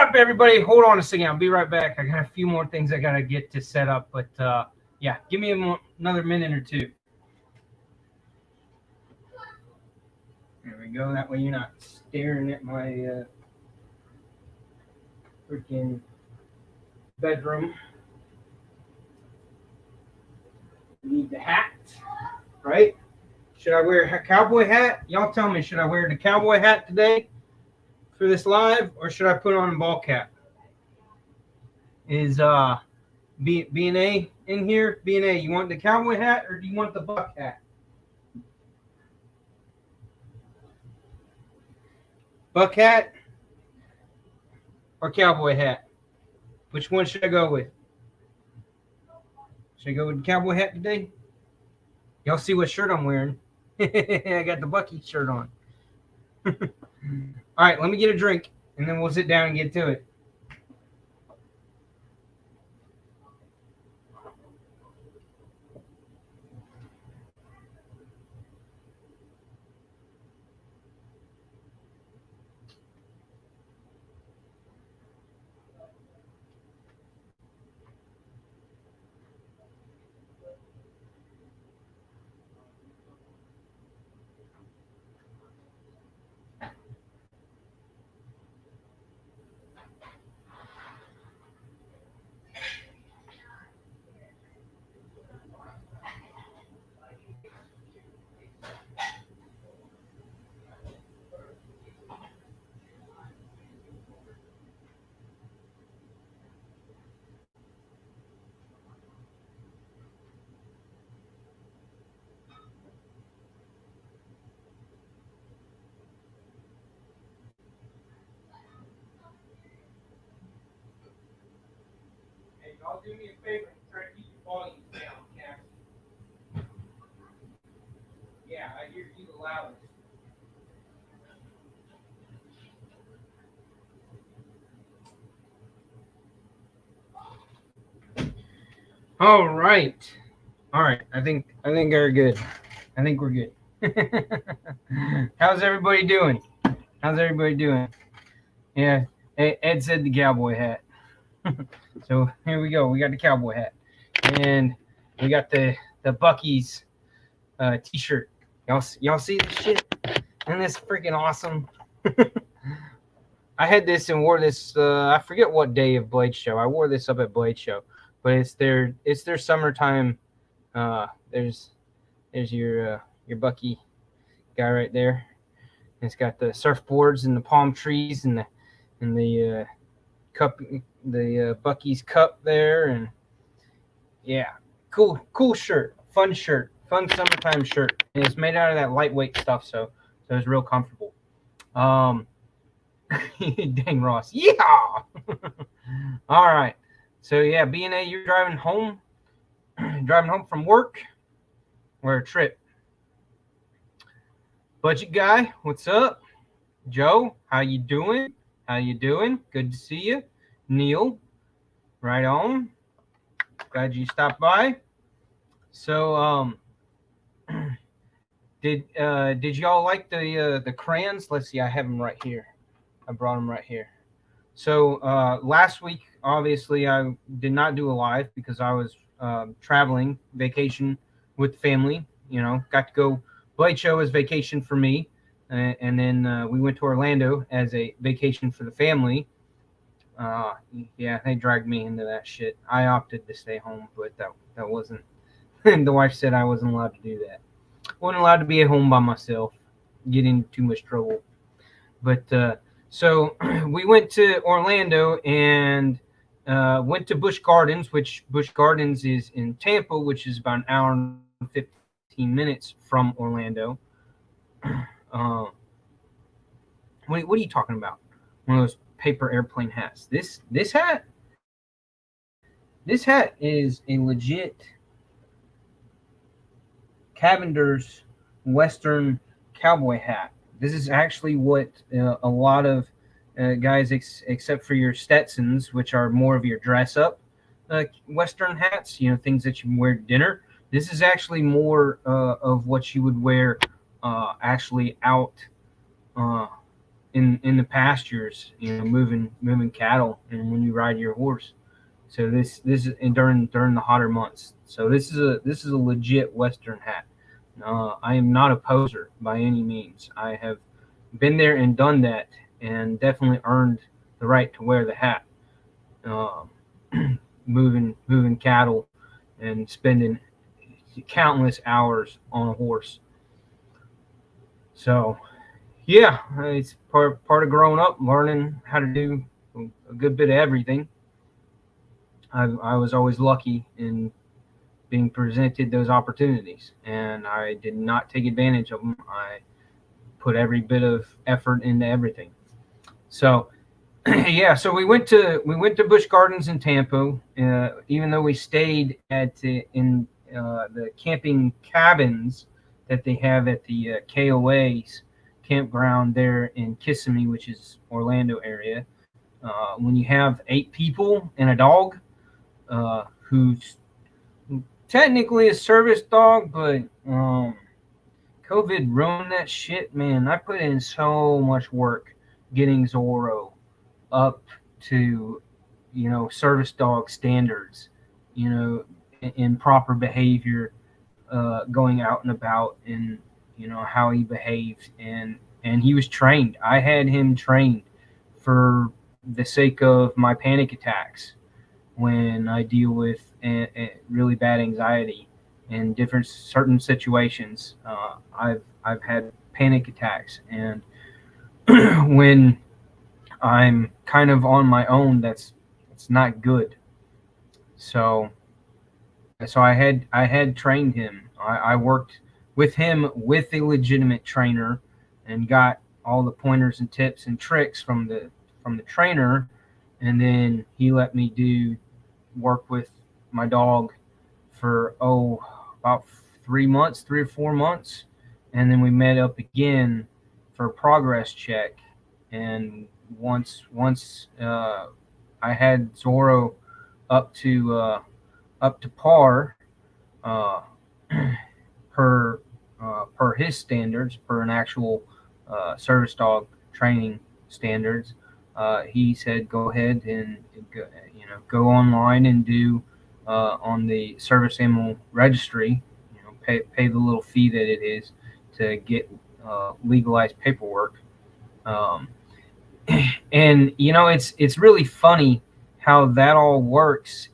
up, everybody? Hold on a second. I'll be right back. I got a few more things I got to get to set up. But yeah, give me another minute or two. There we go. That way you're not staring at my freaking bedroom. Need the hat, right? Should I wear a cowboy hat? Y'all tell me, should I wear the cowboy hat today for this live, or should I put on a ball cap? Is B&A in here? B&A, you want the cowboy hat or do you want the buck hat? Buck hat or cowboy hat? Which one should I go with? Should I go with the cowboy hat today? Y'all see what shirt I'm wearing? I got the Bucky shirt on. All right, let me get a drink, and then we'll sit down and get to it. Y'all do me a favor and try to keep your volume down, Cass. Yeah, I hear you the loudest. All right. I think we're good. I think we're good. How's everybody doing? Yeah. Ed said the cowboy hat. So here we go. We got the cowboy hat, and we got the Bucky's t-shirt. Y'all see this shit? Isn't this freaking awesome? I had this and wore this. I forget what day of Blade Show. I wore this up at Blade Show, but it's their summertime. There's your Bucky guy right there. And it's got the surfboards and the palm trees and the cup, the Bucky's cup there, and yeah, cool shirt, fun summertime shirt. And it's made out of that lightweight stuff, so it's real comfortable. Dang Ross, yeah. All right, so yeah, B&A, you're driving home from work or a trip. Budget guy, what's up? Joe, how you doing? Good to see you. Neil, right on. Glad you stopped by. So, did y'all like the crayons? Let's see, I have them right here. I brought them right here. So last week, obviously, I did not do a live because I was traveling, vacation with family. You know, got to go. Blade Show is vacation for me, and then we went to Orlando as a vacation for the family. Yeah, they dragged me into that shit. I opted to stay home, but that wasn't. The wife said I wasn't allowed to do that. Wasn't allowed to be at home by myself. Get into too much trouble. But so we went to Orlando and went to Busch Gardens, which Busch Gardens is in Tampa, which is about an hour and 15 minutes from Orlando. What are you talking about? One of those paper airplane hats. This hat is a legit Cavender's Western cowboy hat. This is actually what a lot of guys, except for your Stetsons, which are more of your dress up Western hats, you know, things that you wear to dinner. This is actually more of what you would wear actually out in the pastures, moving cattle, and when you ride your horse. So this is during the hotter months. So this is a legit Western hat. I am not a poser by any means. I have been there and done that, and definitely earned the right to wear the hat. Um, moving cattle and spending countless hours on a horse. So yeah, it's part of growing up, learning how to do a good bit of everything. I was always lucky in being presented those opportunities, and I did not take advantage of them. I put every bit of effort into everything. So yeah, so we went to Busch Gardens in Tampa. Even though we stayed in the camping cabins that they have at the KOA's campground there in Kissimmee, which is Orlando area. When you have 8 people and a dog, who's technically a service dog, but COVID ruined that shit, man. I put in so much work getting Zorro up to, service dog standards, in proper behavior, going out and about, and how he behaved, and he was trained. I had him trained for the sake of my panic attacks when I deal with really bad anxiety in different certain situations. I've had panic attacks, and when I'm kind of on my own, it's not good. So I had trained him. I worked with him with a legitimate trainer, and got all the pointers and tips and tricks from the trainer, and then he let me do work with my dog for about 3 months, 3 or 4 months, and then we met up again for a progress check. And once I had Zorro up to par, uh, per his standards, per an actual service dog training standards. He said, "Go ahead and go online and do on the service animal registry. Pay the little fee that it is to get legalized paperwork." Um, and it's really funny how that all works.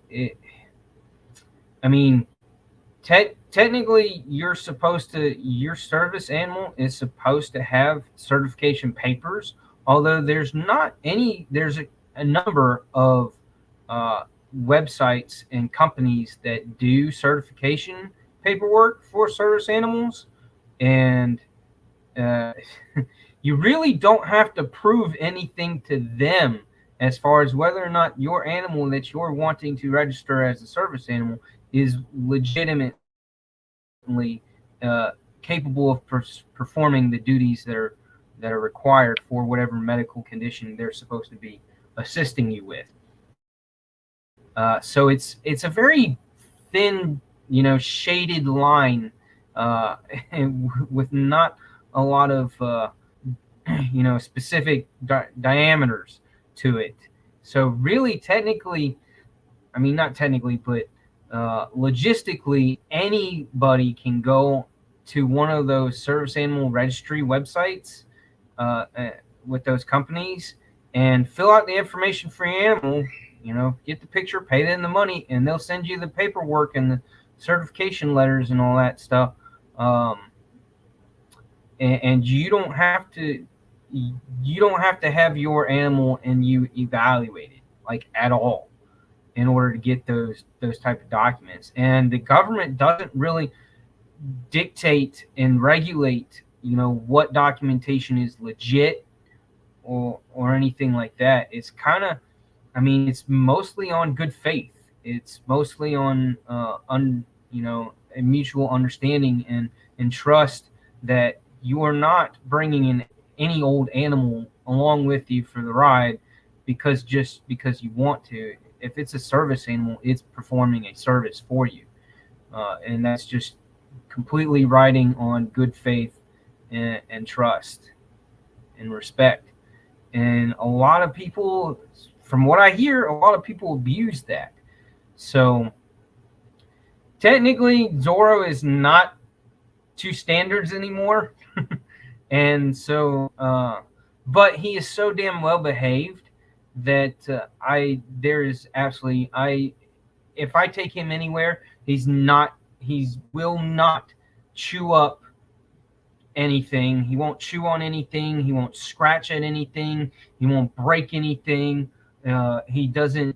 I mean, technically, your service animal is supposed to have certification papers. Although there's a number of uh, websites and companies that do certification paperwork for service animals, and uh, you really don't have to prove anything to them as far as whether or not your animal that you're wanting to register as a service animal is legitimately capable of performing the duties that are required for whatever medical condition they're supposed to be assisting you with. So it's a very thin, shaded line, uh, with not a lot of specific diameters to it. So really, technically, I mean, not technically, but logistically, anybody can go to one of those service animal registry websites, with those companies, and fill out the information for your animal. Get the picture, pay them the money, and they'll send you the paperwork and the certification letters and all that stuff. Um, and you don't have to have your animal and you evaluated, like, at all, in order to get those type of documents. And the government doesn't really dictate and regulate, what documentation is legit, or anything like that. It's kind of, I mean, it's mostly on good faith. It's mostly on a mutual understanding and trust that you are not bringing in any old animal along with you for the ride just because you want to. If it's a service animal, it's performing a service for you, and that's just completely riding on good faith and trust and respect. and a lot of people, from what I hear, a lot of people abuse that. So technically, Zorro is not two standards anymore, and so but he is so damn well behaved that I there is absolutely I if I take him anywhere, he will not chew up anything. He won't chew on anything. He won't scratch at anything. He won't break anything. He doesn't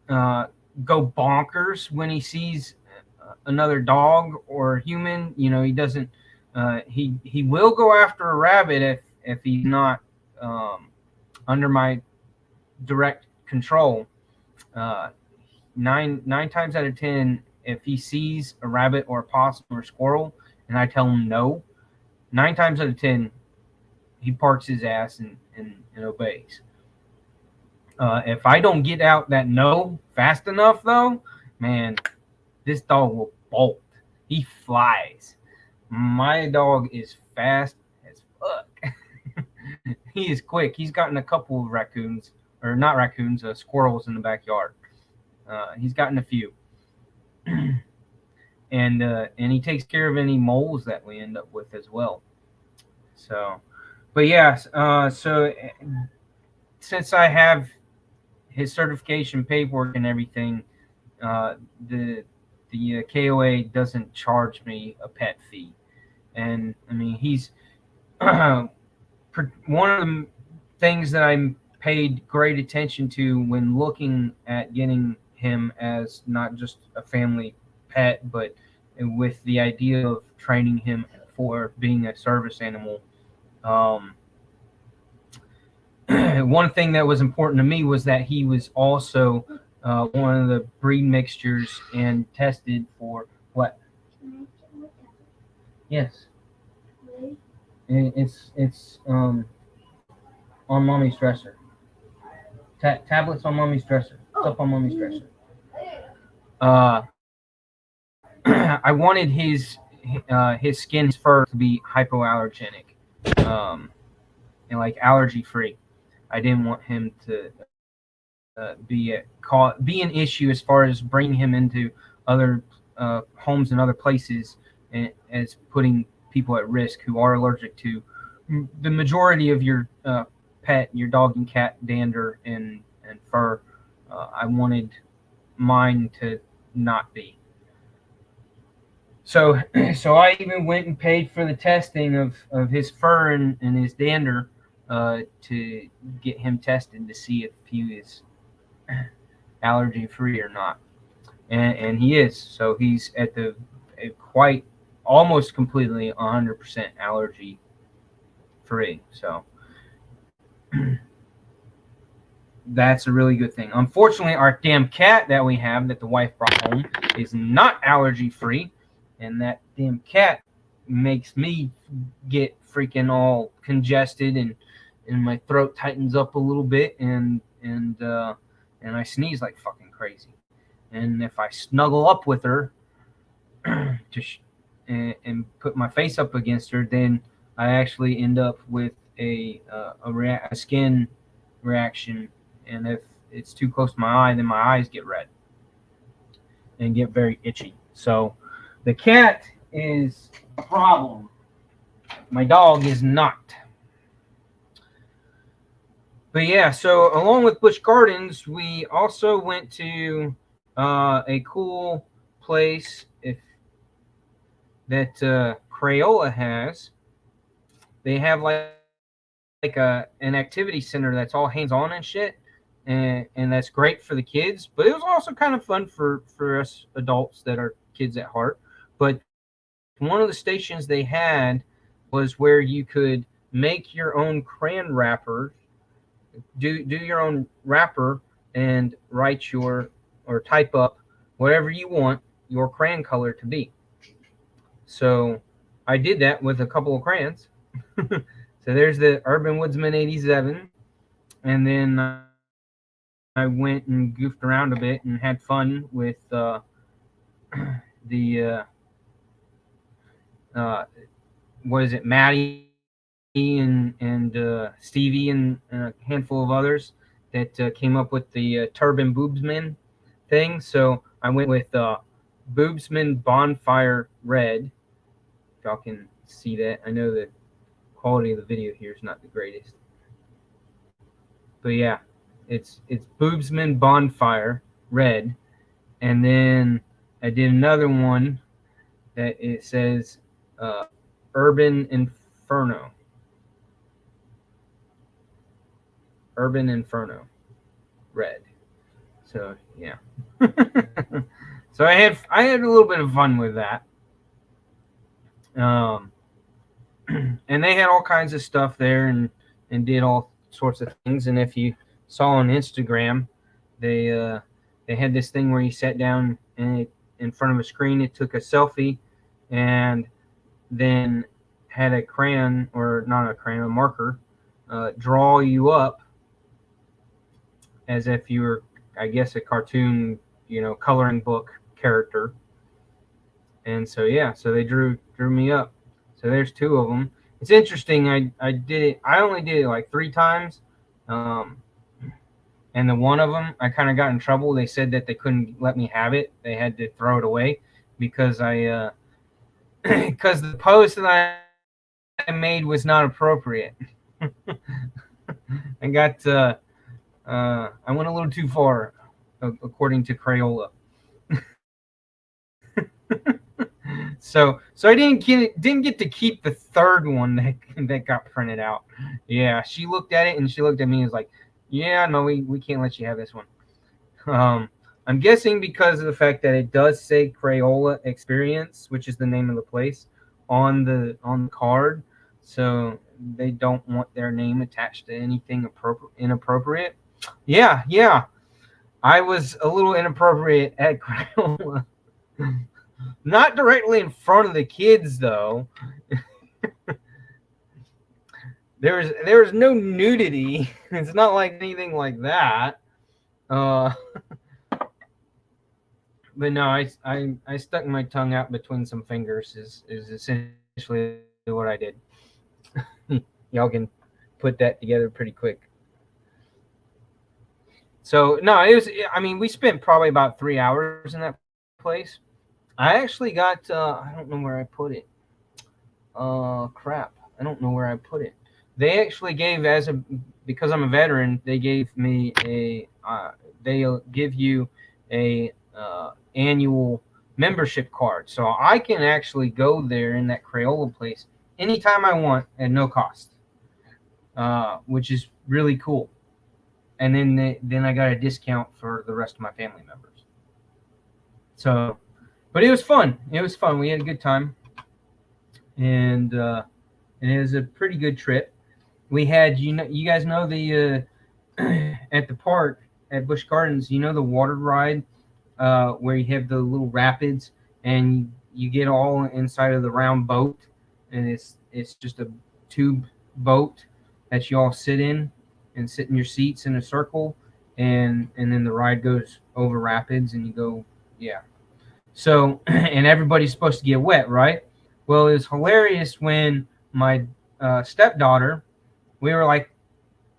uh, go bonkers when he sees another dog or human. You know, he doesn't. He will go after a rabbit if he's not um, under my direct control. Uh, nine times out of 10, if he sees a rabbit or a possum or a squirrel, and I tell him no, 9 times out of 10, he parks his ass and obeys. If I don't get out that no fast enough, though, man, this dog will bolt. He flies. My dog is fast as fuck. He is quick. He's gotten a couple of raccoons, or not raccoons, squirrels in the backyard. He's gotten a few. And he takes care of any moles that we end up with as well. So, but yeah, so since I have his certification paperwork and everything, uh, the KOA doesn't charge me a pet fee, and I mean he's one of the things that I paid great attention to when looking at getting him as not just a family pet, but with the idea of training him for being a service animal. Um, one thing that was important to me was that he was also one of the breed mixtures and tested for what? Yes, it's on mommy's dresser. Tablets on mommy's dresser. It's up on mommy's dresser. Uh, I wanted his skin, his fur to be hypoallergenic, um, and like allergy free. I didn't want him to be an issue as far as bringing him into other homes and other places, and as putting people at risk who are allergic to the majority of your pet, your dog and cat dander and fur. I wanted mine to not be. So, so I even went and paid for the testing of his fur and his dander to get him tested to see if he is allergy free or not, and he is. So he's quite almost completely 100% allergy free. So that's a really good thing. Unfortunately, our damn cat that we have that the wife brought home is not allergy free, and that damn cat makes me get freaking all congested and my throat tightens up a little bit and I sneeze like fucking crazy. And if I snuggle up with her and put my face up against her, then I actually end up with a skin reaction. And if it's too close to my eye, then my eyes get red and get very itchy. So the cat is a problem. My dog is not. But yeah, so along with Busch Gardens, we also went to a cool place that Crayola has. They have like an activity center that's all hands on and shit, and that's great for the kids. But it was also kind of fun for us adults that are kids at heart. But one of the stations they had was where you could make your own crayon wrapper, do your own wrapper, and write or type up whatever you want your crayon color to be. So I did that with a couple of crayons. So there's the Urban Woodsman 87, and then I went and goofed around a bit and had fun with the what is it, Maddie and Stevie and a handful of others that came up with the Turban Boobsman thing. So I went with Boobsman Bonfire Red. If y'all can see that, I know the quality of the video here is not the greatest, but yeah, it's Boobsman Bonfire Red, and then I did another one that it says uh, Urban Inferno. Urban Inferno Red. So yeah. So I had a little bit of fun with that. Um, and they had all kinds of stuff there and did all sorts of things. And if you saw on Instagram, they had this thing where you sat down and in front of a screen, it took a selfie, and then had a crayon, or not a crayon, a marker, draw you up as if you were, I guess, a cartoon, coloring book character. And so yeah, so they drew me up. So there's two of them. It's interesting. I did it. I only did it like 3 times, and the one of them I kind of got in trouble. They said that they couldn't let me have it. They had to throw it away because because the pose that I made was not appropriate. I got I went a little too far, according to Crayola. So I didn't get to keep the third one that got printed out. Yeah, she looked at it and she looked at me and was like, "Yeah, no, we can't let you have this one." I'm guessing because of the fact that it does say Crayola Experience, which is the name of the place, on the card, so they don't want their name attached to anything inappropriate. Yeah, I was a little inappropriate at Crayola. Not directly in front of the kids, though. There was no nudity. It's not like anything like that. But no, I stuck my tongue out between some fingers. Is essentially what I did. Y'all can put that together pretty quick. So no, it was. I mean, we spent probably about 3 hours in that place. I actually got. I don't know where I put it. Crap. I don't know where I put it. They actually gave, because I'm a veteran, they gave me they'll give you a annual membership card, so I can actually go there in that Crayola place anytime I want at no cost, which is really cool. And then I got a discount for the rest of my family members. So, but it was fun. It was fun. We had a good time, and it was a pretty good trip. We had, you guys know the at the park at Busch Gardens, the water ride where you have the little rapids and you get all inside of the round boat, and it's just a tube boat that you all sit in and sit in your seats in a circle, and then the ride goes over rapids and you go, yeah. So and everybody's supposed to get wet, right? Well, it was hilarious when my stepdaughter, we were like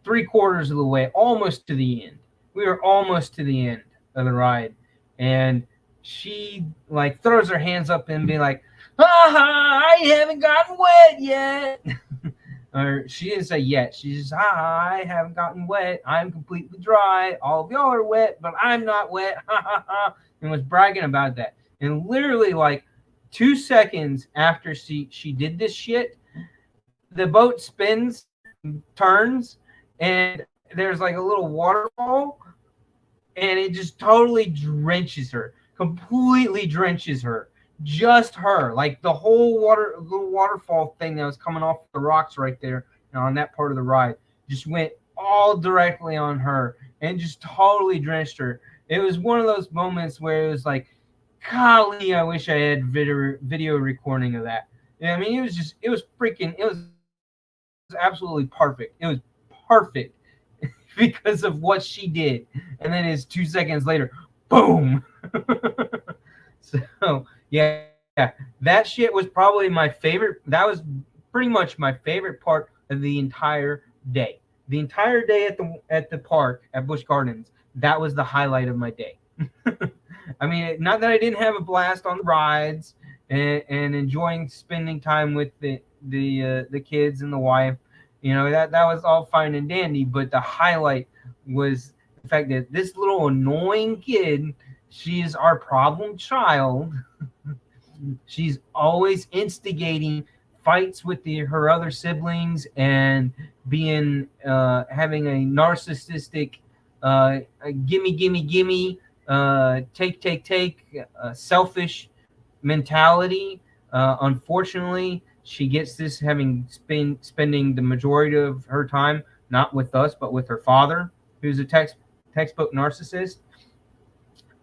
3/4 of the way, almost to the end. We were almost to the end of the ride, and she like throws her hands up and be like, I haven't gotten wet yet." Or she didn't say yet. She says, I haven't gotten wet. I'm completely dry. All of y'all are wet, but I'm not wet. And was bragging about that. And literally like 2 seconds after she did this shit, the boat spins, turns, and there's like a little waterfall, and it just totally drenches her, completely drenches her, just her, like the whole little waterfall thing that was coming off the rocks right there on that part of the ride just went all directly on her and just totally drenched her. It was one of those moments where it was like, golly, I wish I had video recording of that. I mean, it was absolutely perfect. It was perfect because of what she did. And then it's 2 seconds later, boom. So yeah, that shit was probably my favorite. That was pretty much my favorite part the entire day. The entire day at the park at Busch Gardens, that was the highlight of my day. I mean, not that I didn't have a blast on the rides and enjoying spending time with the kids and the wife. You know, that was all fine and dandy, but the highlight was the fact that this little annoying kid, she is our problem child. She's always instigating fights with her other siblings and being having a narcissistic gimme gimme gimme take selfish mentality. Unfortunately, she gets this having spending the majority of her time not with us but with her father, who's a textbook narcissist,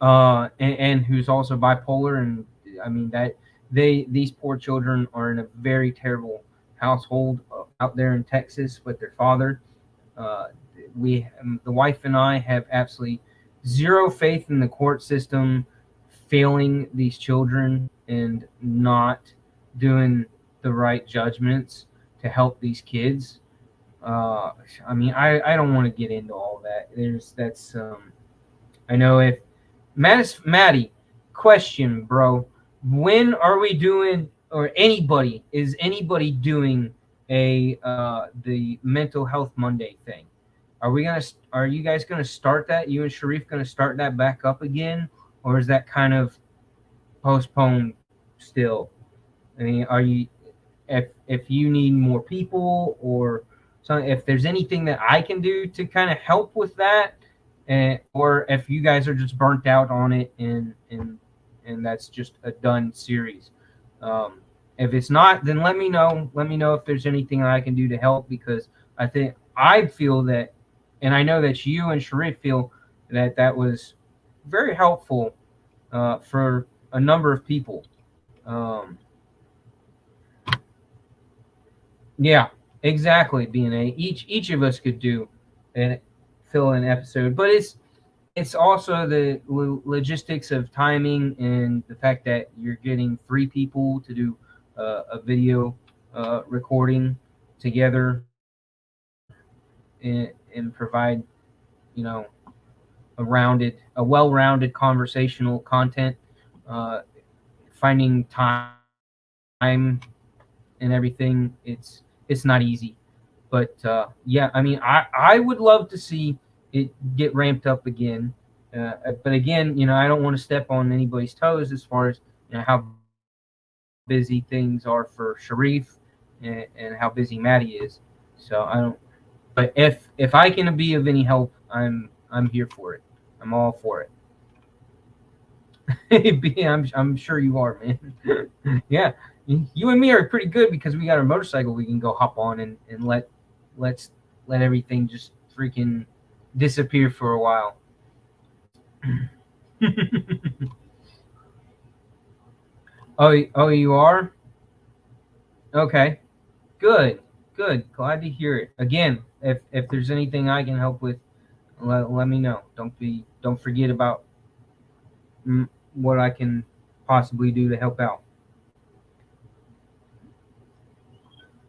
and who's also bipolar. And I mean that these poor children are in a very terrible household out there in Texas with their father. Uh, the wife and I have absolutely zero faith in the court system failing these children and not doing the right judgments to help these kids. I mean, I don't want to get into all that. I know if Maddie, question, bro. When are we doing, or is anybody doing the mental health Monday thing? Are you guys gonna start that? You and Sharif gonna start that back up again, or is that kind of postponed still? I mean, are you if you need more people or something, if there's anything that I can do to kind of help with that, or if you guys are just burnt out on it and that's just a done series. If it's not, then let me know. Let me know if there's anything I can do to help, because I feel that, and I know that you and Sharif feel that was very helpful for a number of people. Um, yeah, exactly. BNA. Each of us could do and fill an episode, but it's also the logistics of timing and the fact that you're getting three people to do a video recording together and provide, you know, a well-rounded conversational content. Uh, Finding time and everything, it's not easy. But yeah, I mean, I would love to see it get ramped up again. But again, you know, I don't want to step on anybody's toes as far as, you know, how busy things are for Sharif and how busy Maddie is. So I don't. But if I can be of any help, I'm here for it. I'm all for it. I'm sure you are, man. Yeah, you and me are pretty good because we got a motorcycle we can go hop on and let's let everything just freaking disappear for a while. Oh, you are? Okay. Good. Good. Glad to hear it. Again, if there's anything I can help with, let me know. Don't forget about what I can possibly do to help out.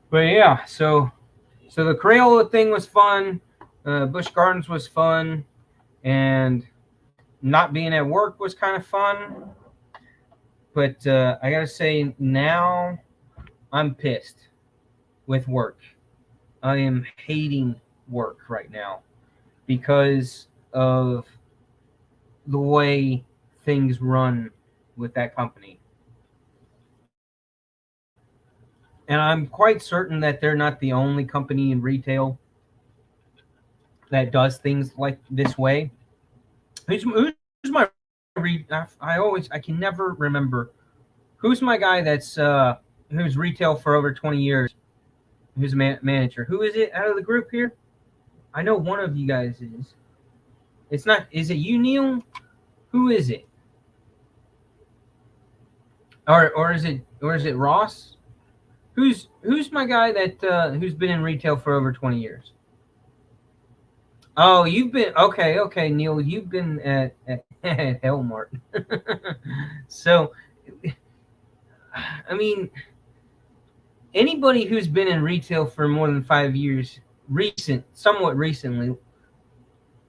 But yeah, so the Crayola thing was fun. Busch Gardens was fun, and not being at work was kind of fun. But I gotta say, now I'm pissed with work. I am hating work right now because of the way things run with that company. And I'm quite certain that they're not the only company in retail that does things like this way. Who's my I can never remember who's my guy who's retail for over 20 years, who's a manager. Who is it out of the group here? I know one of you guys is. It's not. Is it you, Neil? Who is it? Or is it Ross? Who's my guy that who's been in retail for over 20 years? Oh, you've been okay, Neil. You've been at Hellmart. So, I mean, Anybody who's been in retail for more than 5 years, somewhat recently,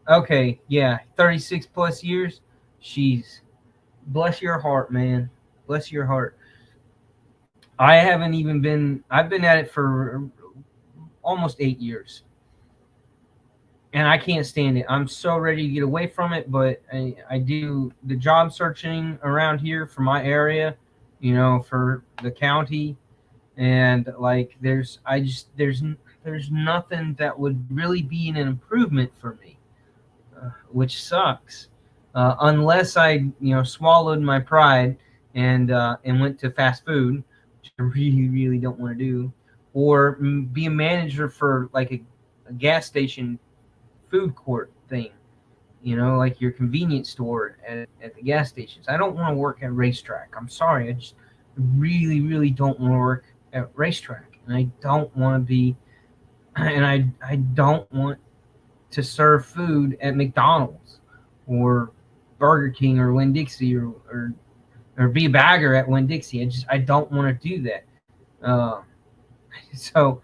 okay, yeah, 36 plus years, she's, bless your heart, man. Bless your heart. I haven't even been, I've been at it for almost 8 years. And I can't stand it. I'm so ready to get away from it, but I do the job searching around here for my area, for the county, and like there's nothing that would really be an improvement for me, which sucks. Unless I swallowed my pride and went to fast food, which I really really don't want to do, or be a manager for like a gas station food court thing, like your convenience store at the gas stations. I don't want to work at racetrack. I'm sorry, I just really really don't want to work at racetrack, and I don't want to be, and I don't want to serve food at McDonald's or Burger King or Winn Dixie or be a bagger at Winn Dixie. I don't want to do that. Uh, so,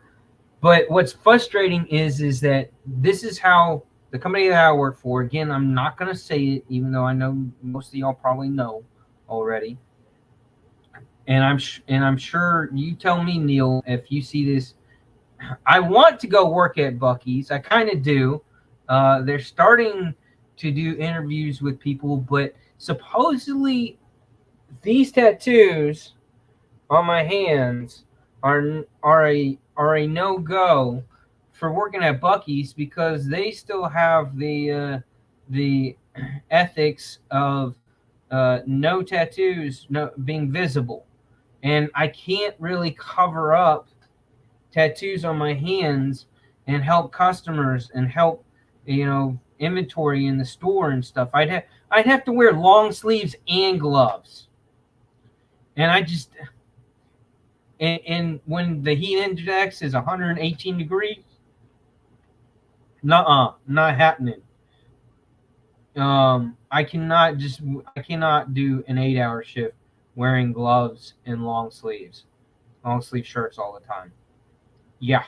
but what's frustrating is that this is how the company that I work for. Again, I'm not gonna say it, even though I know most of y'all probably know already. And I'm sure you tell me, Neil, if you see this. I want to go work at Buc-ee's. I kind of do. They're starting to do interviews with people, but supposedly these tattoos on my hands are a no go for working at Buc-ee's because they still have the ethics of no tattoos no being visible, and I can't really cover up tattoos on my hands and help customers and help inventory in the store and stuff. I'd have to wear long sleeves and gloves, and I just and when the heat index is 118 degrees, not happening. I cannot do an 8-hour shift wearing gloves and long sleeve shirts all the time. Yeah,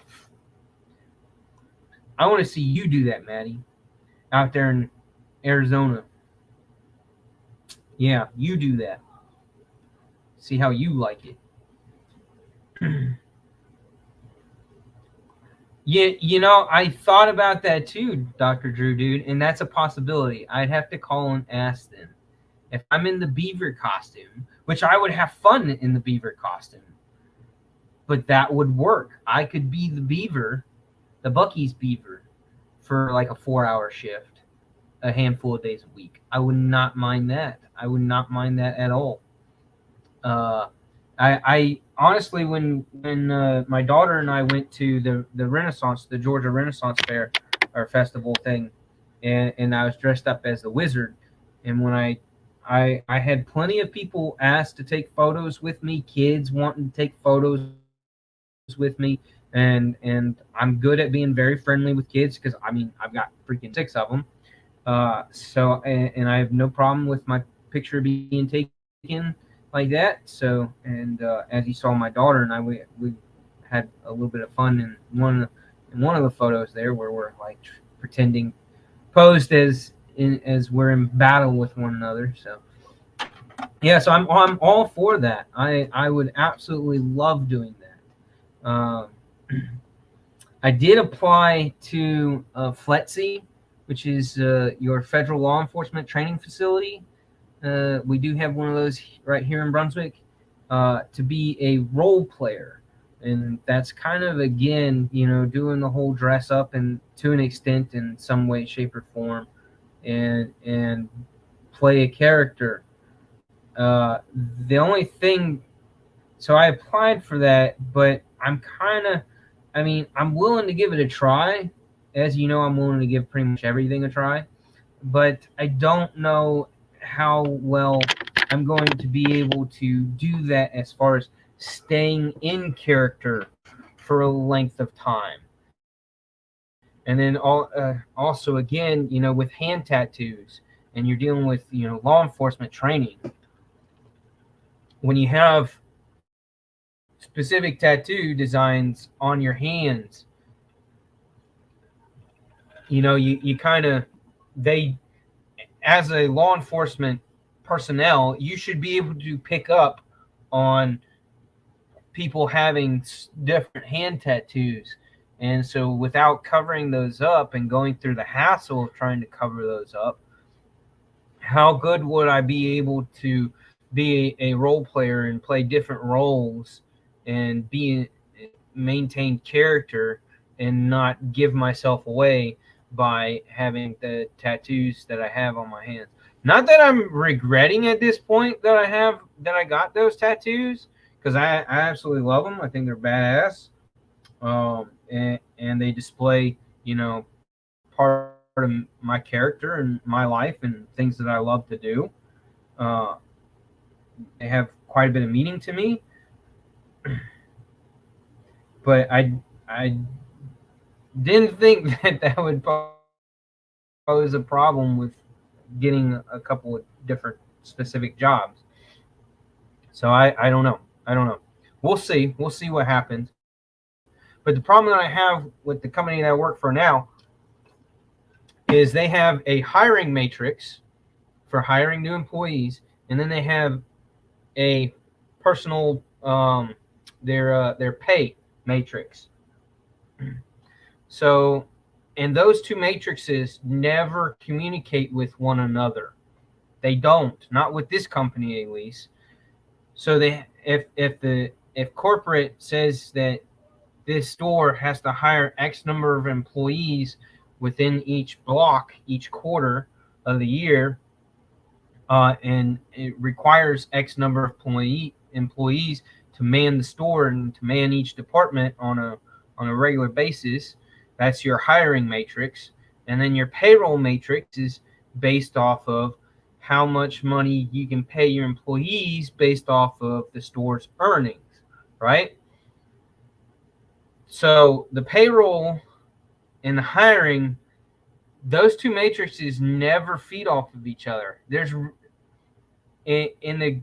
I want to see you do that, Maddie, out there in Arizona. Yeah, you do that. See how you like it. Yeah, I thought about that too, Dr. Drew, dude, and that's a possibility. I'd have to call and ask them. If I'm in the beaver costume, which I would have fun in the beaver costume, but that would work. I could be the beaver, the Buc-ee's beaver, for like a 4-hour shift, a handful of days a week. I would not mind that. I would not mind that at all. Uh, I honestly, when my daughter and I went to the Renaissance, the Georgia Renaissance Fair or festival thing, and I was dressed up as the wizard, and when I had plenty of people ask to take photos with me, kids wanting to take photos with me, and I'm good at being very friendly with kids because I've got freaking 6 of them. And I have no problem with my picture being taken like that. So, and as you saw, my daughter and we had a little bit of fun in one of the photos there where we're like pretending posed as we're in battle with one another. So yeah, so I'm all for that. I would absolutely love doing that. I did apply to FLETC, which is your federal law enforcement training facility. We do have one of those right here in Brunswick, to be a role player. And that's kind of, again, doing the whole dress up and to an extent in some way, shape, or form, and play a character. The only thing, so I applied for that, but I'm willing to give it a try. As you know, I'm willing to give pretty much everything a try, but I don't know how well I'm going to be able to do that as far as staying in character for a length of time. And then also, again, with hand tattoos, and you're dealing with law enforcement training, when you have specific tattoo designs on your hands, you kind of, they, as a law enforcement personnel, you should be able to pick up on people having different hand tattoos. And so without covering those up and going through the hassle of trying to cover those up, how good would I be able to be a role player and play different roles and maintain character and not give myself away by having the tattoos that I have on my hands? Not that I'm regretting at this point that I got those tattoos, because I absolutely love them. I think they're badass, and they display, part of my character and my life and things that I love to do. Uh, they have quite a bit of meaning to me, but I didn't think that would pose a problem with getting a couple of different specific jobs. So I don't know. We'll see. We'll see what happens. But the problem that I have with the company that I work for now is they have a hiring matrix for hiring new employees, and then they have a personal, their pay matrix. So, and those two matrices never communicate with one another. They don't, not with this company at least. So they, if corporate says that this store has to hire X number of employees within each block, each quarter of the year, and it requires X number of employees to man the store and to man each department on a regular basis. That's your hiring matrix, and then your payroll matrix is based off of how much money you can pay your employees based off of the store's earnings, right? So the payroll and the hiring, those two matrices never feed off of each other. There's in the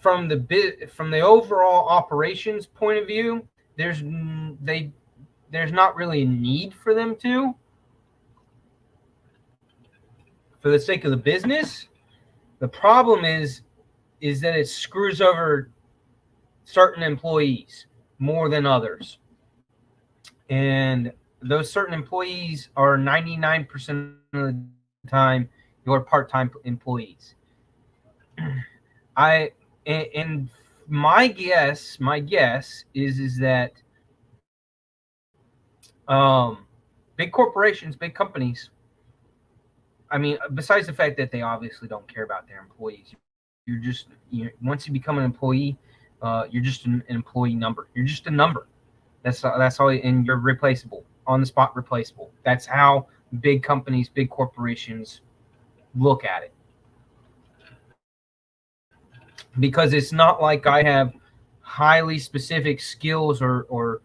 from the overall operations point of view, there's not really a need for them to, for the sake of the business. The problem is that it screws over certain employees more than others, and those certain employees are 99% of the time your part-time employees. I and my guess is that big corporations, big companies, I mean, besides the fact that they obviously don't care about their employees, once you become an employee, you're just an employee number. You're just a number. That's all, and you're replaceable, on the spot replaceable. That's how big companies, big corporations look at it. Because it's not like I have highly specific skills or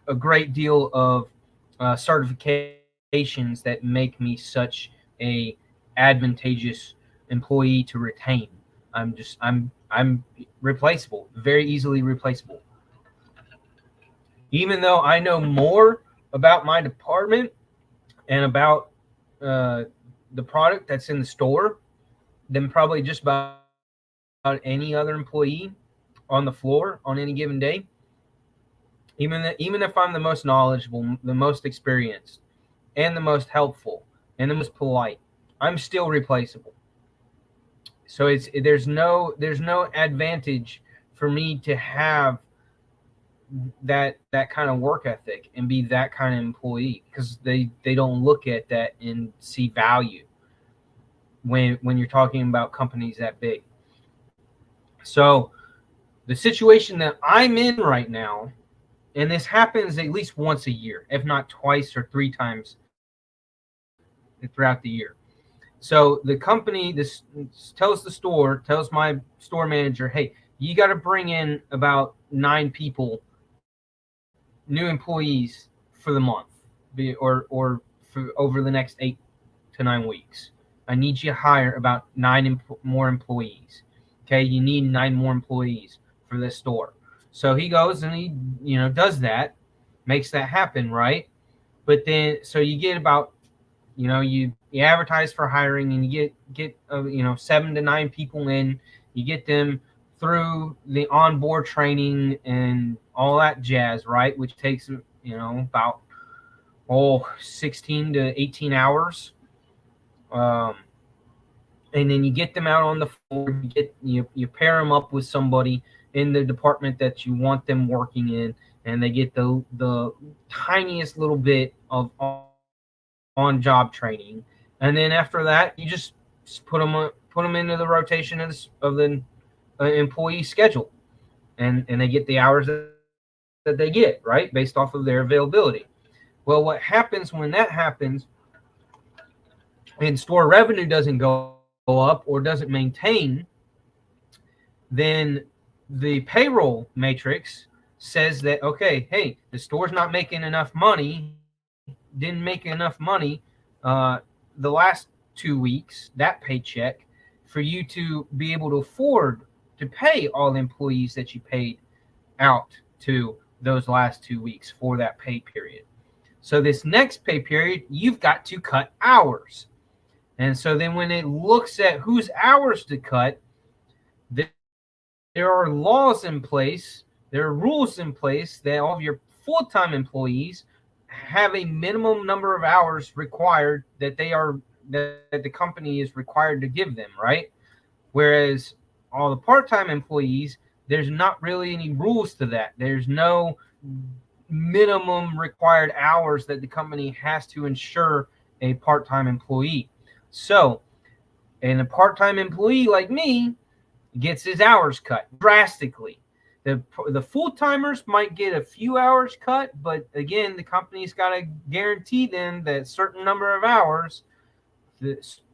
a great deal of certifications that make me such a advantageous employee to retain. I'm replaceable, very easily replaceable. Even though I know more about my department and about uh, the product that's in the store than probably just about any other employee on the floor on any given day. Even if I'm the most knowledgeable, the most experienced, and the most helpful, and the most polite, I'm still replaceable. So there's no advantage for me to have that kind of work ethic and be that kind of employee, because they don't look at that and see value when you're talking about companies that big. So the situation that I'm in right now, and this happens at least once a year, if not twice or three times throughout the year. So the company tells my store manager, hey, you got to bring in about 9 people, new employees for the month, or for over the next 8 to 9 weeks. I need you to hire about more employees. Okay, you need 9 more employees for this store. So he goes and he, does that, makes that happen, right? But then, so you get about, you advertise for hiring, and you get 7 to 9 people in. You get them through the onboard training and all that jazz, right? Which takes about 16 to 18 hours. And then you get them out on the floor. You pair them up with somebody in the department that you want them working in, and they get the tiniest little bit of on job training. And then after that, you just put them into the rotation of the employee schedule, and they get the hours that they get, right, based off of their availability. Well, what happens when that happens and store revenue doesn't go up or doesn't maintain, then the payroll matrix says that, okay, hey, the store's not making enough money, didn't make enough money the last 2 weeks, that paycheck, for you to be able to afford to pay all the employees that you paid out to those last 2 weeks for that pay period. So this next pay period, you've got to cut hours. And so then when it looks at whose hours to cut, there are laws in place, there are rules in place that all of your full-time employees have a minimum number of hours required that the company is required to give them, right? Whereas all the part-time employees, there's not really any rules to that. There's no minimum required hours that the company has to ensure a part-time employee. So, and a part-time employee like me gets his hours cut drastically. The full-timers might get a few hours cut, but again, the company's got to guarantee them that certain number of hours.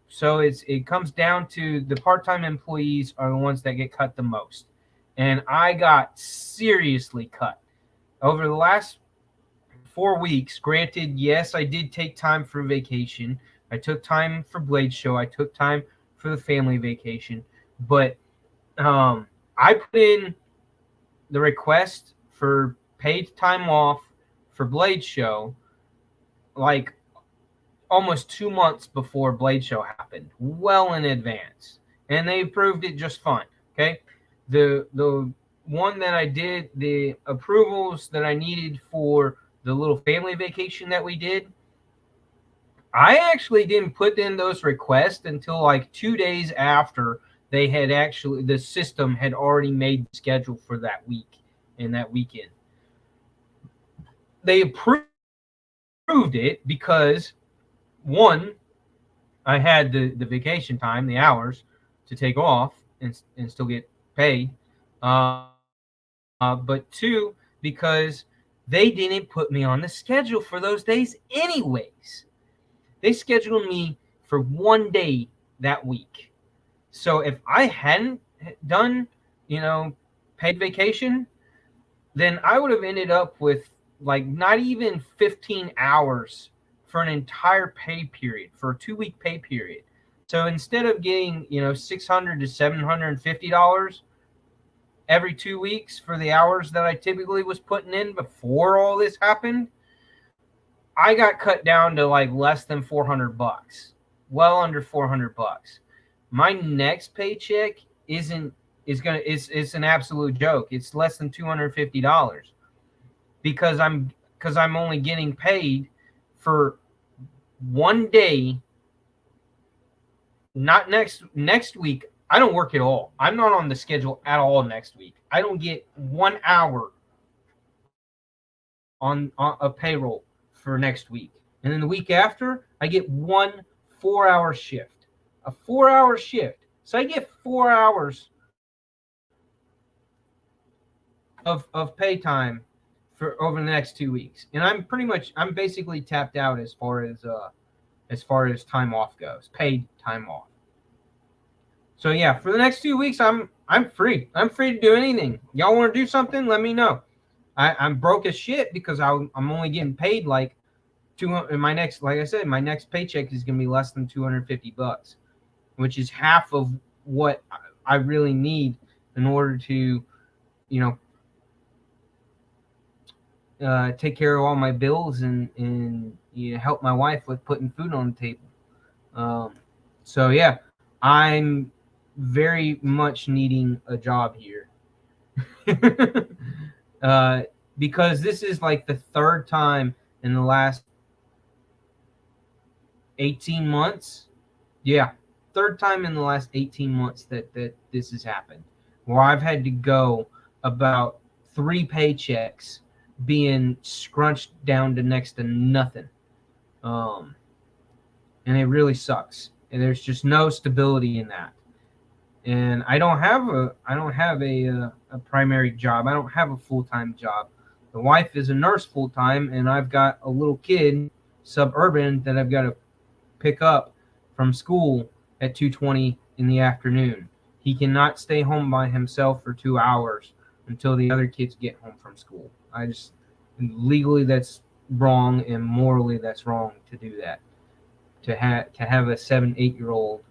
So it comes down to the part-time employees are the ones that get cut the most. And I got seriously cut over the last 4 weeks. Granted, yes, I did take time for vacation. I took time for Blade Show. I took time for the family vacation. But I put in the request for paid time off for Blade Show like almost 2 months before Blade Show happened, well in advance. And they approved it just fine. Okay. The one that I did, the approvals that I needed for the little family vacation that we did, I actually didn't put in those requests until like 2 days after they had actually, the system had already made the schedule for that week and that weekend. They approved it because, one, I had the vacation time, the hours to take off and still get paid. But two, because they didn't put me on the schedule for those days anyways. They scheduled me for 1 day that week. So if I hadn't done, paid vacation, then I would have ended up with like not even 15 hours for an entire pay period, for a 2-week pay period. So instead of getting, $600 to $750 every 2 weeks for the hours that I typically was putting in before all this happened, I got cut down to like less than $400, well under $400. My next paycheck is an absolute joke. It's less than $250 because I'm only getting paid for 1 day. Not next week. I don't work at all. I'm not on the schedule at all next week. I don't get 1 hour on a payroll for next week. And then the week after, I get 1 4-hour shift. A 4-hour shift. So I get 4 hours of pay time for over the next 2 weeks. And I'm basically tapped out as far as time off goes, paid time off. So yeah, for the next 2 weeks, I'm free. I'm free to do anything. Y'all want to do something? Let me know. I'm broke as shit because I'm only getting paid like my next paycheck is gonna be less than $250, which is half of what I really need in order to you know, take care of all my bills and help my wife with putting food on the table. Um, so yeah, I'm very much needing a job here. uh, because this is like the third time in the last 18 months. Yeah, third time in the last 18 months that this has happened, where I've had to go about 3 paychecks being scrunched down to next to nothing. Um, and it really sucks. And there's just no stability in that. And I don't have a primary job. I don't have a full-time job. The wife is a nurse full-time, and I've got a little kid, suburban, that I've got to pick up from school at 2:20 in the afternoon. He cannot stay home by himself for 2 hours until the other kids get home from school. I just legally that's wrong, and morally that's wrong to do that. To have a 7, 8 year old,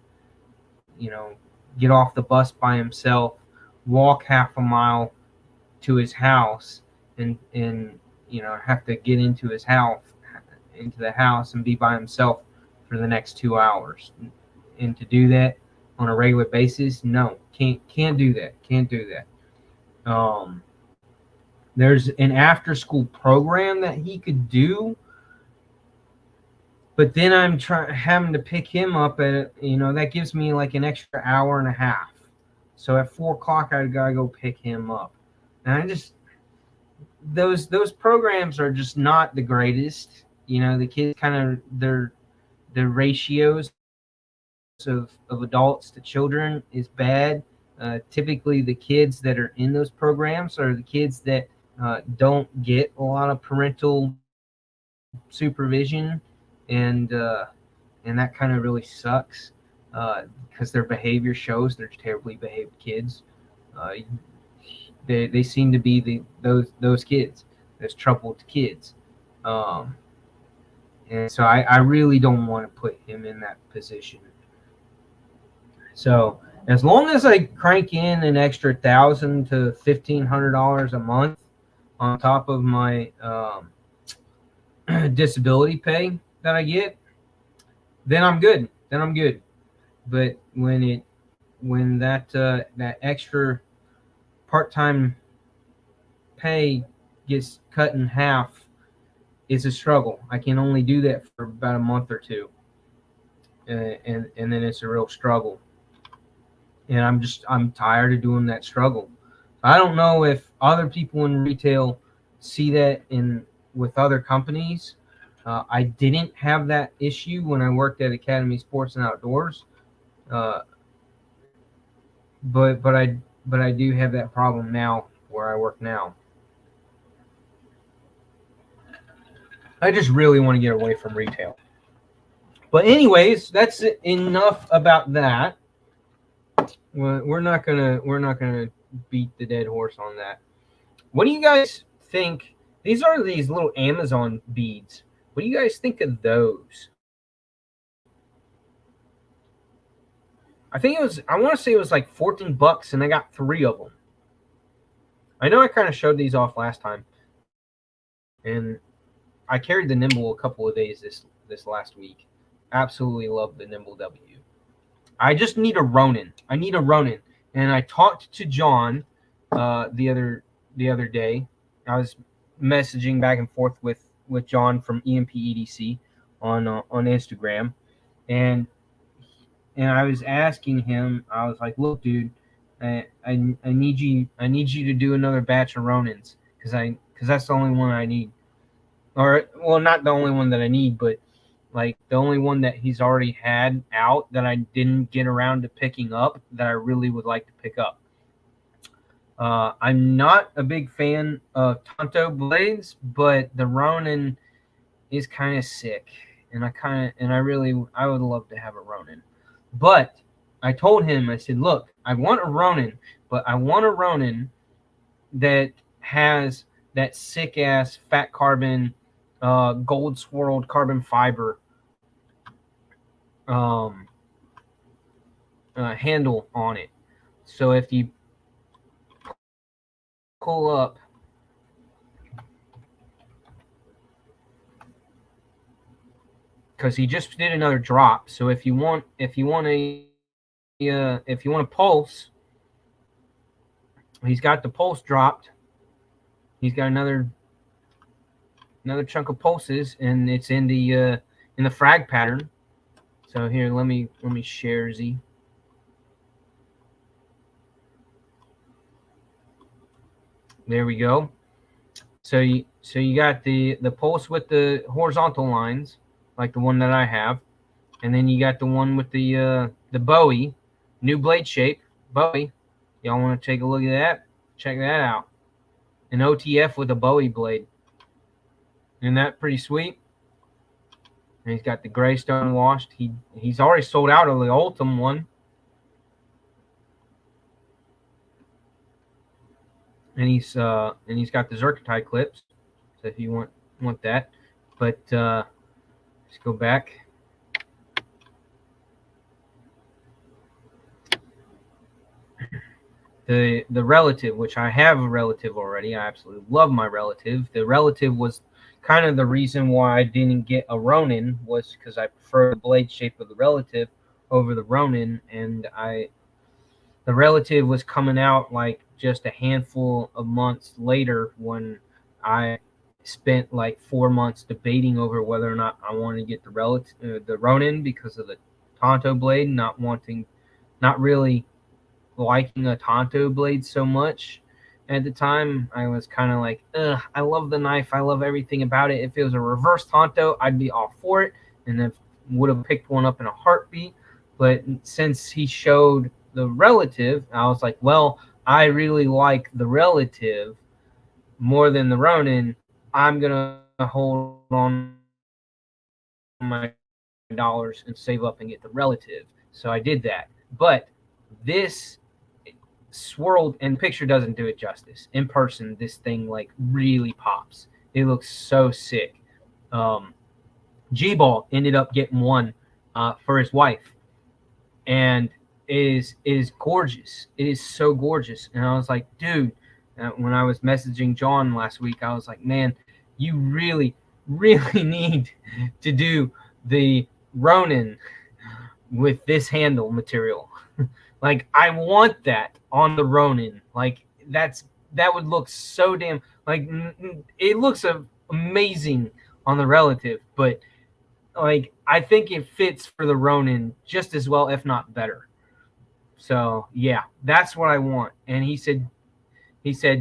you know, get off the bus by himself, walk half a mile to his house, and have to get into the house and be by himself for the next 2 hours. And to do that on a regular basis, no, can't do that. Can't do that. There's an after school program that he could do, but then I'm trying having to pick him up at that gives me like an extra hour and a half. So at 4 o'clock I gotta go pick him up, and I just those programs are just not the greatest. The kids kind of their ratios of adults to children is bad. Typically, the kids that are in those programs are the kids that don't get a lot of parental supervision, and and that kind of really sucks because their behavior shows they're terribly behaved kids. Uh, they seem to be those kids, those troubled kids. Um, and so I really don't want to put him in that position. So as long as I crank in an extra $1,000 to $1,500 a month on top of my disability pay that I get, then I'm good. Then I'm good. But when that extra part-time pay gets cut in half, it's a struggle. I can only do that for about a month or two, and then it's a real struggle. And I'm tired of doing that struggle. I don't know if other people in retail see that in with other companies. I didn't have that issue when I worked at Academy Sports and Outdoors, uh, but I do have that problem now where I work now. I just really want to get away from retail. But anyways, that's enough about that. We're not gonna beat the dead horse on that. What do you guys think? These are these little Amazon beads. What do you guys think of those? I want to say it was like $14, and I got 3 of them. I know I kind of showed these off last time, and I carried the Nimble a couple of days this last week. Absolutely love the Nimble W. I just need a Ronin. I need a Ronin, and I talked to John the other day. I was messaging back and forth with John from EMP EDC on Instagram, and I was asking him. I was like, "Look, dude, I need you to do another batch of Ronins because that's the only one I need, or well, not the only one that I need, but like the only one that he's already had out that I didn't get around to picking up that I really would like to pick up." I'm not a big fan of Tonto blades, but the Ronin is kind of sick, and I would love to have a Ronin. But I told him, I said, look, I want a Ronin, but I want a Ronin that has that sick ass fat carbon, gold swirled carbon fiber um, handle on it. So if you pull up because he just did another drop. So if you want a pulse, he's got the pulse dropped. He's got another chunk of pulses, and it's in the frag pattern. So here, let me share Z. There we go. So you got the pulse with the horizontal lines, like the one that I have, and then you got the one with the Bowie, new blade shape Bowie. Y'all want to take a look at that? Check that out. An OTF with a Bowie blade. Isn't that pretty sweet? And he's got the gray stone washed. He's already sold out of the Ultim one. And he's got the Zerkatite clips. So if you want that. But let's go back. The relative, which I have a relative already. I absolutely love my relative. The relative was kind of the reason why I didn't get a Ronin, was because I prefer the blade shape of the relative over the Ronin, and the relative was coming out like just a handful of months later, when I spent like 4 months debating over whether or not I wanted to get the Ronin, because of the Tonto blade, not really liking a Tonto blade so much. At the time, I was kind of like, ugh, I love the knife. I love everything about it. If it was a reverse Tonto, I'd be all for it, and then would have picked one up in a heartbeat. But since he showed the relative, I was like, well, I really like the relative more than the Ronin. I'm going to hold on my dollars and save up and get the relative. So I did that. But this swirled, and picture doesn't do it justice. In person, this thing like really pops. It looks so sick. G-Ball ended up getting one for his wife, and it is gorgeous. It is so gorgeous. And I was like, dude, when I was messaging John last week, I was like, man, you really need to do the Ronin with this handle material. Like, I want that on the Ronin. Like, that would look so damn, like, it looks amazing on the relative, but like, I think it fits for the Ronin just as well, if not better. So yeah, that's what I want. And he said,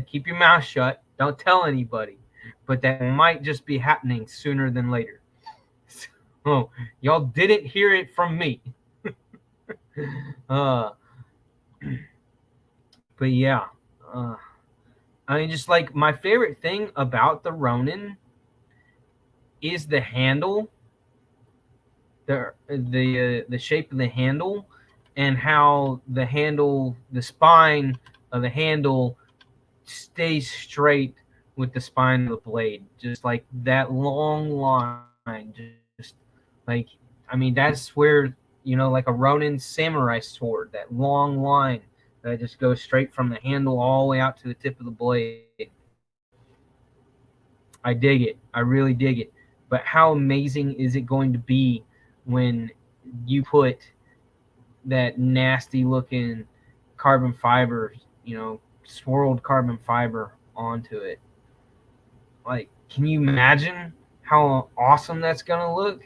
keep your mouth shut, don't tell anybody, but that might just be happening sooner than later. So y'all didn't hear it from me. But yeah, I mean, just like, my favorite thing about the Ronin is the handle, the shape of the handle, and how the spine of the handle stays straight with the spine of the blade, just like that long line, just like, I mean, that's where, like a Ronin samurai sword, that long line that just goes straight from the handle all the way out to the tip of the blade. I dig it. I really dig it. But how amazing is it going to be when you put that nasty looking carbon fiber, swirled carbon fiber onto it? Like, can you imagine how awesome that's gonna look?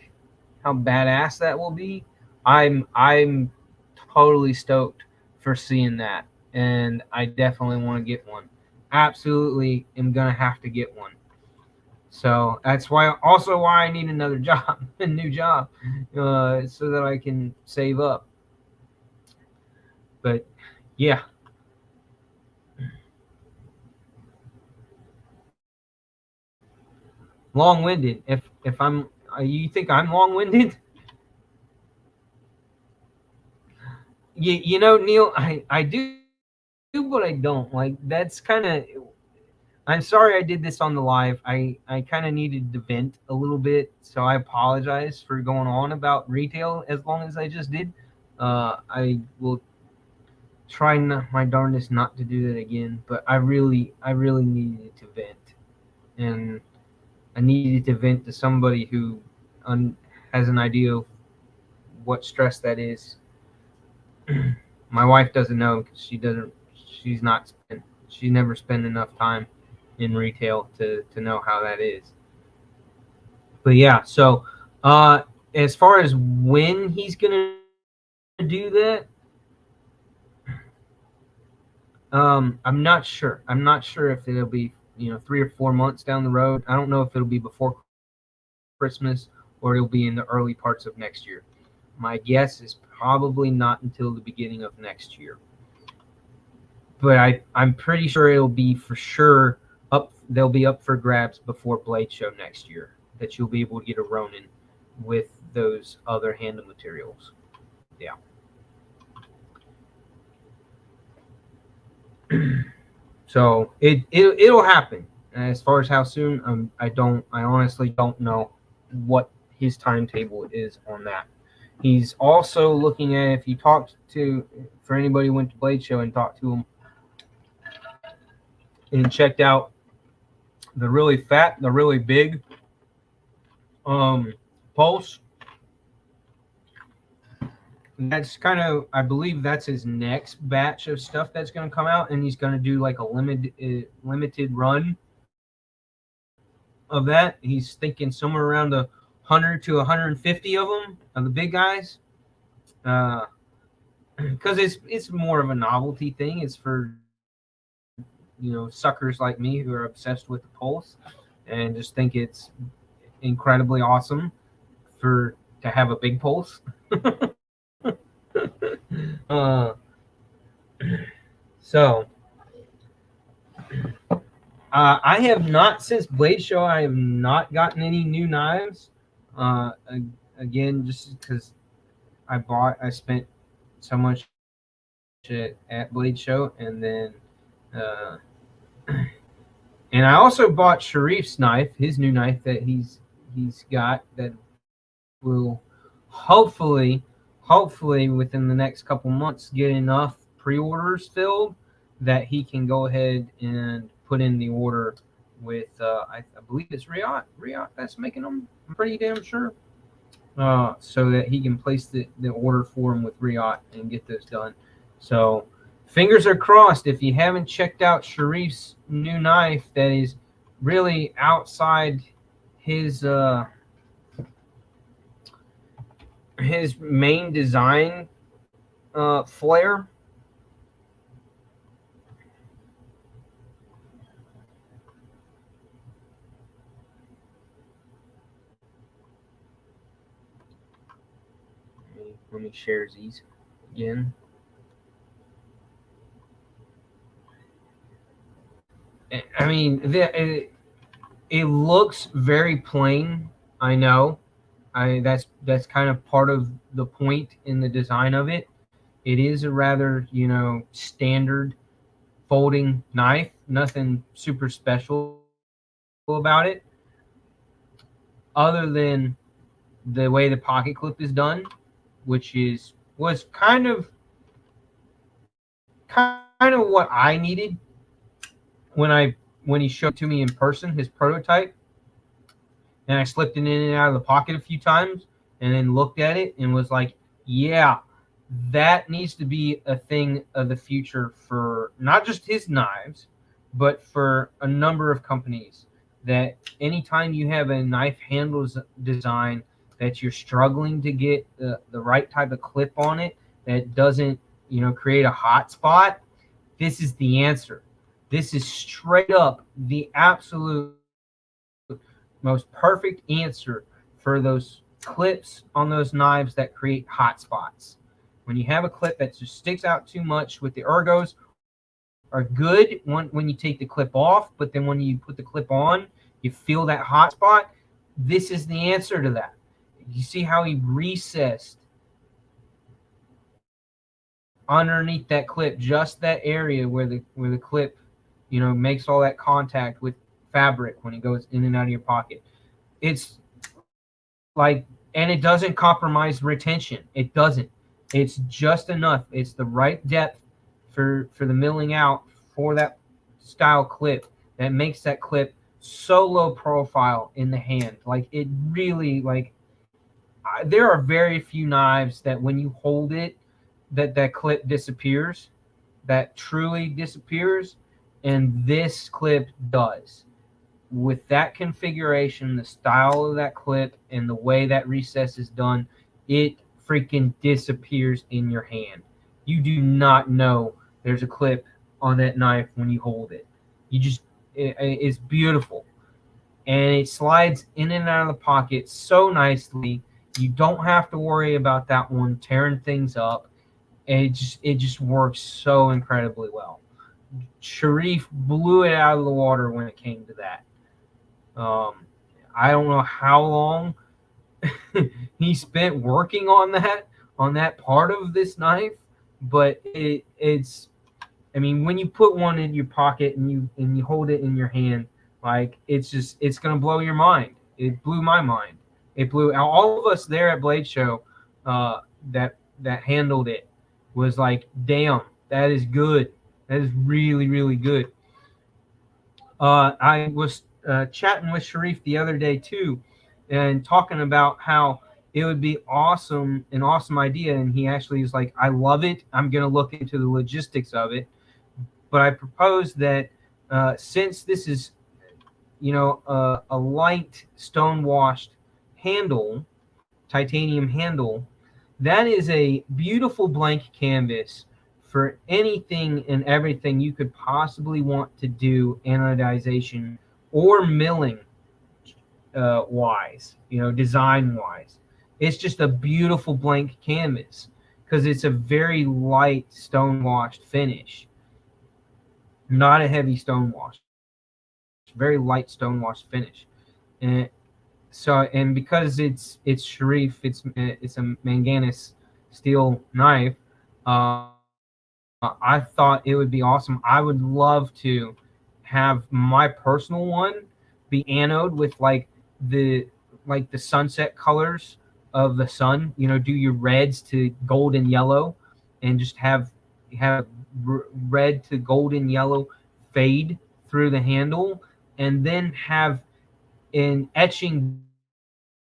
How badass that will be? I'm totally stoked for seeing that, and I definitely want to get one. Absolutely am gonna have to get one. So that's why I need another job, a new job, so that I can save up. But yeah, long-winded. If I'm, you think I'm long-winded? Neil, I do, but I don't. Like, that's kind of. I'm sorry I did this on the live. I kind of needed to vent a little bit, so I apologize for going on about retail as long as I just did. I will trying my darndest not to do that again, but I really needed to vent, and I needed to vent to somebody who has an idea of what stress that is. My wife doesn't know because she's not spent, she never spent enough time in retail to know how that is. But yeah, so as far as when he's gonna do that, I'm not sure. I'm not sure if it'll be 3 or 4 months down the road. I don't know if it'll be before Christmas or it'll be in the early parts of next year. My guess is probably not until the beginning of next year. But I'm pretty sure it'll be for sure up. They'll be up for grabs before Blade Show next year. That you'll be able to get a Ronin with those other handle materials. Yeah. So it'll happen. As far as how soon, I honestly don't know what his timetable is on that. He's also looking at, if you talked to, for anybody who went to Blade Show and talked to him and checked out the really fat, the really big pulse. That's kind of, I believe that's his next batch of stuff that's going to come out, and he's going to do like a limited run of that. He's thinking somewhere around 100 to 150 of them, of the big guys, because it's more of a novelty thing. It's for suckers like me who are obsessed with the pulse and just think it's incredibly awesome to have a big pulse. So I have not, since Blade Show, I have not gotten any new knives. Again, just because I spent so much at Blade Show, and then and I also bought Sharif's knife, his new knife that he's got, that will hopefully within the next couple months get enough pre-orders filled that he can go ahead and put in the order with I believe it's Riot that's making them. I'm pretty damn sure. So that he can place the order for him with Riot and get those done. So fingers are crossed. If you haven't checked out Sharif's new knife, that is really outside his main design flair. Let me share these again. I mean, it looks very plain. I know. That's kind of part of the point in the design of it. It is a rather standard folding knife. Nothing super special about it, other than the way the pocket clip is done, which was kind of what I needed when he showed it to me in person, his prototype. And I slipped it in and out of the pocket a few times and then looked at it and was like, yeah, that needs to be a thing of the future for not just his knives, but for a number of companies. That anytime you have a knife handle design that you're struggling to get the right type of clip on it that doesn't create a hot spot, this is the answer. This is straight up the absolute most perfect answer for those clips on those knives that create hot spots. When you have a clip that just sticks out too much, with the ergos are good when you take the clip off, but then when you put the clip on, you feel that hot spot. This is the answer to that. You see how he recessed underneath that clip, just that area where the clip makes all that contact with fabric when it goes in and out of your pocket. It's like, and it doesn't compromise retention. It doesn't. It's just enough. It's the right depth for the milling out for that style clip that makes that clip so low profile in the hand. Like it really like there are very few knives that when you hold it that clip disappears, that truly disappears, and this clip does. With that configuration, the style of that clip, and the way that recess is done, it freaking disappears in your hand. You do not know there's a clip on that knife when you hold it. You just, it's beautiful. And it slides in and out of the pocket so nicely. You don't have to worry about that one tearing things up. It just works so incredibly well. Sharif blew it out of the water when it came to that. I don't know how long he spent working on that part of this knife, but it's. I mean, when you put one in your pocket and you hold it in your hand, like it's gonna blow your mind. It blew my mind. It blew all of us there at Blade Show that handled it was like, damn, that is good. That is really really good. I was chatting with Sharif the other day too, and talking about how it would be an awesome idea. And he actually is like, I love it. I'm going to look into the logistics of it. But I propose that since this is, a light stone washed handle, titanium handle, that is a beautiful blank canvas for anything and everything you could possibly want to do anodization or milling wise, design wise. It's just a beautiful blank canvas because it's a very light stone washed finish, not a heavy stone wash. Very light stone washed finish. And because it's Sharif, it's a manganese steel knife. I thought it would be awesome. I would love to have my personal one be anode with the sunset colors of the sun. Do your reds to golden yellow, and just have red to golden yellow fade through the handle, and then have an etching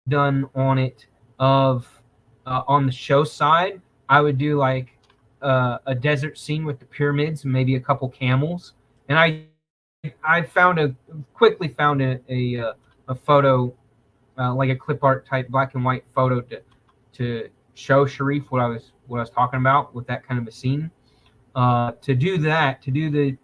done on it of on the show side. I would do a desert scene with the pyramids and maybe a couple camels. And I quickly found a photo, like a clip art type black and white photo to show Sharif what I was talking about with that kind of a scene. To do the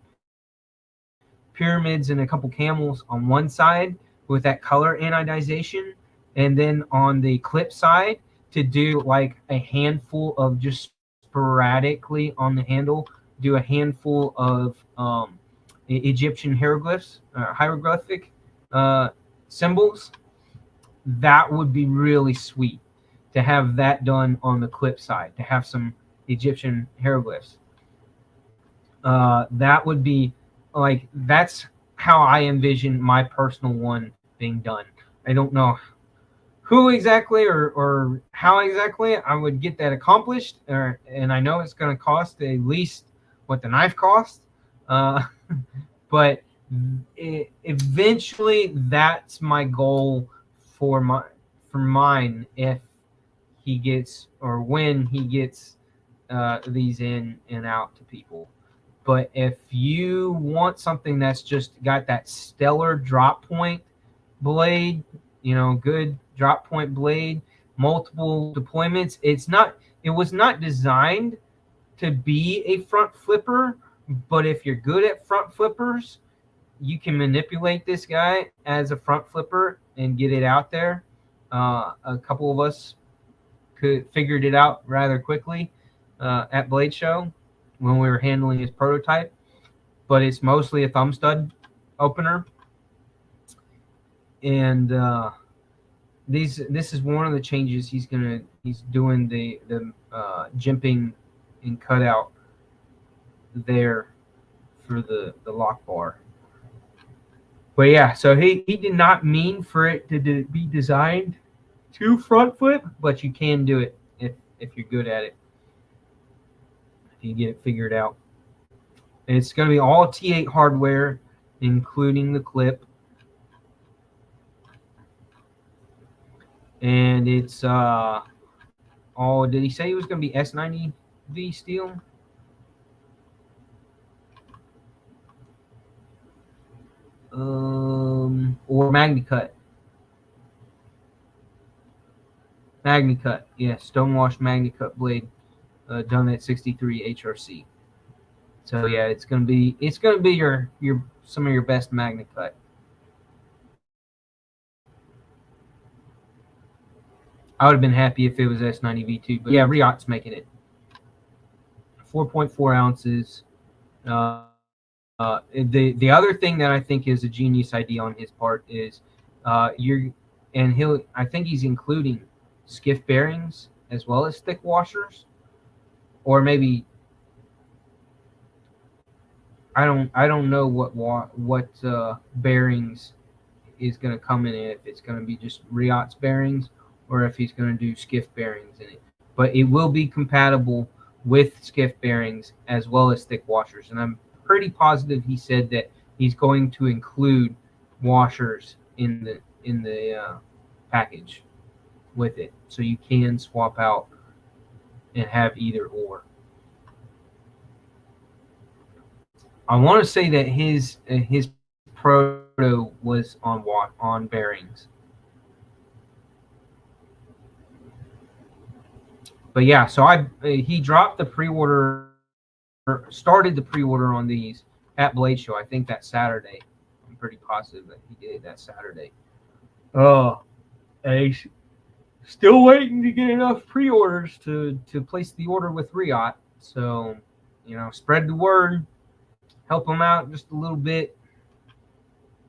pyramids and a couple camels on one side with that color anodization, and then on the clip side to do like a handful of just sporadically on the handle, do a handful of Egyptian hieroglyphic symbols. That would be really sweet to have that done on the clip side, to have some Egyptian hieroglyphs. That would be that's how I envision my personal one being done. I don't know who exactly or how exactly I would get that accomplished, and I know it's going to cost at least what the knife cost, but eventually that's my goal for mine if he gets, or when he gets these in and out to people. But if you want something that's just got that stellar drop point blade, good drop point blade, multiple deployments, it was not designed to be a front flipper, but if you're good at front flippers, you can manipulate this guy as a front flipper and get it out there. A couple of us figured it out rather quickly at Blade Show when we were handling his prototype, but it's mostly a thumb stud opener. And this is one of the changes he's doing the jimping and cutout there for the lock bar. But yeah, so he did not mean for it to be designed to front flip, but you can do it if you're good at it, if you get it figured out. It's going to be all T8 hardware, including the clip. And it's all, did he say it was going to be S90V steel? Or MagnaCut. MagnaCut, yeah, stonewashed MagnaCut blade, done at 63 HRC. So yeah, it's gonna be your some of your best MagnaCut. I would have been happy if it was S90V2, but yeah, Riot's making it. 4.4 ounces. The other thing that I think is a genius idea on his part is I think he's including skiff bearings as well as thick washers, or maybe I don't know what bearings is going to come in it, if it's going to be just Riot's bearings or if he's going to do skiff bearings in it. But it will be compatible with skiff bearings as well as thick washers, and I'm pretty positive he said that he's going to include washers in the package with it, so you can swap out and have either or. I want to say that his proto was on bearings. But yeah, so he dropped the pre-order, started the pre-order on these at Blade Show. I think that Saturday. I'm pretty positive that he did it that Saturday. Oh, he's still waiting to get enough pre-orders to place the order with Riot. So, spread the word, help him out just a little bit,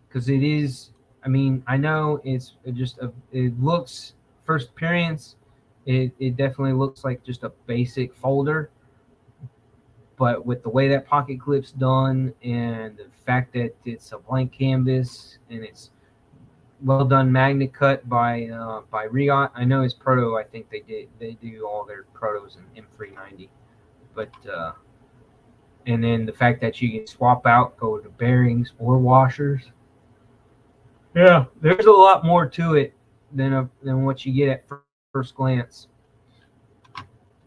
because it is. I mean, I know it's just it looks, first appearance, it definitely looks like just a basic folder, but with the way that pocket clip's done and the fact that it's a blank canvas and it's well done MagnaCut by Riot. I know his proto, I think they do all their protos in M390, but and then the fact that you can swap out, go to bearings or washers. Yeah, there's a lot more to it than what you get at first glance.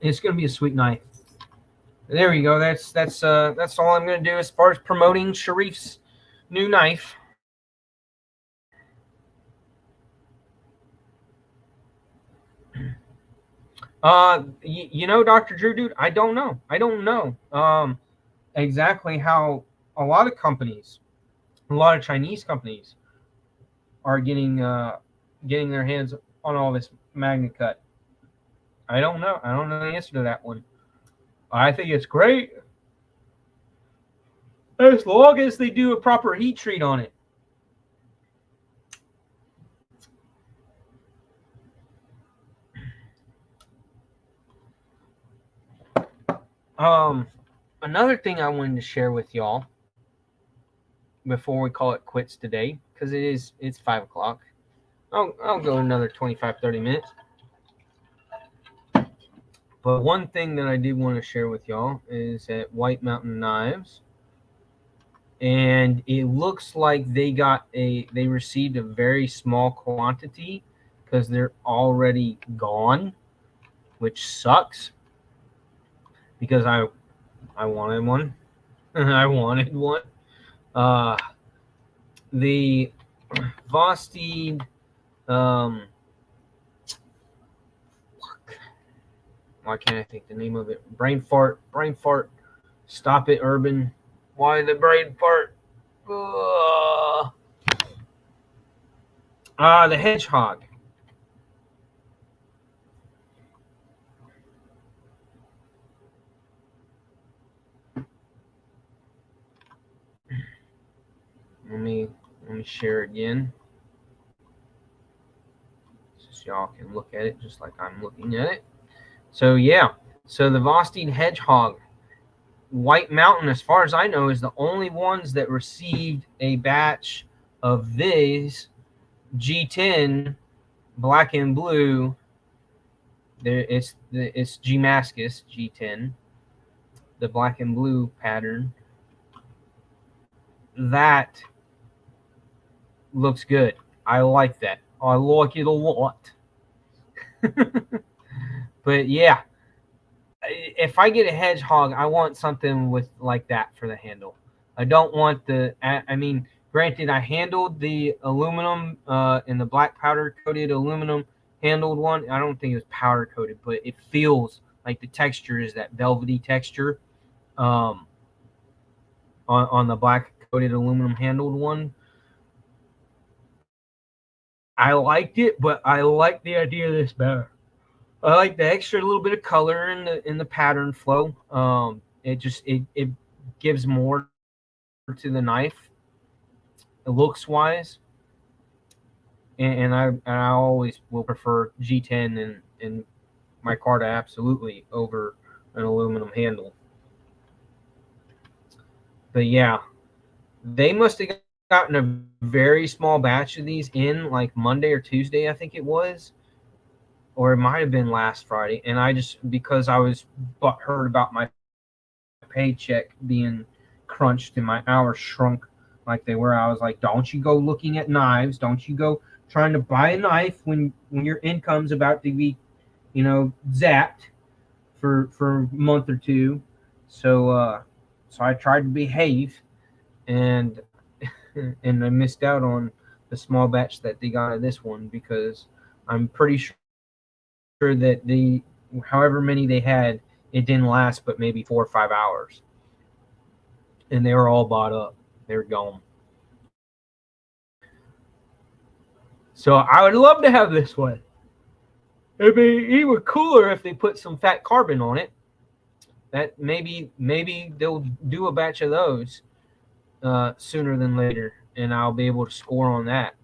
It's going to be a sweet knife. There we go. That's all I'm going to do as far as promoting Sharif's new knife. Dr. Drew, dude, I don't know exactly how a lot of Chinese companies are getting their hands on all this MagnaCut. I don't know the answer to that one. I think it's great as long as they do a proper heat treat on it. Another thing I wanted to share with y'all before we call it quits today, because it's 5 o'clock. I'll go another 25-30 minutes. But one thing that I did want to share with y'all is at White Mountain Knives, and it looks like they received a very small quantity because they're already gone, which sucks because I wanted one. I wanted one. The Vosteed why can't I think the name of it? Brain fart. Stop it, Urban. Why the brain fart? The hedgehog. Let me share again, so y'all can look at it just like I'm looking at it. So yeah, so the Vosteed hedgehog, White Mountain, as far as I know, is the only ones that received a batch of these G10 black and blue. It's Gmascus G10, the black and blue pattern. that looks good. I like that. I like it a lot. But yeah, if I get a hedgehog, I want something with like that for the handle. I don't want the. I mean, granted, I handled the aluminum in the black powder coated aluminum handled one. I don't think it was powder coated, but it feels like the texture is that velvety texture um, on the black coated aluminum handled one. I liked it, but I like the idea of this better. I like the extra little bit of color in the pattern flow. It gives more to the knife, looks wise, and I always will prefer G10 and micarta absolutely over an aluminum handle. But yeah, they must have gotten a very small batch of these in like Monday or Tuesday, I think it was, or it might have been last Friday. And I just because I was heard about my paycheck being crunched and my hours shrunk like they were, I was like, don't you go looking at knives. Don't you go trying to buy a knife when your income's about to be, zapped for a month or two. So I tried to behave, and and I missed out on the small batch that they got of this one because I'm pretty sure that the however many they had, it didn't last but maybe 4 or 5 hours, and they were all bought up. They were gone. So I would love to have this one. It'd be even cooler if they put some fat carbon on it. That maybe they'll do a batch of those sooner than later, and I'll be able to score on that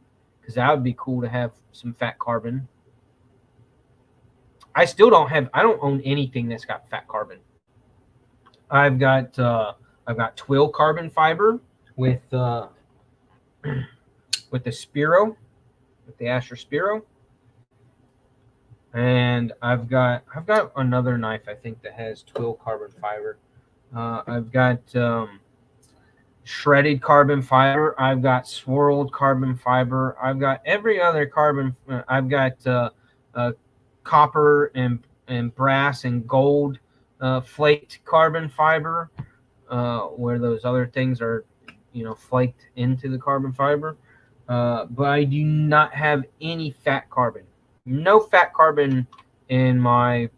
because that would be cool to have some fat carbon. I still don't have. I don't own anything that's got fat carbon. I've got twill carbon fiber with with the Spiro, with the Asher Spiro, and I've got another knife I think that has twill carbon fiber. I've got shredded carbon fiber. I've got swirled carbon fiber. I've got every other carbon. I've got copper and brass and gold flaked carbon fiber, where those other things are, flaked into the carbon fiber. But I do not have any fat carbon. No fat carbon in my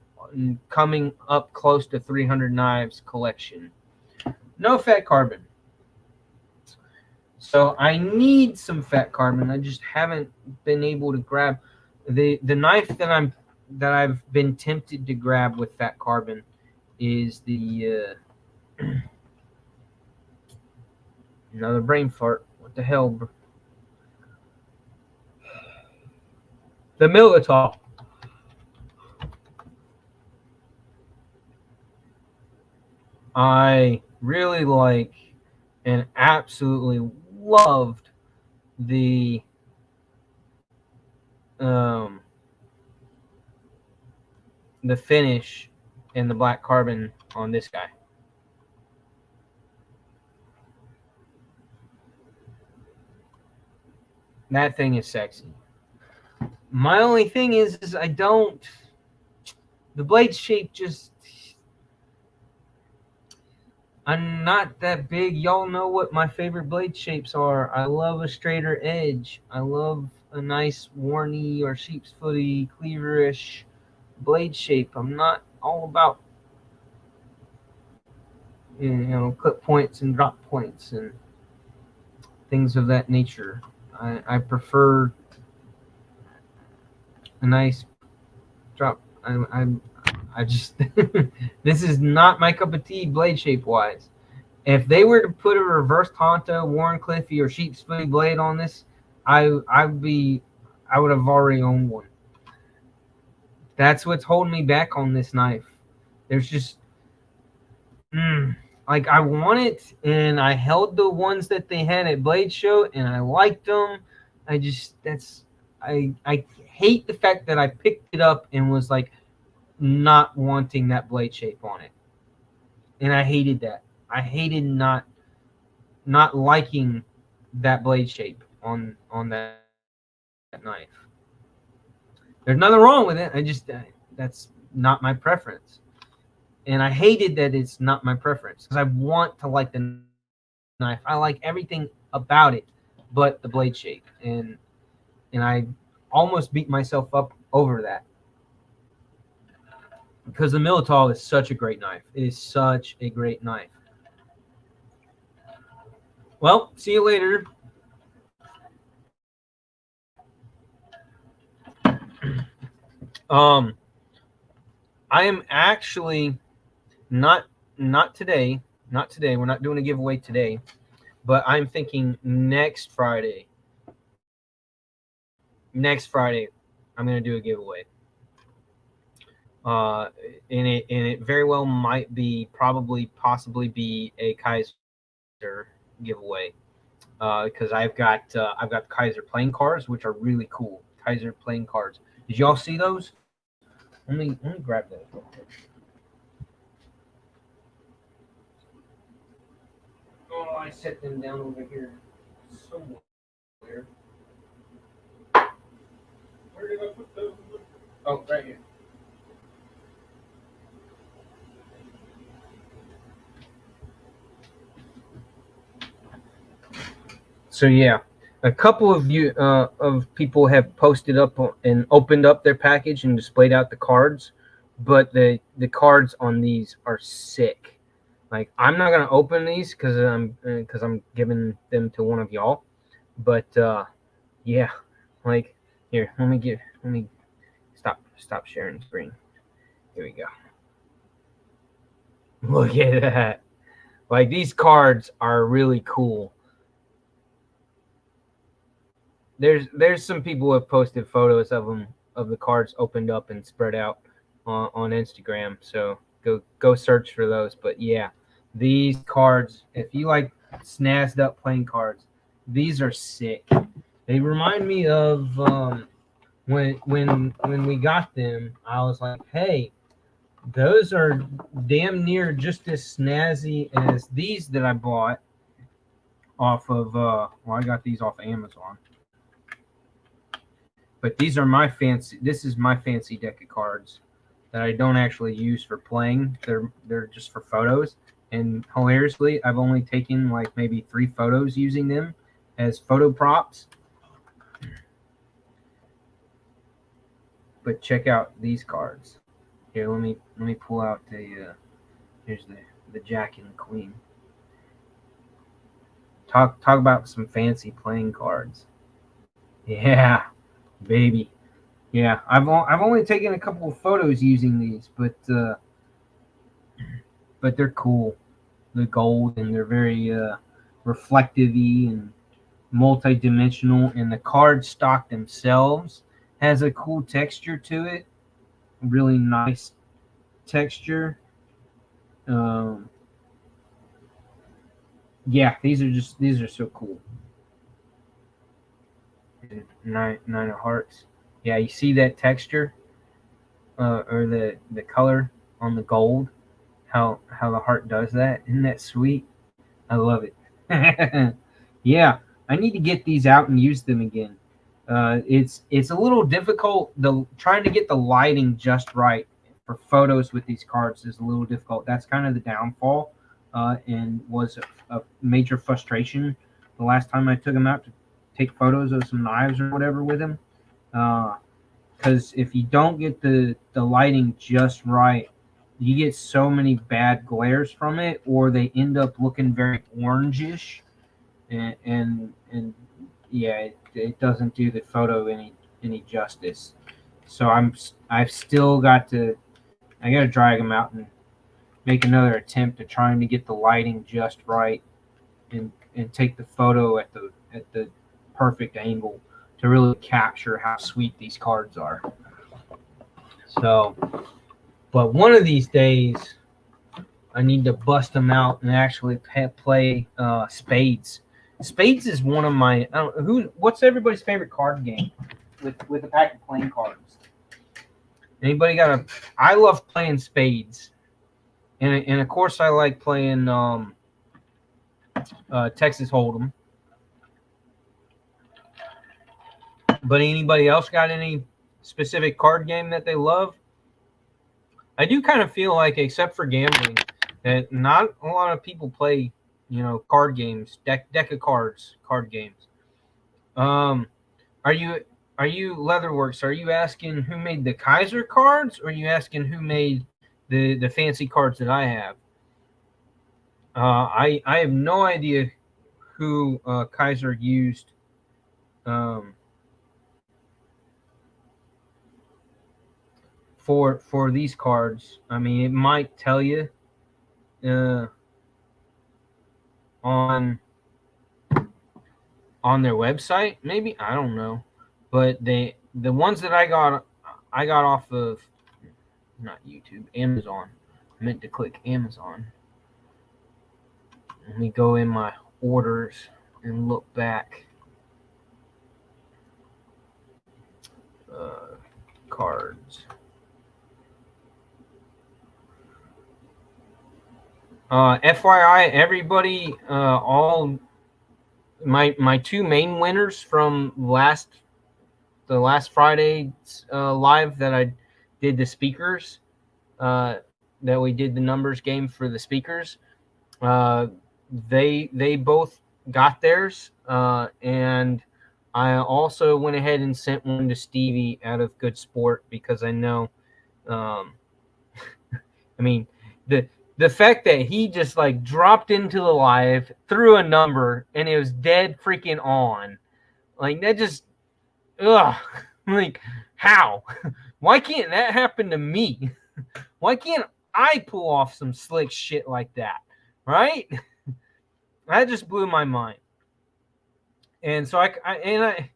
coming up close to 300 knives collection. No fat carbon. So I need some fat carbon. I just haven't been able to grab the knife that I've been tempted to grab with fat carbon is the another brain fart. What the hell? The Militol. I really like and absolutely loved the finish and the black carbon on this guy. That thing is sexy. My only thing is the blade shape just, I'm not that big. Y'all know what my favorite blade shapes are. I love a straighter edge. I love a nice warny or sheep's footy cleaverish blade shape. I'm not all about clip points and drop points and things of that nature. I prefer a nice drop. I just this is not my cup of tea blade shape wise. If they were to put a reverse Tonto, Warncliffe, or sheep's footy blade on this, I would have already owned one. That's what's holding me back on this knife. There's just like I want it, and I held the ones that they had at Blade Show, and I liked them. I hate the fact that I picked it up and was like not wanting that blade shape on it, and I hated that. I hated not not liking that blade shape on that knife. There's nothing wrong with it. I just that's not my preference, and I hated that it's not my preference because I want to like the knife. I like everything about it, but the blade shape, and I almost beat myself up over that because the Militol is such a great knife. It is such a great knife. Well, see you later. Um, I am actually not not today, not today. We're not doing a giveaway today, but I'm thinking next Friday. Next Friday, I'm gonna do a giveaway. Uh, and it very well might be probably possibly be a Kaiser giveaway. Because I've got Kaiser playing cards, which are really cool. Kaiser playing cards. Did y'all see those? Let me grab those real quick. Oh, I set them down over here somewhere. Where did I put those? Oh, right here. So yeah, a couple of people have posted up and opened up their package and displayed out the cards, but the cards on these are sick. Like I'm not gonna open these because I'm giving them to one of y'all. But yeah, like here, let me stop sharing the screen. Here we go. Look at that. Like these cards are really cool. There's some people who have posted photos of them of the cards opened up and spread out on Instagram. So go search for those. But yeah, these cards, if you like snazzed up playing cards, these are sick. They remind me of when we got them. I was like, hey, those are damn near just as snazzy as these that I bought off of. Well, I got these off of Amazon. But these are my fancy. This is my fancy deck of cards that I don't actually use for playing. They're just for photos. And hilariously, I've only taken like maybe 3 photos using them as photo props. But check out these cards. Here, let me pull out the. Here's the Jack and the Queen. Talk about some fancy playing cards. Yeah, baby. Yeah, I've only taken a couple of photos using these, but they're cool. They're gold and they're very reflective-y and multi-dimensional. And the card stock themselves has a cool texture to it, really nice texture. Um, yeah, these are so cool. And nine of hearts. Yeah, you see that texture or the color on the gold. How the heart does that. Isn't that sweet? I love it. Yeah, I need to get these out and use them again. It's a little difficult. The trying to get the lighting just right for photos with these cards is a little difficult. That's kind of the downfall, and was a major frustration the last time I took them out to take photos of some knives or whatever with them. Because if you don't get the lighting just right, you get so many bad glares from it, or they end up looking very orangish, and yeah, it doesn't do the photo any justice. So I've still got to I got to drag them out and make another attempt at trying to get the lighting just right and take the photo at the perfect angle to really capture how sweet these cards are. So, but one of these days, I need to bust them out and actually play spades. Spades is one of my. I don't, who. What's everybody's favorite card game with a pack of playing cards? Anybody got a? I love playing spades, and of course I like playing Texas Hold'em. But anybody else got any specific card game that they love? I do kind of feel like, except for gambling, that not a lot of people play, card games, deck of cards, card games. Um, are you Leatherworks? Are you asking who made the Kaiser cards, or are you asking who made the fancy cards that I have? I have no idea who Kaiser used. Um, for these cards. I mean, it might tell you uh, on their website, maybe, I don't know, but the ones that I got off of, not YouTube, Amazon. I meant to click Amazon. Let me go in my orders and look back. Cards. FYI, everybody, all my two main winners from the last Friday's live that I did the speakers, that we did the numbers game for the speakers. They both got theirs, and I also went ahead and sent one to Stevie out of good sport, because I know, I mean, the fact that he just like dropped into the live, threw a number, and it was dead freaking on, like that just, ugh, like how? Why can't that happen to me? Why can't I pull off some slick shit like that? Right? That just blew my mind. And so I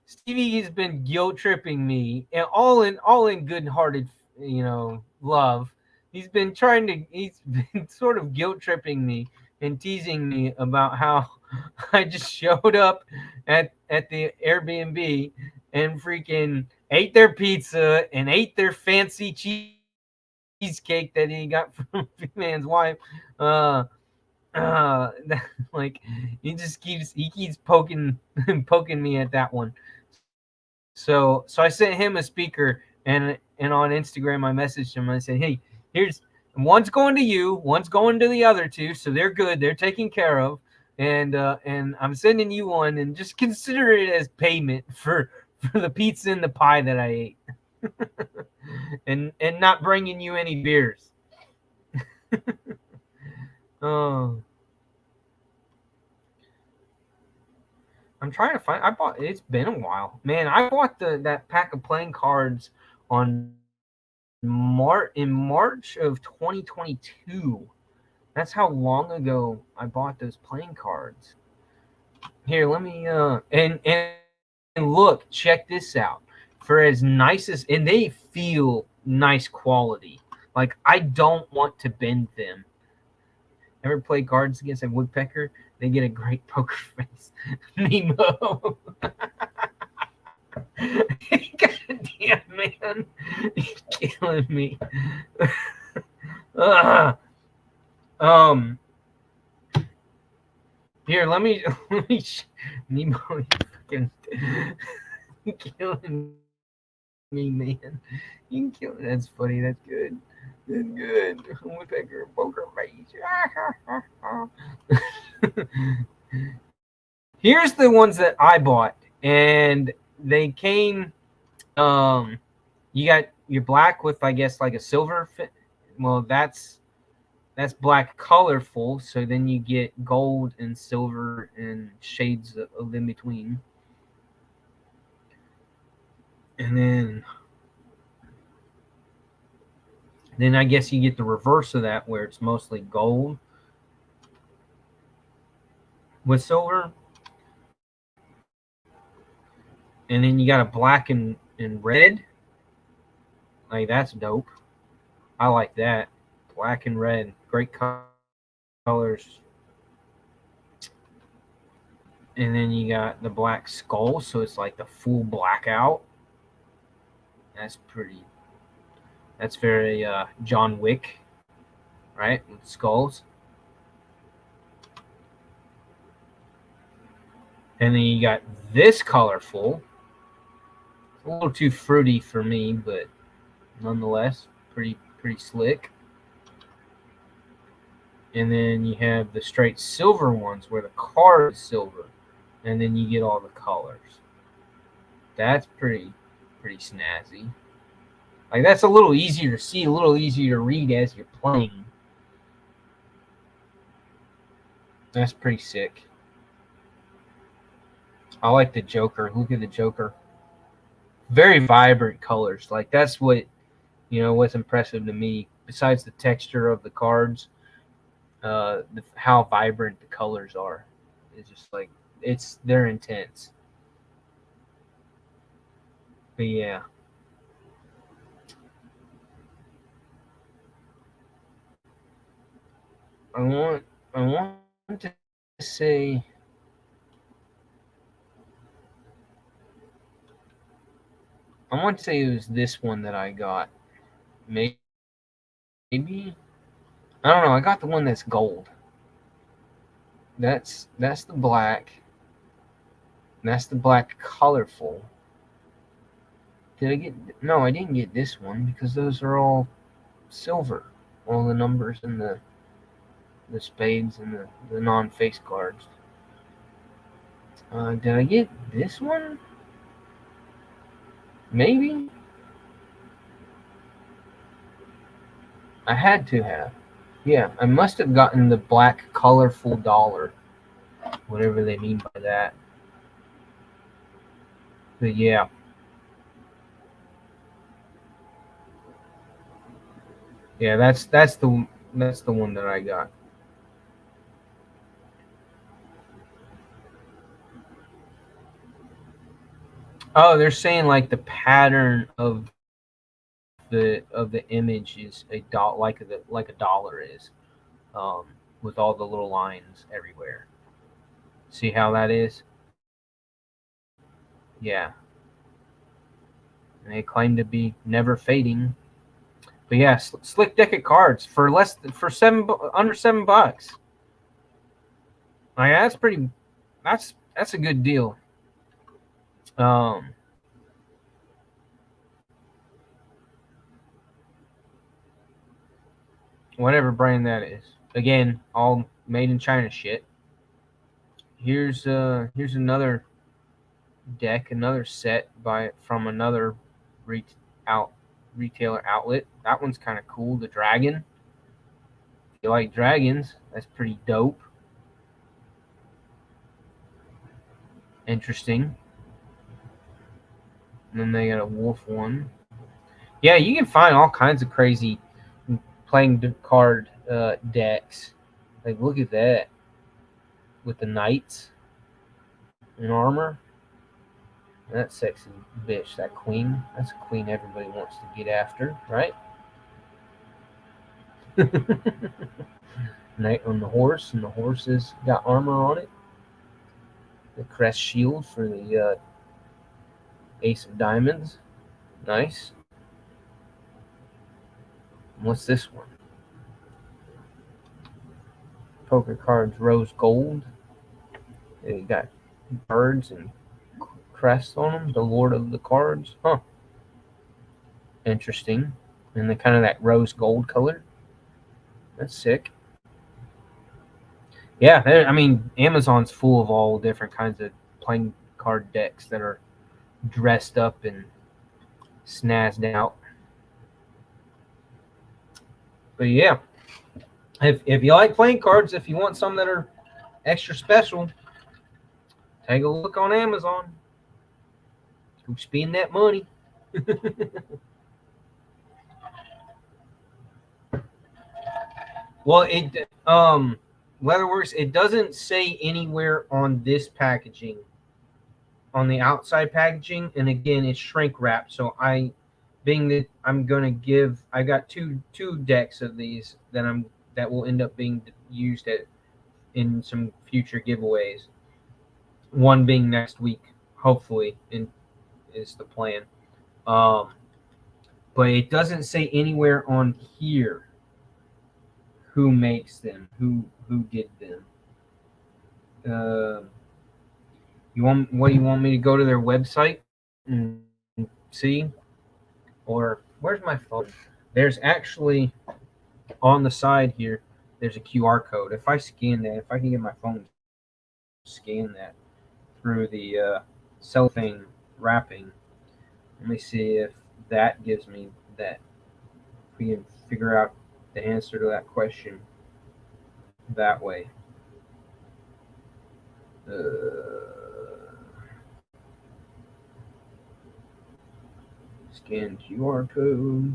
Stevie has been guilt tripping me, and all in good hearted, love. He's been sort of guilt tripping me and teasing me about how I just showed up at the Airbnb and freaking ate their pizza and ate their fancy cheesecake that he got from man's wife. Uh, like he keeps poking me at that one. So I sent him a speaker, and on Instagram I messaged him. I said, hey, here's one's going to you, one's going to the other two, so they're good, they're taken care of, and I'm sending you one, and just consider it as payment for the pizza and the pie that I ate, and not bringing you any beers. Oh. I'm trying to find. It's been a while, man. I bought that pack of playing cards on in March of 2022. That's how long ago I bought those playing cards. Here, let me and look, check this out. For as nice as, and they feel nice quality. Like, I don't want to bend them. Ever play cards against a woodpecker? They get a great poker face. Nemo. God damn, man. He's killing me. Here, let me Nemo, fucking killing me, man. You can kill me. That's funny. That's good. That's good. Woodpecker poker face. Here's the ones that I bought, and they came. You got your black with, I guess, like a silver. Well, that's black colorful. So then you get gold and silver and shades of in between, and then I guess you get the reverse of that, where it's mostly gold with silver. And then you got a black and red. Like, that's dope. I like that. Black and red. Great colors. And then you got the black skull, so it's like the full blackout. That's pretty. That's very John Wick, right? With skulls. And then you got this colorful. It's a little too fruity for me, but nonetheless, pretty slick. And then you have the straight silver ones where the card is silver, and then you get all the colors. That's pretty snazzy. Like that's a little easier to see, a little easier to read as you're playing. That's pretty sick. I like the Joker. Look at the Joker. Very vibrant colors. Like that's what what's impressive to me. Besides the texture of the cards, how vibrant the colors are. It's just like they're intense. But yeah. I want to say I want to say it was this one that I got. Maybe I don't know. I got the one that's gold. That's the black. That's the black colorful. Did I get? No, I didn't get this one because those are all silver. All the numbers and the spades and the non-face cards. Did I get this one? Maybe. I had to have. Yeah, I must have gotten the black colorful dollar. Whatever they mean by that. But yeah. Yeah, that's the one that I got. Oh, they're saying like the pattern of the image is like a dollar is, um, with all the little lines everywhere. See how that is? Yeah, and they claim to be never fading. But yeah, slick deck of cards for under $7. Like that's pretty. That's a good deal. Um, whatever brand that is. Again, all made in China shit. Here's another deck, another set from another re- out retailer outlet. That one's kind of cool. The dragon. If you like dragons, that's pretty dope. Interesting. And then they got a wolf one. Yeah, you can find all kinds of crazy playing card decks. Like, look at that with the knights in armor. That sexy bitch, that queen. That's a queen everybody wants to get after, right? Knight on the horse, and the horse has got armor on it. The crest shield for the ace of diamonds. Nice. And what's this one? Poker cards rose gold. They got birds and crests on them. The lord of the cards. Huh. Interesting. And the kind of that rose gold color. That's sick. Yeah, I mean, Amazon's full of all different kinds of playing card decks that are dressed up and snazzed out. But yeah, if you like playing cards, if you want some that are extra special, take a look on Amazon. Go spend that money. Well, Leatherworks, it doesn't say anywhere on this packaging, on the outside packaging, and again, it's shrink wrapped. So being that I'm gonna I got two decks of these that will end up being used in some future giveaways. One being next week, hopefully, is the plan. Um, but it doesn't say anywhere on here who makes them, who did them. Uh, What do you want me to go to their website and see? Or where's my phone? There's actually on the side here, there's a QR code. If I scan that, if I can get my phone to scan that through the cellophane wrapping, let me see if that gives me that. If we can figure out the answer to that question that way. Scan QR code.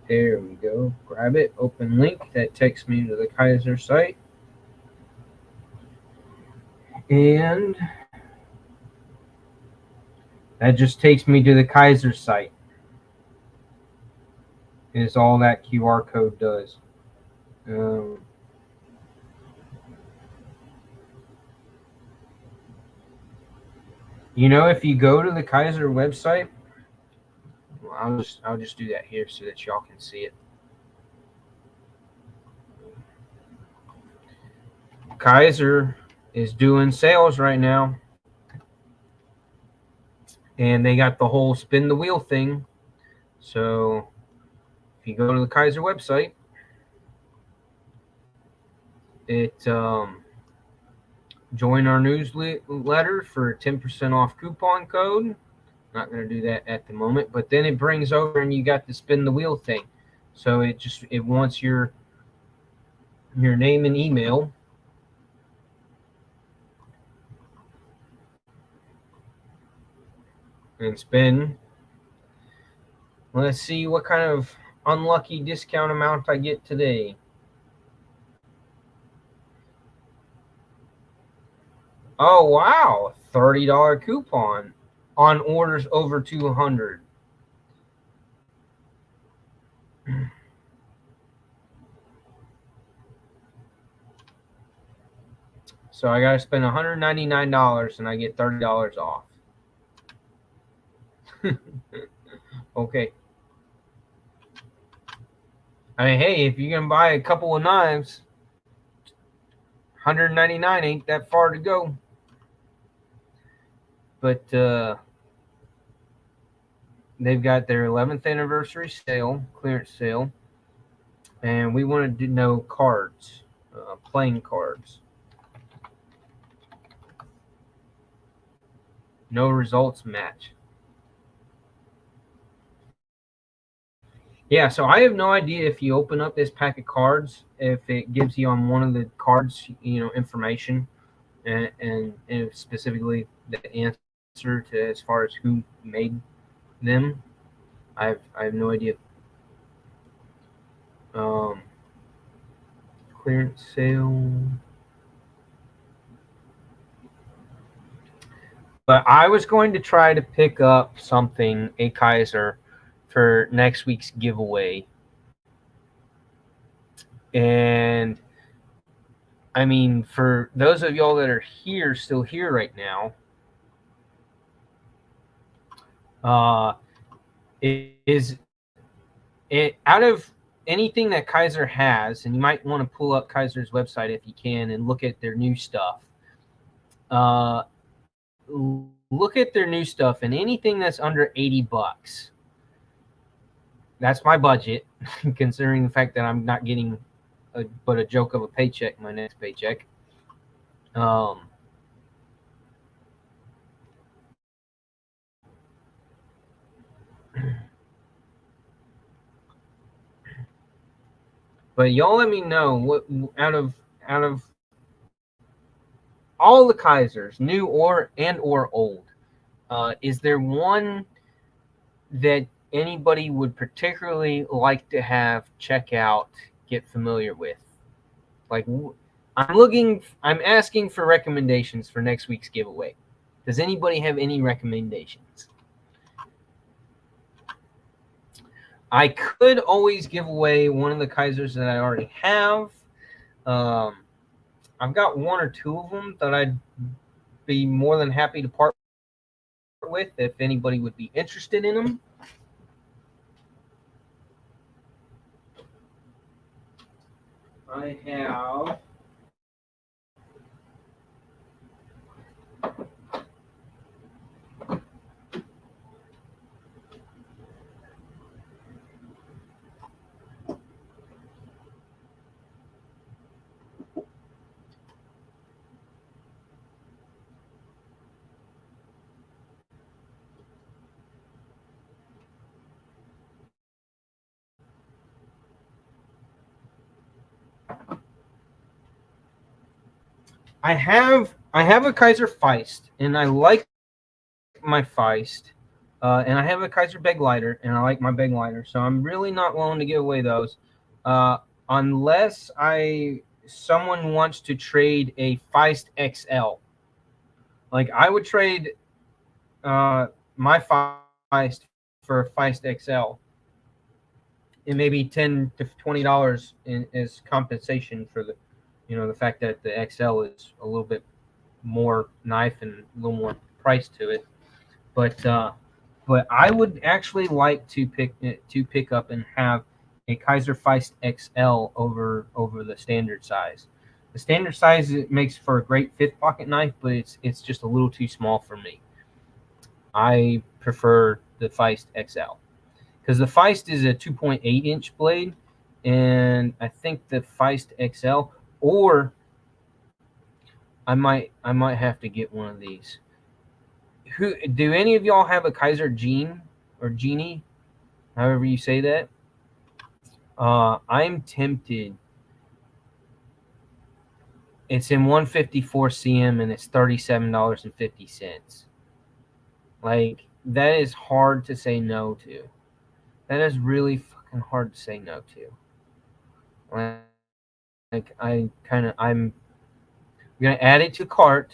There we go. Grab it. Open link. That takes me to the Kaiser site. And that just takes me to the Kaiser site. Is all that QR code does. If you go to the Kaiser website, I'll just do that here so that y'all can see it. Kaiser is doing sales right now, and they got the whole spin the wheel thing. So if you go to the Kaiser website, join our newsletter for a 10% off coupon code. Not going to do that at the moment, but then it brings over and you got the spin the wheel thing. So it wants your name and email. And spin. Let's see what kind of unlucky discount amount I get today. Oh, wow. $30 coupon on orders over 200. So I got to spend $199 and I get $30 off. Okay. I mean, hey, if you're going to buy a couple of knives, $199 ain't that far to go. But they've got their 11th anniversary sale, clearance sale. And we wanted to know cards, playing cards. No results match. Yeah, so I have no idea if you open up this pack of cards, if it gives you on one of the cards, information, and specifically the answer to as far as who made them. I have no idea. Clearance sale. But I was going to try to pick up something, a Kaiser, for next week's giveaway. And I mean, for those of y'all that are still here right now, it out of anything that Kaiser has, and you might want to pull up Kaiser's website if you can and look at their new stuff. Look at their new stuff, and anything that's under $80. That's my budget, considering the fact that I'm not getting but a joke of a paycheck my next paycheck. But y'all let me know what out of all the Kaisers, new or old, is there one that anybody would particularly like to have check out, get familiar with? Like, I'm asking for recommendations for next week's giveaway. Does anybody have any recommendations? I could always give away one of the Kaisers that I already have. I've got one or two of them that I'd be more than happy to part with if anybody would be interested in them. I have I have a Kaiser Feist, and I like my Feist, and I have a Kaiser Beg Lighter, and I like my Beg Lighter. So I'm really not willing to give away those, uh, unless I someone wants to trade a Feist XL. Like I would trade my Feist for a Feist XL, and maybe $10 to $20 as compensation for the fact that the XL is a little bit more knife and a little more price to it. But I would actually like to pick up and have a Kaiser Feist XL over the standard size. The standard size, it makes for a great fifth pocket knife, but it's just a little too small for me. I prefer the Feist XL because the Feist is a 2.8-inch blade, and I think the Feist XL, or I might have to get one of these. Who do any of y'all have a Kaiser Gene or Genie, however you say that? I'm tempted. It's in 154 cm and it's $37.50. Like that is hard to say no to. That is really fucking hard to say no to. Like I'm gonna add it to cart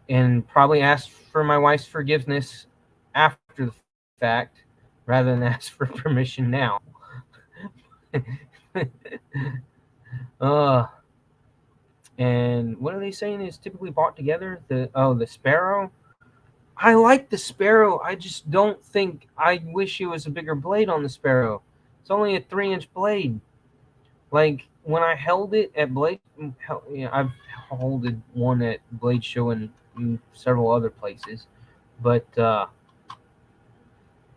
and probably ask for my wife's forgiveness after the fact rather than ask for permission now. uh and what are they saying is typically bought together? The Sparrow. I like the Sparrow. I just don't think I wish it was a bigger blade on the Sparrow. It's only a 3-inch blade. Like when I held it at Blade, I've held one at Blade Show and several other places, but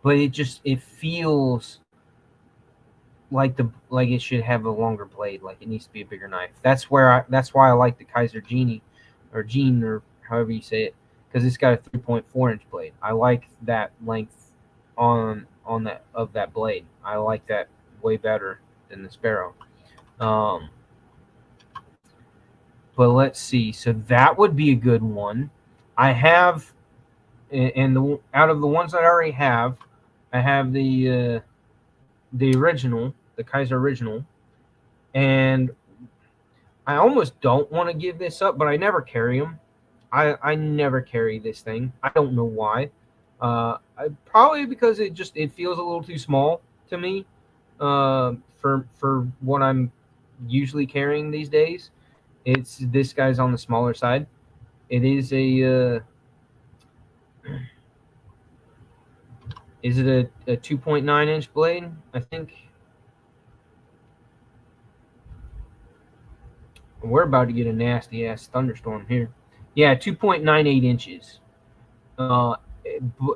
it feels like it should have a longer blade. Like it needs to be a bigger knife. That's why I like the Kaiser Genie, or Gene, or however you say it, because it's got a 3.4-inch blade. I like that length on that blade. I like that way better than the Sparrow. Um, but let's see. So that would be a good one. I have, and out of the ones that I already have, I have the original, the Kaiser original, and I almost don't want to give this up, but I never carry them. I never carry this thing. I don't know why. Probably because it feels a little too small to me, for what I'm usually carrying these days. This guy's on the smaller side. It is is it a 2.9-inch blade? I think we're about to get a nasty ass thunderstorm here. Yeah, 2.98 inches. Uh,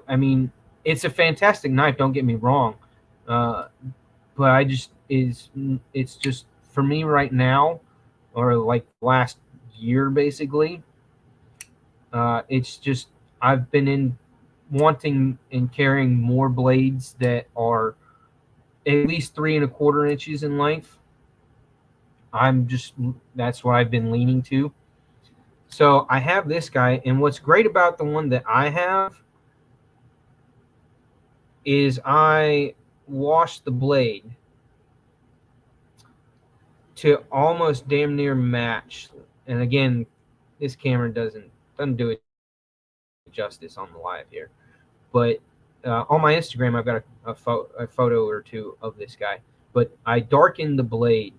I mean, it's a fantastic knife. Don't get me wrong, uh, but it's just for me right now, or like last year basically. It's just I've been in wanting and carrying more blades that are at least 3.25 inches in length. That's what I've been leaning to. So I have this guy, and what's great about the one that I have is I wash the blade to almost damn near match. And again, this camera doesn't do it justice on the live here, but on my Instagram I've got a photo or two of this guy. But I darken the blade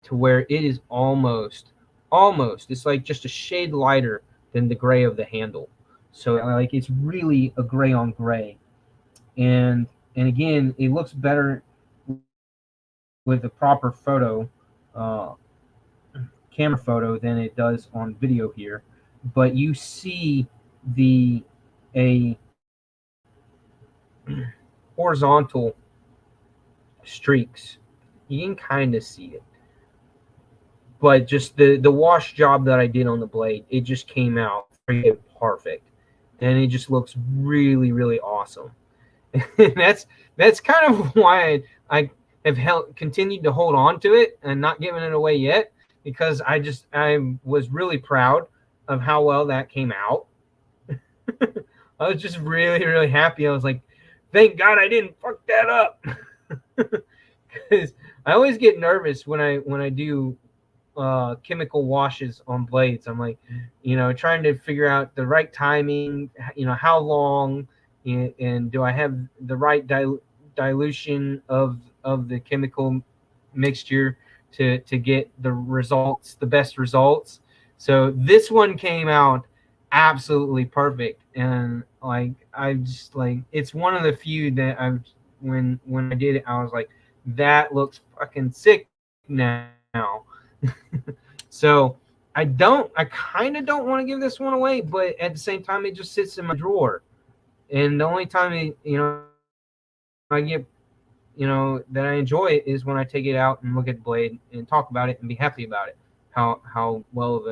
to where it is almost it's like just a shade lighter than the gray of the handle. So like it's really a gray on gray, and again it looks better with a proper photo, uh, camera photo than it does on video here. But you see the a horizontal streaks. You can kind of see it, but just the wash job that I did on the blade, it just came out freaking perfect, and it just looks really really awesome. And that's kind of why I have continued to hold on to it and not giving it away yet, because I was really proud of how well that came out. I was just really really happy. I was like, thank God I didn't fuck that up. Because I always get nervous when I do chemical washes on blades. I'm like, trying to figure out the right timing, how long, and do I have the right dilution of the chemical mixture to get the best results. So this one came out absolutely perfect, and like I just like it's one of the few that I've when I did it, I was like, that looks fucking sick now. So I kind of don't want to give this one away, but at the same time, it just sits in my drawer. And the only time I get, that I enjoy it is when I take it out and look at the blade and talk about it and be happy about it. How well of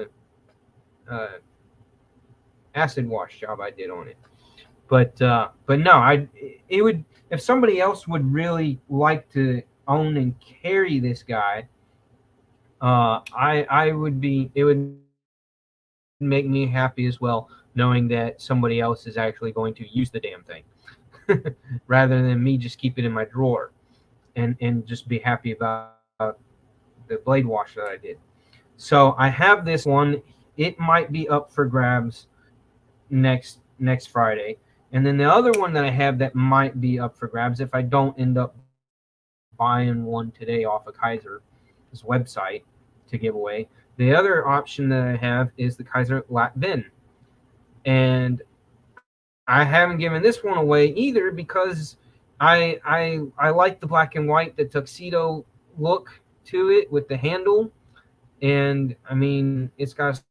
a acid wash job I did on it. But no, it would, if somebody else would really like to own and carry this guy, I would be, it would make me happy as well, knowing that somebody else is actually going to use the damn thing, rather than me just keep it in my drawer and just be happy about the blade wash that I did. So I have this one. It might be up for grabs next Friday. And then the other one that I have that might be up for grabs if I don't end up buying one today off of Kaiser's website to give away. The other option that I have is the Kaiser Lat Vin. And I haven't given this one away either because I like the black and white, the tuxedo look to it with the handle. And I mean, it's got a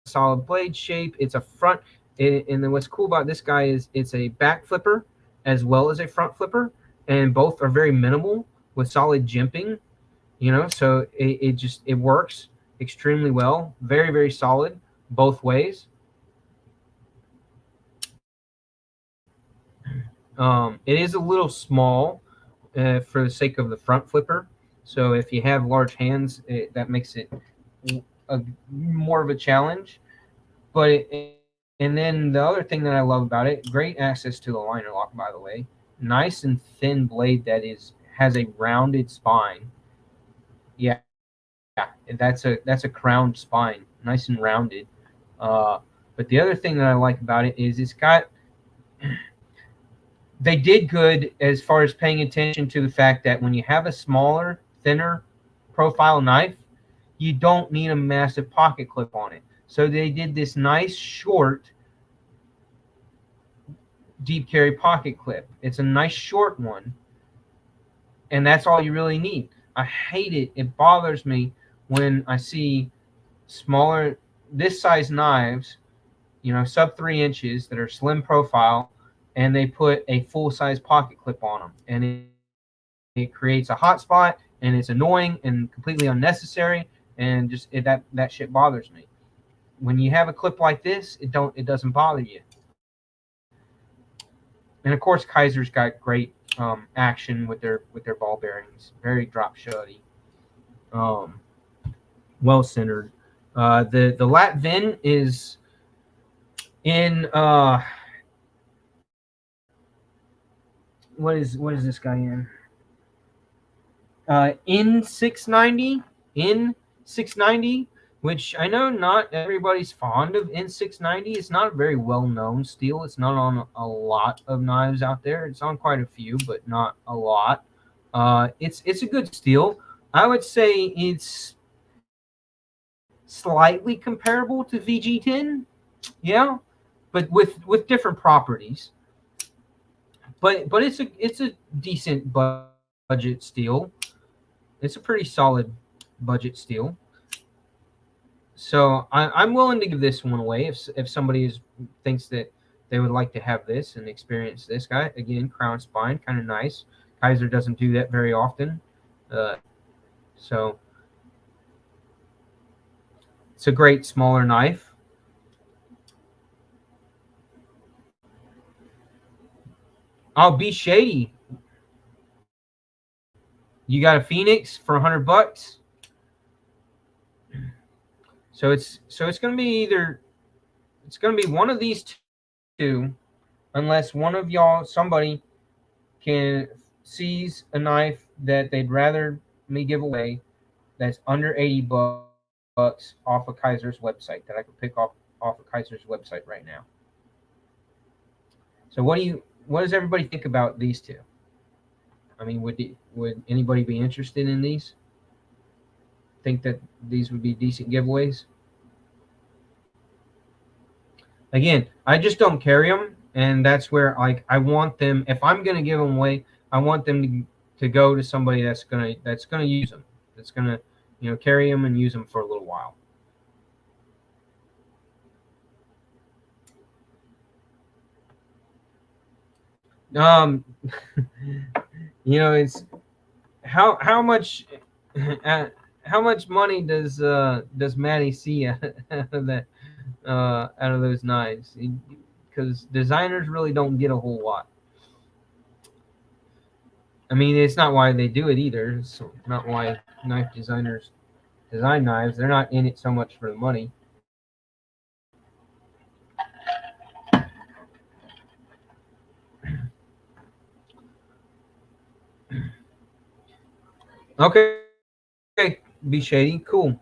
solid blade shape. It's a front, and then what's cool about this guy is it's a back flipper as well as a front flipper, and both are very minimal with solid jimping. So it works extremely well, very very solid both ways. It is a little small for the sake of the front flipper. So if you have large hands, that makes it more of a challenge. And then the other thing that I love about it, great access to the liner lock, by the way. Nice and thin blade that has a rounded spine. Yeah, that's a crowned spine, nice and rounded. Uh, but the other thing that I like about it is they did good as far as paying attention to the fact that when you have a smaller, thinner profile knife, you don't need a massive pocket clip on it. So they did this nice short deep carry pocket clip. It's a nice short one, and that's all you really need. I hate it. It bothers me when I see smaller, this size knives, sub 3 inches that are slim profile, and they put a full size pocket clip on them, and it creates a hot spot, and it's annoying and completely unnecessary, and just that shit bothers me. When you have a clip like this, it doesn't bother you. And of course, Kaiser's got great action with their ball bearings, very drop shotty, um, well centered. The Lat Vin is in what is this guy in 690, which I know not everybody's fond of. In 690, it's not a very well known steel. It's not on a lot of knives out there. It's on quite a few, but not a lot. It's a good steel. I would say it's slightly comparable to VG10, yeah, but with different properties. But it's a decent budget steel. it's a pretty solid budget steel. So I'm willing to give this one away if somebody thinks that they would like to have this and experience this guy. Again, crown spine, kind of nice. Kaiser doesn't do that very often. So it's a great smaller knife. I'll be shady. You got a Phoenix for $100. So it's gonna be it's gonna be one of these two, unless one of y'all somebody can seize a knife that they'd rather me give away that's under $80 off of Kaiser's website that I could pick off of Kaiser's website right now. So what does everybody think about these two? I mean, would anybody be interested in these? Think that these would be decent giveaways? Again, I just don't carry them, and that's where like I want them. If I'm gonna give them away, I want them to go to somebody that's gonna use them, that's gonna carry them and use them for a little while. Um, it's how much how much money does Maddie see out of that out of those knives? Because designers really don't get a whole lot. I mean, it's not why they do it either. It's not why knife designers design knives. They're not in it so much for the money. Okay, be shady, cool.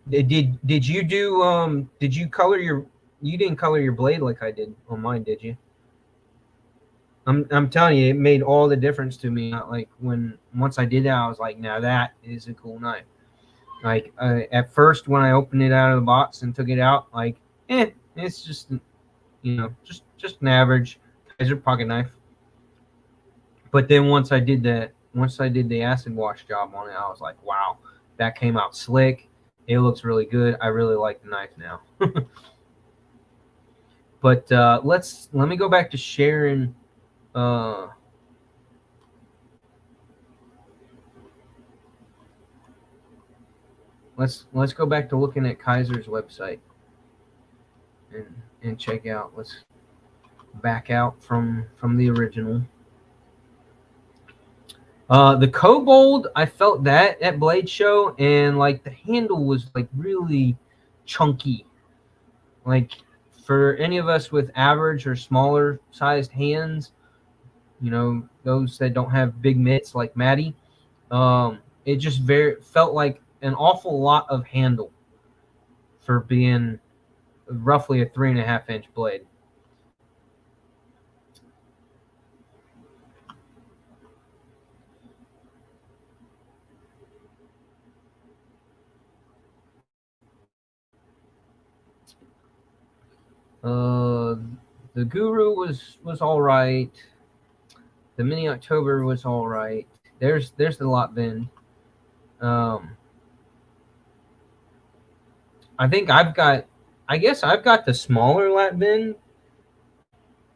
Did you do did you color you didn't color your blade like I did on mine, did you? I'm telling you, it made all the difference to me. Like once I did that, I was like, now that is a cool knife. Like at first, when I opened it out of the box and took it out, like, it's just just an average Kaiser pocket knife. But then once I did the acid wash job on it, I was like, wow, that came out slick. It looks really good. I really like the knife now. But let me go back to sharing. Let's go back to looking at Kaiser's website and check out. Let's back out from the original. The Kobold, I felt that at Blade Show, and like the handle was like really chunky. Like for any of us with average or smaller sized hands, those that don't have big mitts like Maddie, it just felt like an awful lot of handle for being roughly a 3.5-inch blade. The Guru was all right. The Mini October was all right. There's the lot bend. I think I guess I've got the smaller lat bend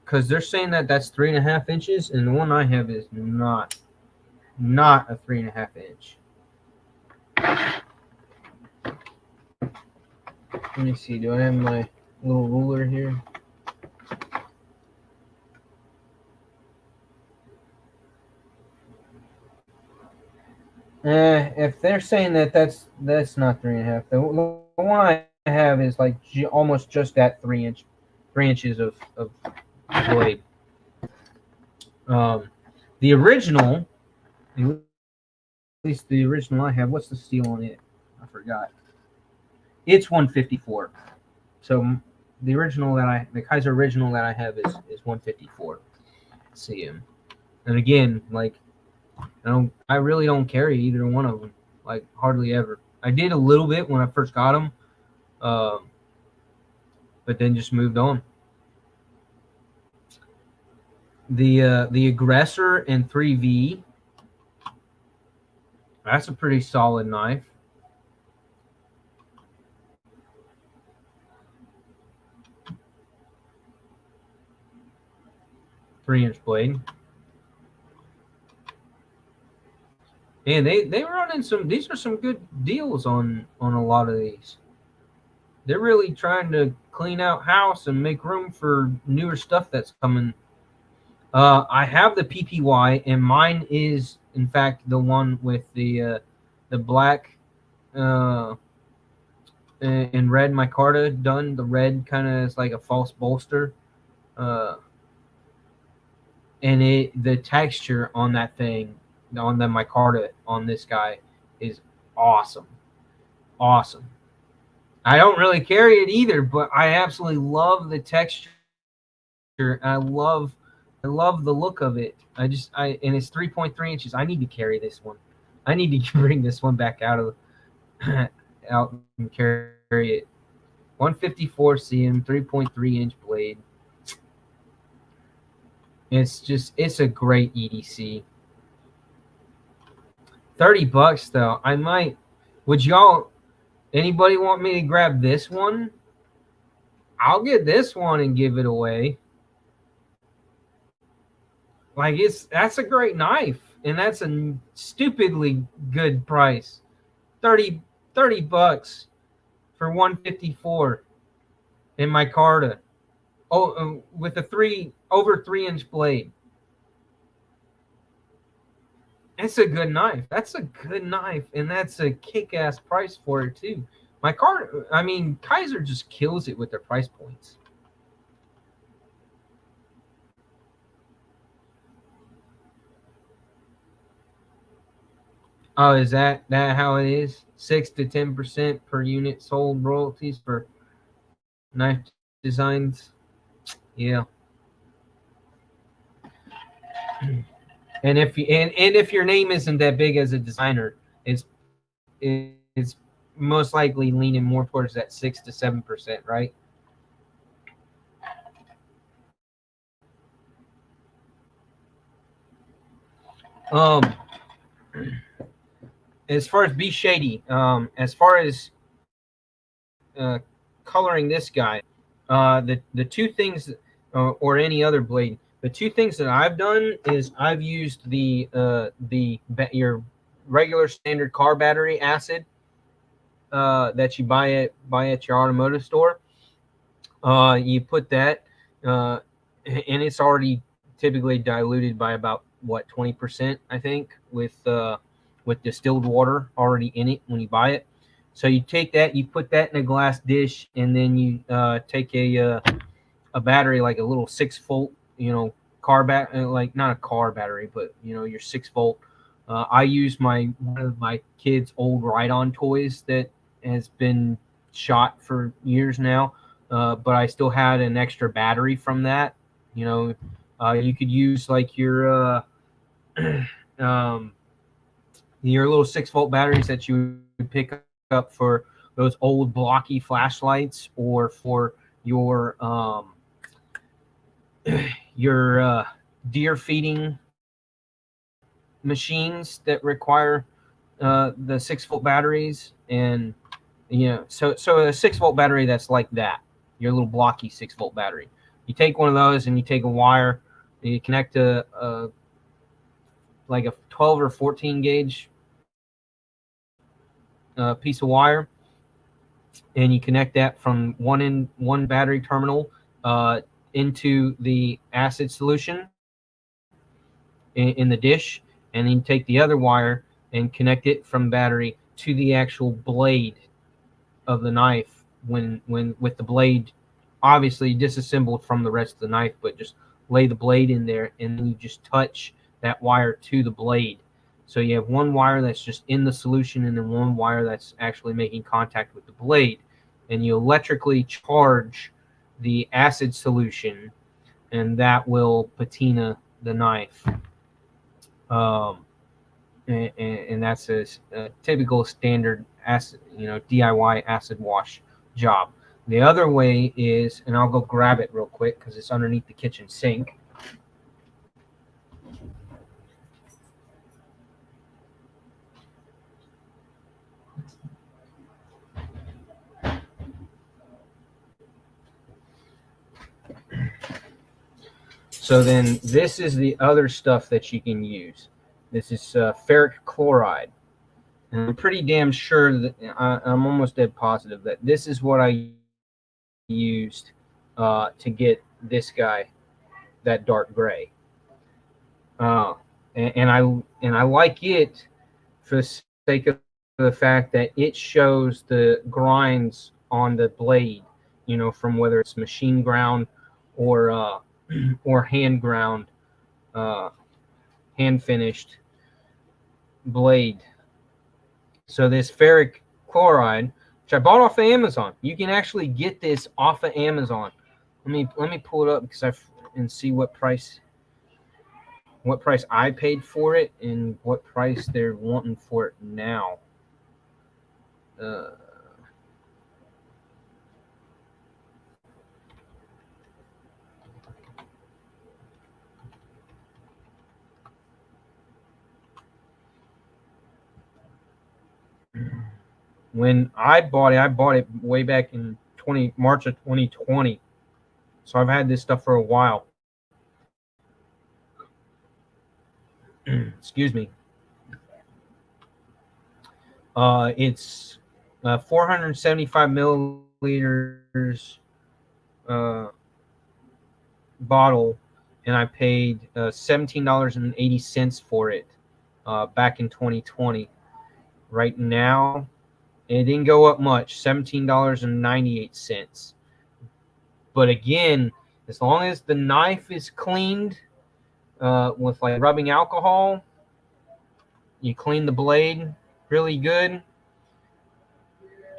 because they're saying that that's 3.5 inches, and the one I have is not a 3.5 inch. Let me see. Do I have my little ruler here? If they're saying that that's not 3.5. The one I have is like almost just that 3 inches of blade. The original, at least the original I have. What's the steel on it? I forgot. It's 154. So the Kaiser original that I have is 154 cm. And again, like I really don't carry either one of them, like hardly ever. I did a little bit when I first got them, but then just moved on. the Aggressor and 3V. That's a pretty solid knife. Three-inch blade. And they run in some. These are some good deals on a lot of these. They're really trying to clean out house and make room for newer stuff that's coming. I have the PPY, and mine is in fact the one with the black uh, and red micarta done. The red kind of is like a false bolster, uh, and the texture on that thing, on the micarta on this guy, is awesome, awesome. I don't really carry it either, but I absolutely love the texture. I love the look of it. And it's 3.3 inches. I need to carry this one. I need to bring this one back out and carry it. 154 cm, 3.3 inch blade. It's a great EDC. $30 though. I might. Would y'all? Anybody want me to grab this one? I'll get this one and give it away. Like that's a great knife, and that's a stupidly good price. 30 bucks for 154 in micarta. Oh, with a over 3-inch blade. It's a good knife. That's a good knife, and that's a kick-ass price for it too. Micarta, I mean, Kaiser just kills it with their price points. Oh, is that how it is? 6 to 10% per unit sold royalties for knife designs. Yeah. And if your name isn't that big as a designer, it's most likely leaning more towards that 6 to 7%, right? Um, as far as Be Shady, as far as coloring this guy, the two things, or any other blade, the two things that I've done is I've used your regular standard car battery acid that you buy at your automotive store. You put that, and it's already typically diluted by about 20%, I think, with distilled water already in it when you buy it. So you take that, you put that in a glass dish, and then you take a battery, like a little 6-volt, like not a car battery, but your 6-volt. I use one of my kids' old Ride-On toys that has been shot for years now, but I still had an extra battery from that. You could use like your little 6-volt batteries that you would pick up for those old blocky flashlights, or for your deer feeding machines that require the 6-volt batteries. And so a 6-volt battery that's like that, your little blocky 6-volt battery, you take one of those and you take a wire and you connect like a 12 or 14 gauge piece of wire, and you connect that from one battery terminal into the acid solution in the dish, and then you take the other wire and connect it from battery to the actual blade of the knife, when with the blade obviously disassembled from the rest of the knife, but just lay the blade in there, and then you just touch that wire to the blade. So you have one wire that's just in the solution, and then one wire that's actually making contact with the blade, and you electrically charge the acid solution, and that will patina the knife. And that's a typical standard acid, DIY acid wash job. The other way is, and I'll go grab it real quick because it's underneath the kitchen sink. So then this is the other stuff that you can use. This is ferric chloride. And I'm pretty damn sure that I'm almost dead positive that this is what I used to get this guy, that dark gray. Uh, and I like it for the sake of the fact that it shows the grinds on the blade, from whether it's machine ground or or hand ground, uh, hand finished blade. So this ferric chloride, which I bought off of Amazon, you can actually get this off of Amazon. Let me pull it up because and see what price I paid for it and what price they're wanting for it now. Uh, when I bought it way back in March of 2020. So I've had this stuff for a while. Excuse me. It's 475 milliliters bottle, and I paid $17.80 for it back in 2020. Right now, it didn't go up much, $17.98. But again, as long as the knife is cleaned with like rubbing alcohol, you clean the blade really good,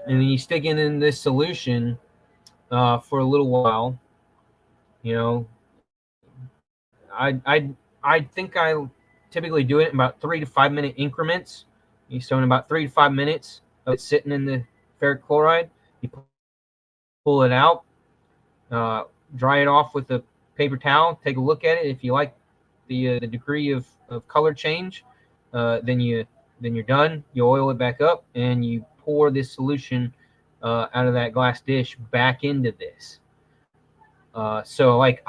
and then you stick it in this solution for a little while. You know, I think I typically do it in about 3 to 5 minute increments. So in about 3 to 5 minutes of it sitting in the ferric chloride, you pull it out, dry it off with a paper towel, take a look at it. If you like the degree of color change, then you're done. You oil it back up and you pour this solution out of that glass dish back into this. So like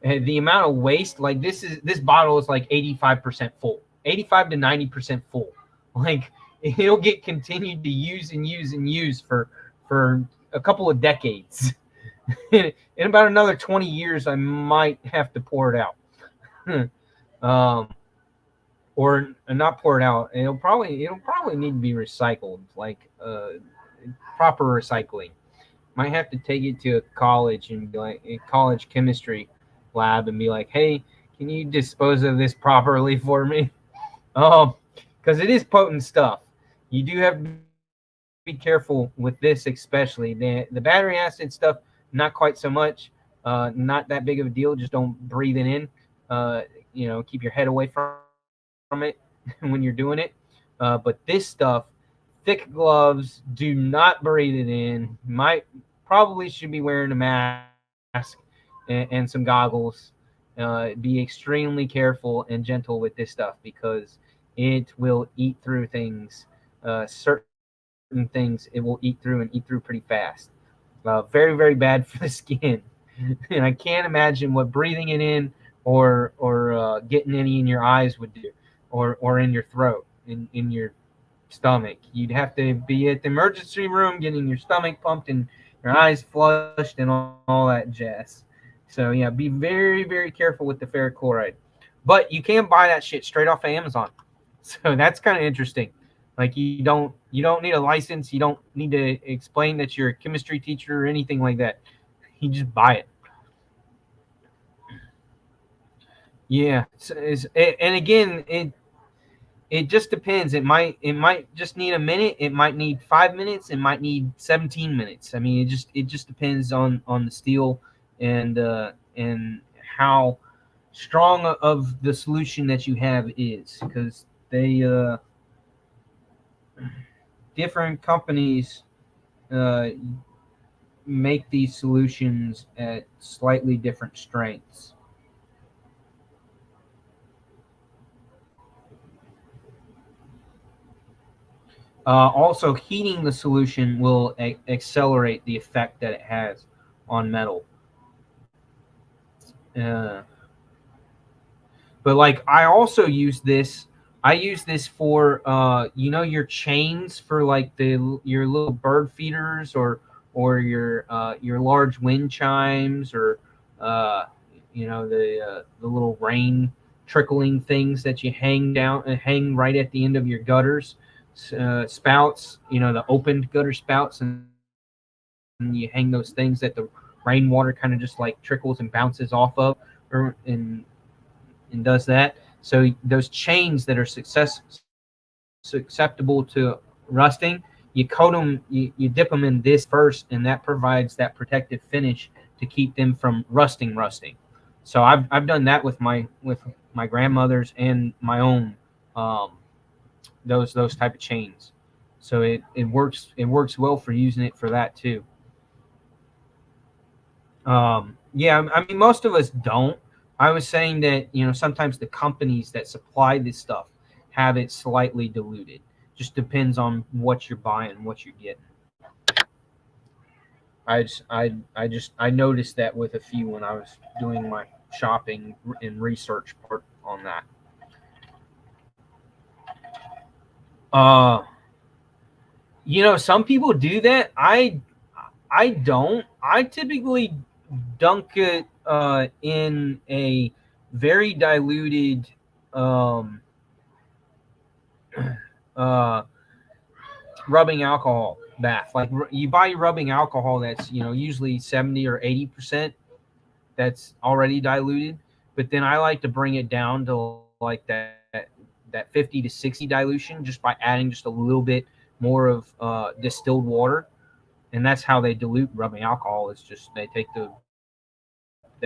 the amount of waste, like this bottle is like 85% full, 85 to 90% full. Like it'll get continued to use and use and use for a couple of decades. In about another 20 years, I might have to pour it out. Or not pour it out. It'll probably need to be recycled, like proper recycling. Might have to take it to a college and be like a college chemistry lab and be like, hey, can you dispose of this properly for me? Because it is potent stuff. You do have to be careful with this, especially the battery acid stuff. Not quite so much. Not that big of a deal. Just don't breathe it in. Keep your head away from it when you're doing it. But this stuff, thick gloves, do not breathe it in. Probably should be wearing a mask and some goggles. Be extremely careful and gentle with this stuff because it will eat through things. Certain things it will eat through and eat through pretty fast. Very, very bad for the skin. And I can't imagine what breathing it in or getting any in your eyes would do, or in your throat, in your stomach. You'd have to be at the emergency room getting your stomach pumped and your eyes flushed and all that jazz. So yeah, be very, very careful with the ferric chloride. But you can buy that shit straight off of Amazon. So that's kind of interesting. Like you don't need a license. You don't need to explain that you're a chemistry teacher or anything like that. You just buy it. Yeah, and again, it just depends. It might just need a minute. It might need 5 minutes. It might need 17 minutes. I mean, it just depends on the steel and how strong of the solution that you have is, because they different companies make these solutions at slightly different strengths. Also, heating the solution will accelerate the effect that it has on metal. Uh, But like I also use this. I use this for your chains for like your little bird feeders or your large wind chimes or uh, the little rain trickling things that you hang down and hang right at the end of your gutters spouts. The opened gutter spouts, and you hang those things that the rainwater kind of just like trickles and bounces off of, or and does that. So those chains that are susceptible to rusting, you coat them, you dip them in this first, and that provides that protective finish to keep them from rusting. So I've done that with my grandmother's and my own, um, those type of chains. So it works well for using it for that too. Yeah, I mean, most of us don't. I was saying that sometimes the companies that supply this stuff have it slightly diluted. Just depends on what you're buying, what you're getting. I noticed that with a few when I was doing my shopping and research part on that. Uh, some people do that. I don't. I typically dunk it in a very diluted um, uh, rubbing alcohol bath. Like you buy rubbing alcohol that's usually 70 or 80%. That's already diluted. But then I like to bring it down to like that 50 to 60 dilution just by adding just a little bit more of distilled water, and that's how they dilute rubbing alcohol. It's just they take the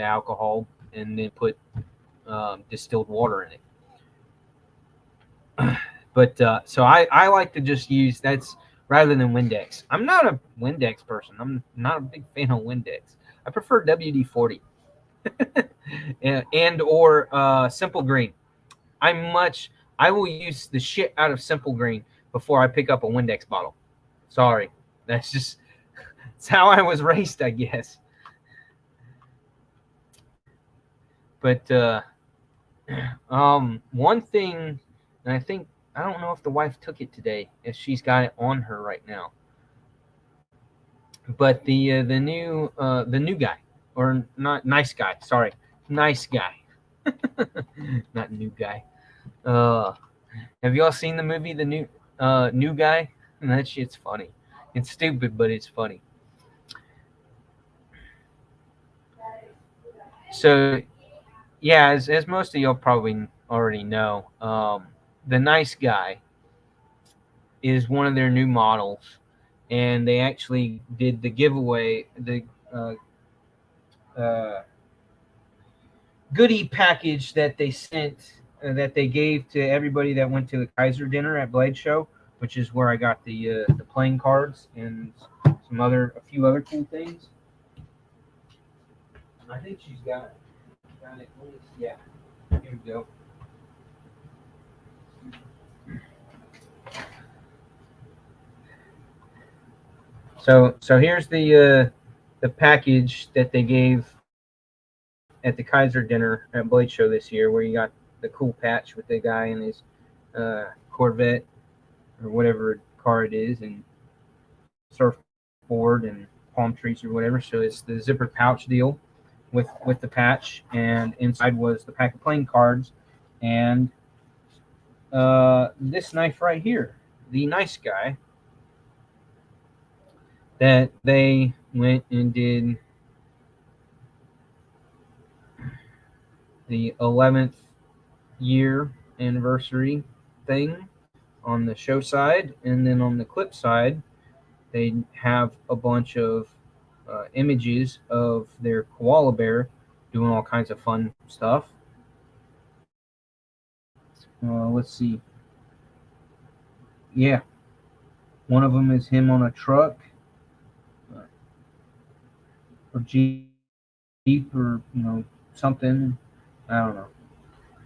alcohol and then put distilled water in it. But so I like to just use that's rather than Windex. I'm not a Windex person. I'm not a big fan of Windex. I prefer WD-40 and or Simple Green. I'm much I will use the shit out of Simple Green before I pick up a Windex bottle. Sorry, that's just it's how I was raised, I guess. But one thing, and I don't know if the wife took it today, if she's got it on her right now. But the new guy, or not nice guy, sorry, nice guy, not new guy. Uh, have y'all seen the movie The New Guy? And that shit's funny. It's stupid, but it's funny. So yeah, as most of y'all probably already know, the nice guy is one of their new models, and they actually did the giveaway, the uh, uh, goodie package that they sent, that they gave to everybody that went to the Kaiser dinner at Blade Show, which is where I got the playing cards and a few other cool things. I think she's got it. Yeah, here we go. So here's the package that they gave at the Kaiser dinner at Blade Show this year, where you got the cool patch with the guy in his Corvette or whatever car it is, and surfboard and palm trees or whatever. So it's the zippered pouch deal with the patch, and inside was the pack of playing cards and this knife right here, the nice guy that they went and did the 11th year anniversary thing on the show side, and then on the clip side, they have a bunch of images of their koala bear doing all kinds of fun stuff. Let's see. Yeah, one of them is him on a truck uh, or Jeep or something. I don't know.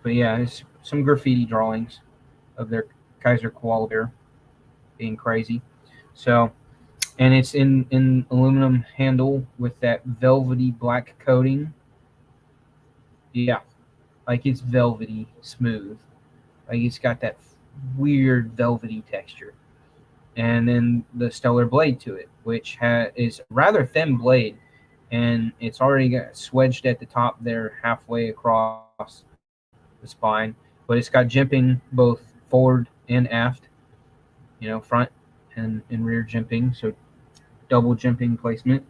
But yeah, it's some graffiti drawings of their Kaiser koala bear being crazy. So, and it's in aluminum handle with that velvety black coating. Yeah, like it's velvety smooth. Like it's got that weird velvety texture. And then the stellar blade to it, which is a rather thin blade, and it's already got swedged at the top there, halfway across the spine. But it's got jimping both forward and aft, front and rear jimping, so double jimping placement.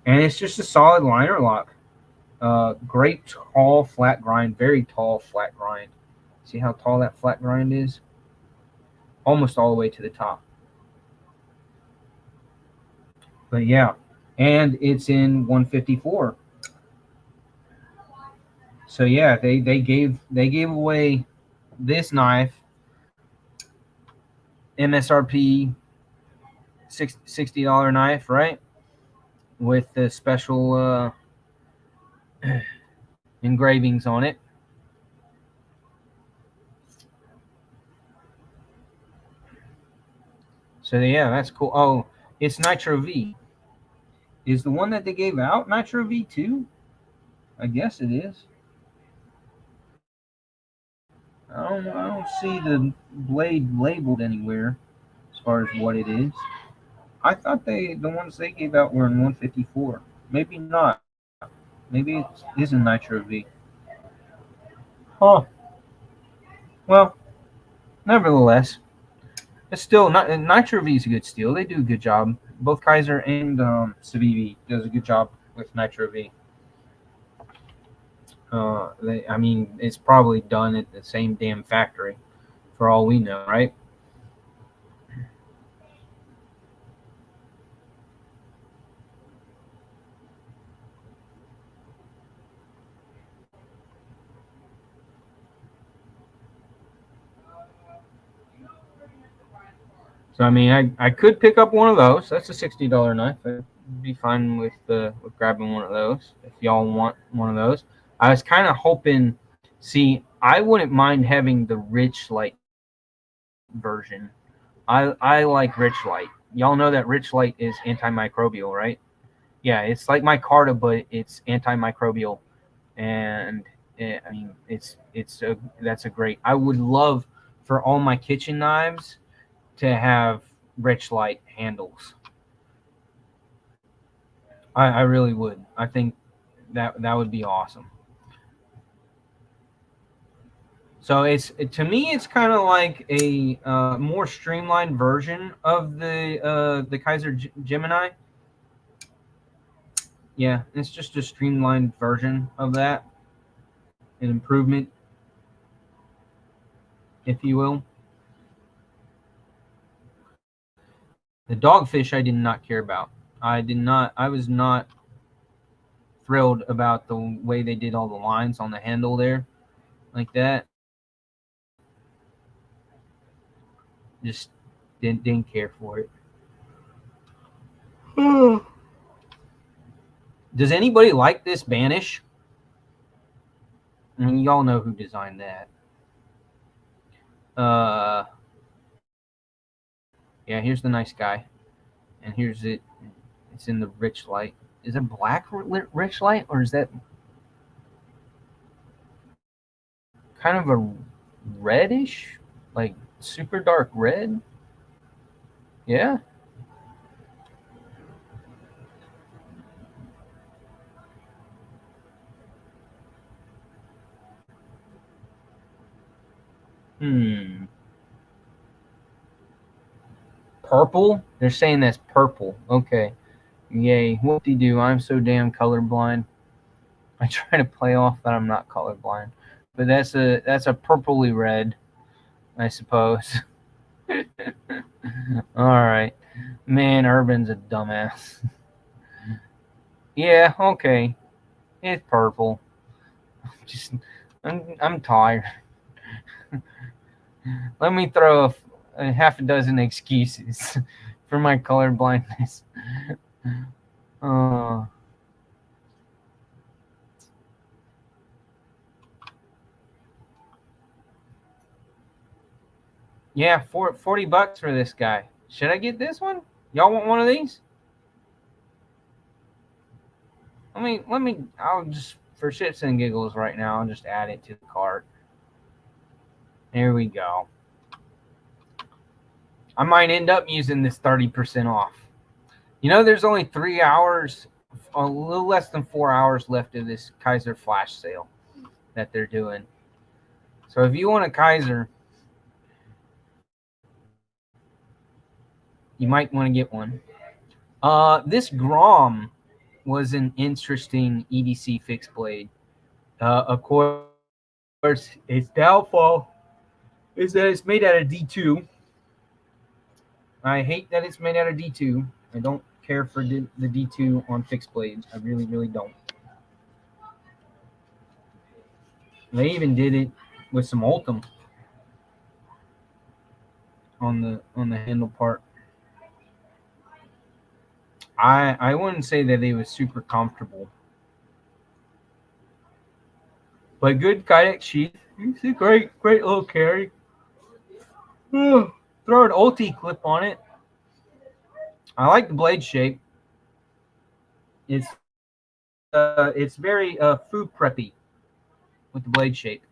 And it's just a solid liner lock. Great tall flat grind, very tall flat grind. See how tall that flat grind is? Almost all the way to the top. But yeah, and it's in 154. So yeah, they gave away this knife, MSRP $60 knife, right? With the special engravings on it. So yeah, that's cool. Oh, it's Nitro V. Is the one that they gave out Nitro V too? I guess it is. I don't see the blade labeled anywhere as far as what it is. I thought the ones they gave out were in 154. Maybe not. Maybe it isn't Nitro V. Huh. Well, nevertheless, it's still not Nitro V is a good steel. They do a good job. Both Kaiser and Civivi does a good job with Nitro V. I mean, it's probably done at the same damn factory, for all we know, right? So I mean, I could pick up one of those. That's a $60 knife. I'd be fine with grabbing one of those if y'all want one of those. I was kind of hoping. See, I wouldn't mind having the Rich Light version. I like Rich Light. Y'all know that Rich Light is antimicrobial, right? Yeah, it's like micarta, but it's antimicrobial, and I mean that's a great. I would love for all my kitchen knives to have Rich Light handles. I really would. I think that would be awesome. So to me, it's kind of like a more streamlined version of the Kaiser Gemini. Yeah, it's just a streamlined version of that, an improvement, if you will. The dogfish I did not care about. I did not. I was not thrilled about the way they did all the lines on the handle there, like that. Just didn't care for it. Does anybody like this Banish? I mean, y'all know who designed that. Yeah, here's the nice guy, and here's it. It's in the Rich Light. Is it black Rich Light, or is that kind of a reddish, like super dark red? Yeah. Hmm. Purple? They're saying that's purple. Okay. Yay. Whoop-de-doo. I'm so damn colorblind. I try to play off that I'm not colorblind. But that's a purpley red, I suppose. All right. Man, Urban's a dumbass. Yeah, okay. It's purple. Just I'm tired. Let me throw a half a dozen excuses for my color blindness. Yeah, $40 for this guy. Should I get this one? Y'all want one of these? I'll just for shits and giggles right now, I'll just add it to the cart. There we go. I might end up using this 30% off. You know, there's only 3 hours, a little less than 4 hours left of this Kaiser flash sale that they're doing. So if you want a Kaiser, you might want to get one. This Grom was an interesting EDC fixed blade. Of course, its downfall is that it's made out of D2. I hate that it's made out of D2. I don't care for the D2 on fixed blades. I really, really don't. They even did it with some Ultim on the handle part. I wouldn't say that it was super comfortable, but good Kydex sheath. It's a great little carry. Throw an ulti clip on it. I like the blade shape. It's very food preppy with the blade shape.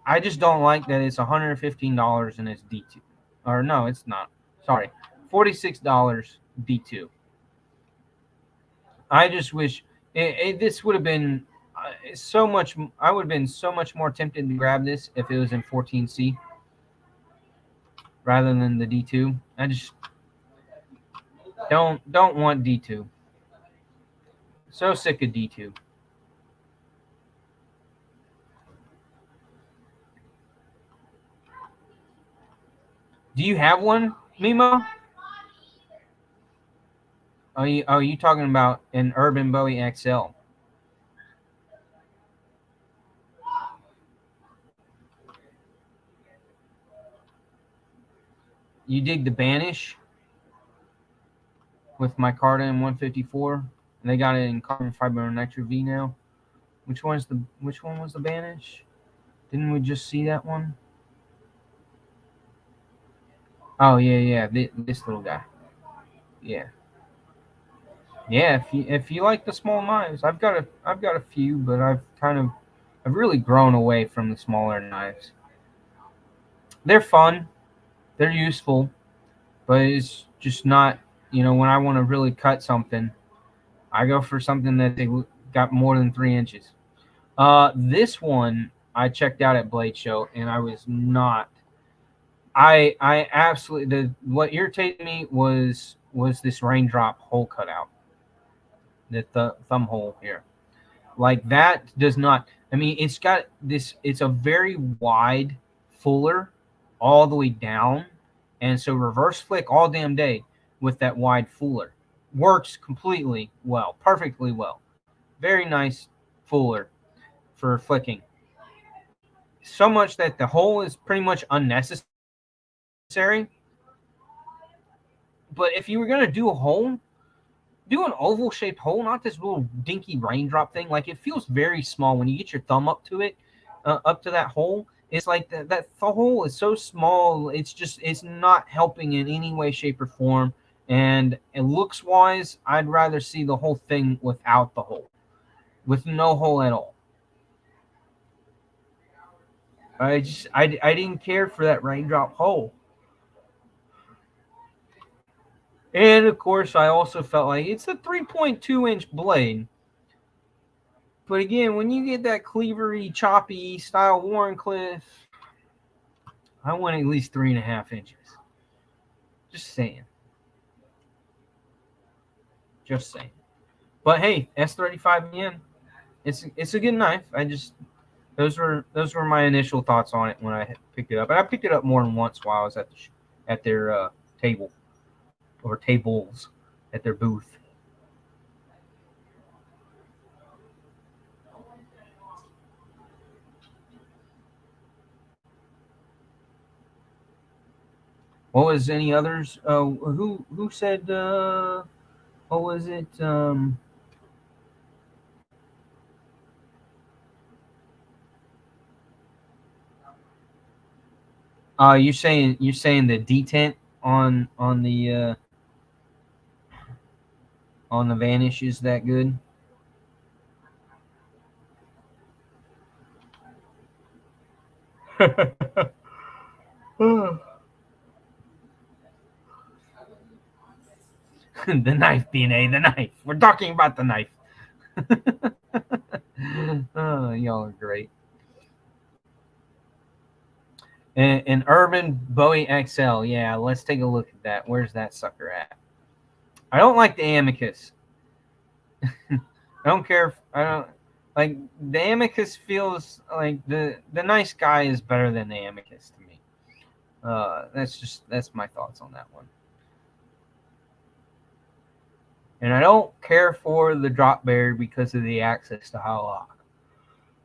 I just don't like that it's $115 and it's D2. Or no, it's not. Sorry, $46 D2. I just wish this would have been so much. I would have been so much more tempted to grab this if it was in 14C rather than the D2. I just don't want D2. So sick of D2. Do you have one, Mimo? Are you talking about an Urban Bowie XL? You dig the Banish with micarta and 154, and they got it in carbon fiber and nitro V now. Which one was the Banish? Didn't we just see that one? Oh yeah, this little guy. Yeah. If you like the small knives, I've got a few, but I've really grown away from the smaller knives. They're fun, they're useful, but it's just not, when I want to really cut something, I go for something that they got more than 3 inches. This one I checked out at Blade Show, and I was not. I absolutely what irritated me was this raindrop hole cutout, the thumb hole here. Like that does not. I mean, it's got this. It's a very wide fuller all the way down, and so reverse flick all damn day with that wide fuller works completely well, perfectly well. Very nice fuller for flicking. So much that the hole is pretty much unnecessary. But if you were gonna do a hole, do an oval shaped hole, not this little dinky raindrop thing. Like, it feels very small when you get your thumb up to it, up to that hole. It's like that the hole is so small. It's not helping in any way, shape, or form. And looks wise, I'd rather see the whole thing without the hole, with no hole at all. I didn't care for that raindrop hole. And of course, I also felt like it's a 3.2-inch blade. But again, when you get that cleavery, choppy style Warrenclyffe, I want at least 3.5 inches. Just saying. Just saying. But hey, S35 again. It's a good knife. Those were my initial thoughts on it when I picked it up, and I picked it up more than once while I was at their table or tables at their booth. What was any others? Who said? What was it? You're saying the detent on the Vanish is that good? The knife, BNA, the knife. We're talking about the knife. Oh, y'all are great. An Urban Bowie XL. Yeah, let's take a look at that. Where's that sucker at? I don't like the Amicus. I don't care if I don't like the Amicus feels like the nice guy is better than the Amicus to me. That's my thoughts on that one. And I don't care for the drop bear because of the access to high lock.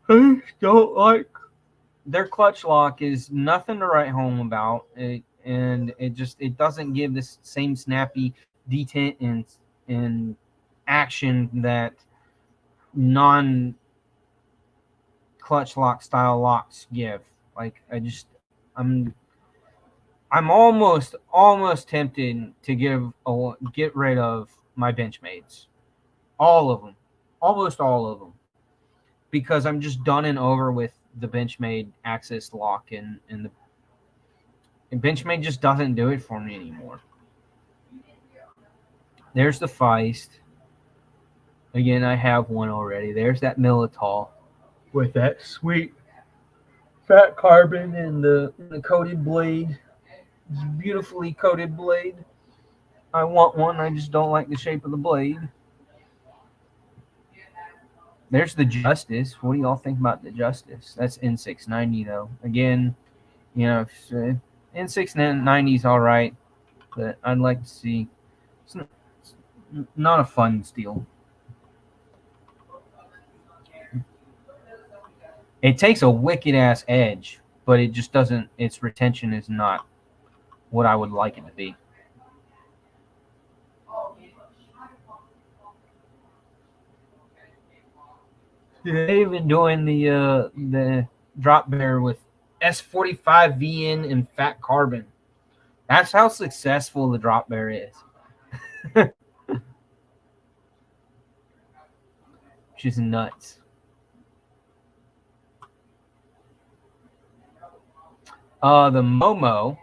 I don't like their clutch lock is nothing to write home about. And it doesn't give this same snappy detent and action that non clutch lock style locks give. Like I'm I'm almost tempted to get rid of my Benchmades, all of them, almost all of them, because I'm just done and over with the Benchmade access lock and the and Benchmade just doesn't do it for me anymore. There's the Feist. Again, I have one already. There's that Militol with that sweet fat carbon and the coated blade. It's a beautifully coated blade. I want one. I just don't like the shape of the blade. There's the Justice. What do y'all think about the Justice? That's N690 though. Again, you know, N690 is all right, but I'd like to see. It's not a fun steel. It takes a wicked ass edge, but it just doesn't. Its retention is not what I would like it to be. They've been doing the drop bear with S45 VN and fat carbon. That's how successful the drop bear is. She's nuts. The Momo,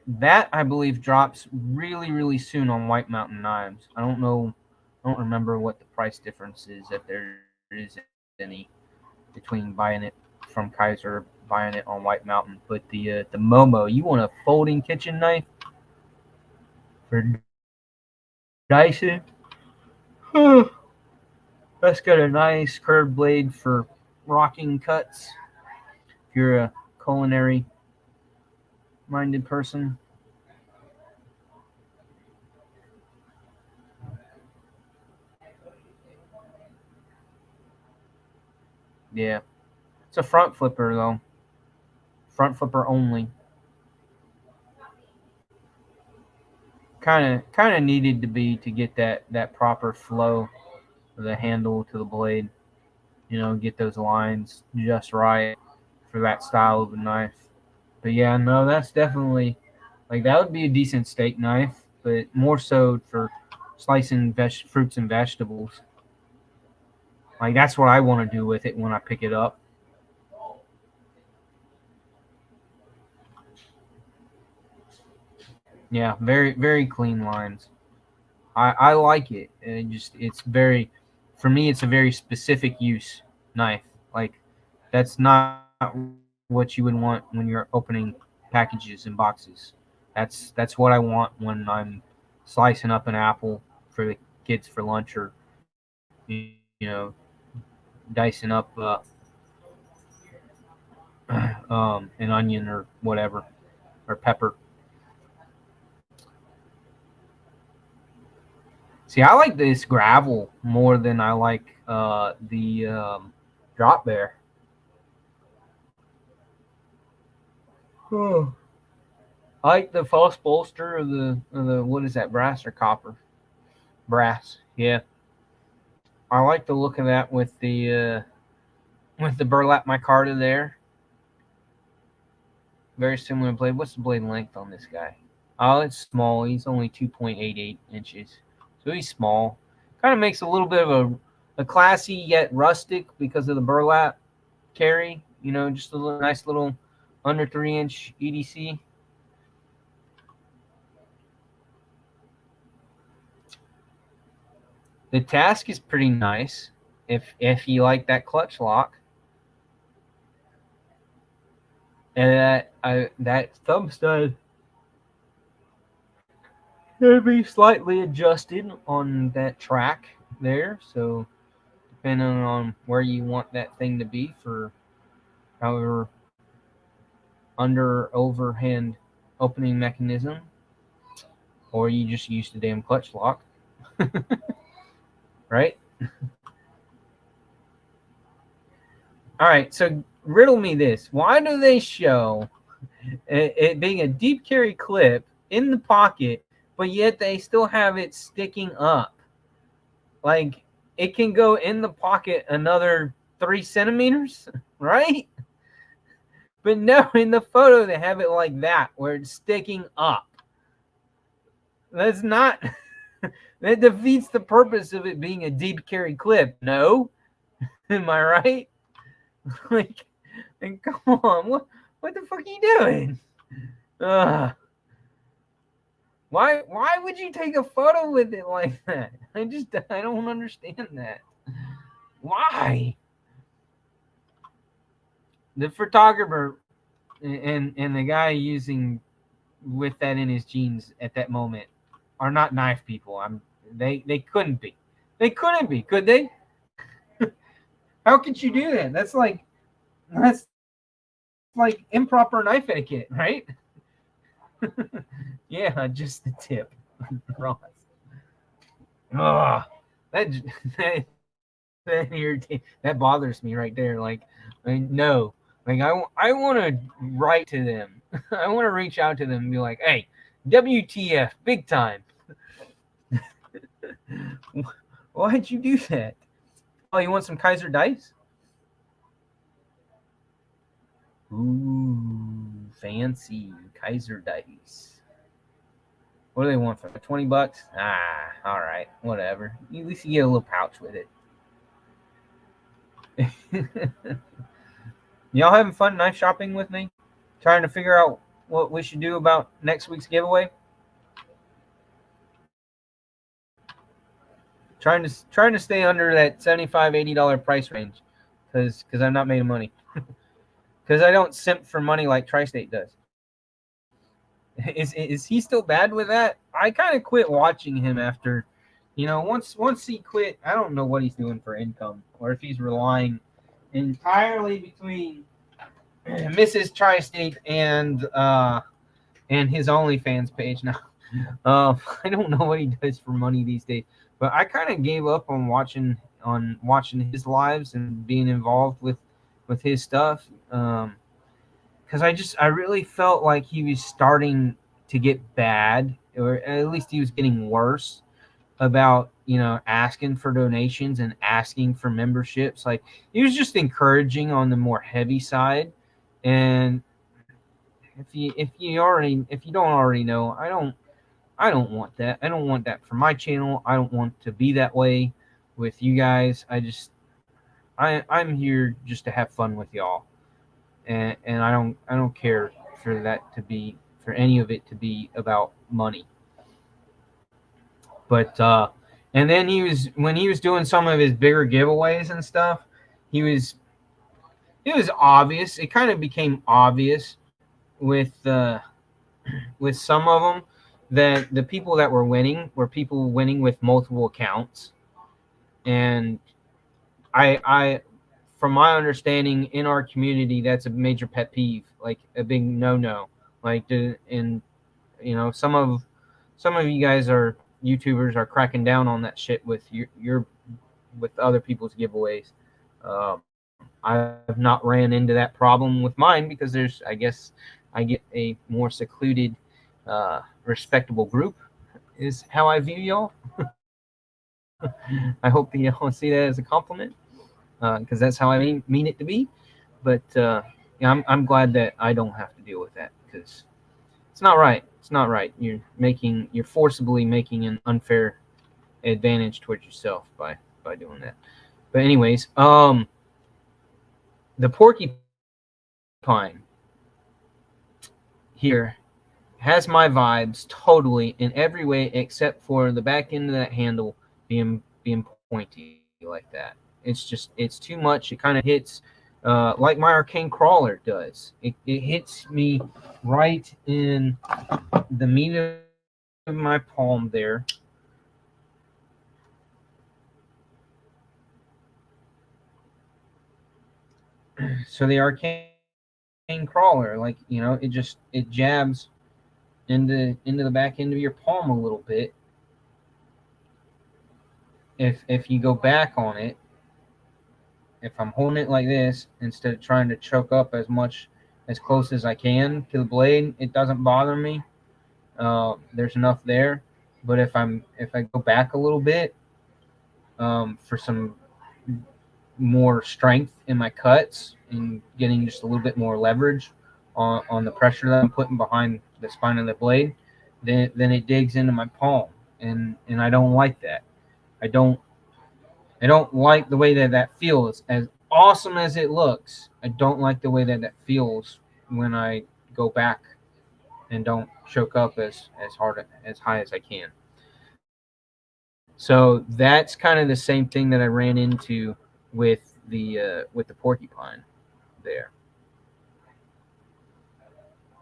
that I believe drops really soon on White Mountain knives. I don't know, I don't remember what the price difference is, if there is any, between buying it from Kaiser, buying it on White Mountain. But the Momo, you want a folding kitchen knife for Dyson? That's got a nice curved blade for rocking cuts. If you're a culinary minded person. Yeah. It's a front flipper though. Front flipper only. Kind of needed to be to get that proper flow of the handle to the blade. You know, get those lines just right for that style of a knife. But yeah, no, that's definitely like that would be a decent steak knife, but more so for slicing fruits and vegetables. Like that's what I want to do with it when I pick it up. Yeah, very clean lines. I like it. It's very, for me it's a very specific use knife. Like that's not what you would want when you're opening packages and boxes. That's what I want when I'm slicing up an apple for the kids for lunch, or you know, dicing up an onion or whatever, or pepper. See, I like this gravel more than I like the drop bear. Oh. I like the false bolster of the what is that, brass or copper? Brass. Yeah, I like the look of that with the burlap micarta there. Very similar blade. What's the blade length on this guy? Oh, it's small. He's only 2.88 inches, so he's small. Kind of makes a little bit of a classy yet rustic because of the burlap carry. Just a nice little under 3-inch EDC. The task is pretty nice if you like that clutch lock. And that thumb stud can be slightly adjusted on that track there. So depending on where you want that thing to be for however under overhand opening mechanism, or you just use the damn clutch lock. Right? All right, so riddle me this. Why do they show it being a deep carry clip in the pocket, but yet they still have it sticking up? Like, it can go in the pocket another 3 centimeters, right? But no, in the photo, they have it like that, where it's sticking up. That's not... That defeats the purpose of it being a deep carry clip. No? Am I right? Like, come on, what the fuck are you doing? Why would you take a photo with it like that? I don't understand that. Why? The photographer and the guy using with that in his jeans at that moment are not knife people. They couldn't be. They couldn't be, could they? How could you do that? That's like improper knife etiquette, right? Yeah, just the tip. Ross. Oh, that that bothers me right there. Like, no. Like, I want to write to them. I want to reach out to them and be like, hey, WTF, big time. Why'd you do that? Oh, you want some Kaiser dice? Ooh, fancy Kaiser dice. What do they want for $20? Ah, all right, whatever. At least you get a little pouch with it. Y'all having fun knife shopping with me? Trying to figure out what we should do about next week's giveaway? Trying to stay under that $75, $80 price range, because I'm not making money. Because I don't simp for money like Tri-State does. Is he still bad with that? I kind of quit watching him after, once he quit. I don't know what he's doing for income, or if he's relying entirely between Mrs. Tri-State and his OnlyFans page now. I don't know what he does for money these days, but I kind of gave up on watching his lives and being involved with his stuff. Because I really felt like he was starting to get bad, or at least he was getting worse about asking for donations and asking for memberships. Like, he was just encouraging on the more heavy side. And if you don't already know, I don't want that. I don't want that for my channel. I don't want to be that way with you guys. I'm here just to have fun with y'all. And I don't care for any of it to be about money. But and then when he was doing some of his bigger giveaways and stuff, it was obvious. It kind of became obvious with some of them that the people that were winning were people winning with multiple accounts. And I from my understanding, in our community, that's a major pet peeve, like a big no. Like, and some of you guys are YouTubers are cracking down on that shit with with other people's giveaways. I've not ran into that problem with mine because I guess I get a more secluded, respectable group, is how I view y'all. I hope that y'all see that as a compliment, because that's how I mean it to be. But I'm glad that I don't have to deal with that, because it's not right. It's not right. You're forcibly making an unfair advantage towards yourself by doing that. But anyways, the porcupine here has my vibes totally in every way except for the back end of that handle being pointy like that. It's too much. It kind of hits like my arcane crawler does. It hits me right in the meat of my palm there. So the arcane crawler, like, it jabs into the back end of your palm a little bit. If you go back on it, if I'm holding it like this instead of trying to choke up as close as I can to the blade, it doesn't bother me. There's enough there. But if I go back a little bit, for some more strength in my cuts and getting just a little bit more leverage on the pressure that I'm putting behind the spine of the blade, then it digs into my palm, and I don't like that. I don't I don't like the way that feels. As awesome as it looks, I don't like the way that feels when I go back and don't choke up as hard as high as I can. So that's kind of the same thing that I ran into with the porcupine there.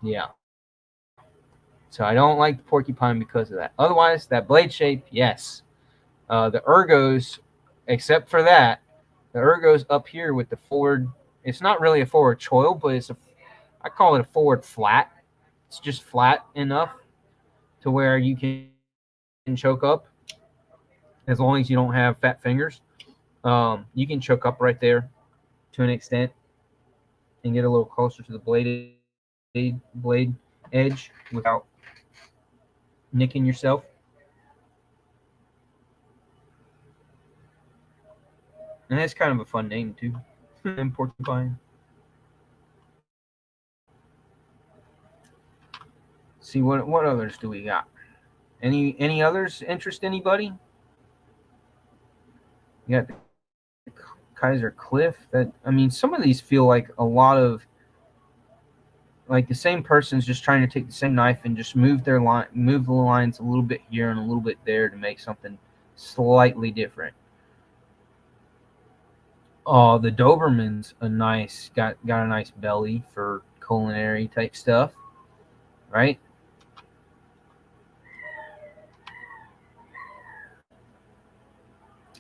Yeah. So I don't like the porcupine because of that. Otherwise, that blade shape, yes. The ergos, except for that, the ergos up here with the forward. It's not really a forward choil, but I call it a forward flat. It's just flat enough to where you can choke up as long as you don't have fat fingers. You can choke up right there to an extent and get a little closer to the blade edge without nicking yourself. And that's kind of a fun name too. And porcupine. See what others do we got? Any others interest anybody? You got the Kaiser Cliff. Some of these feel like a lot of, like, the same person's just trying to take the same knife and just move the lines a little bit here and a little bit there to make something slightly different. Oh, the Doberman's got a nice belly for culinary type stuff, right?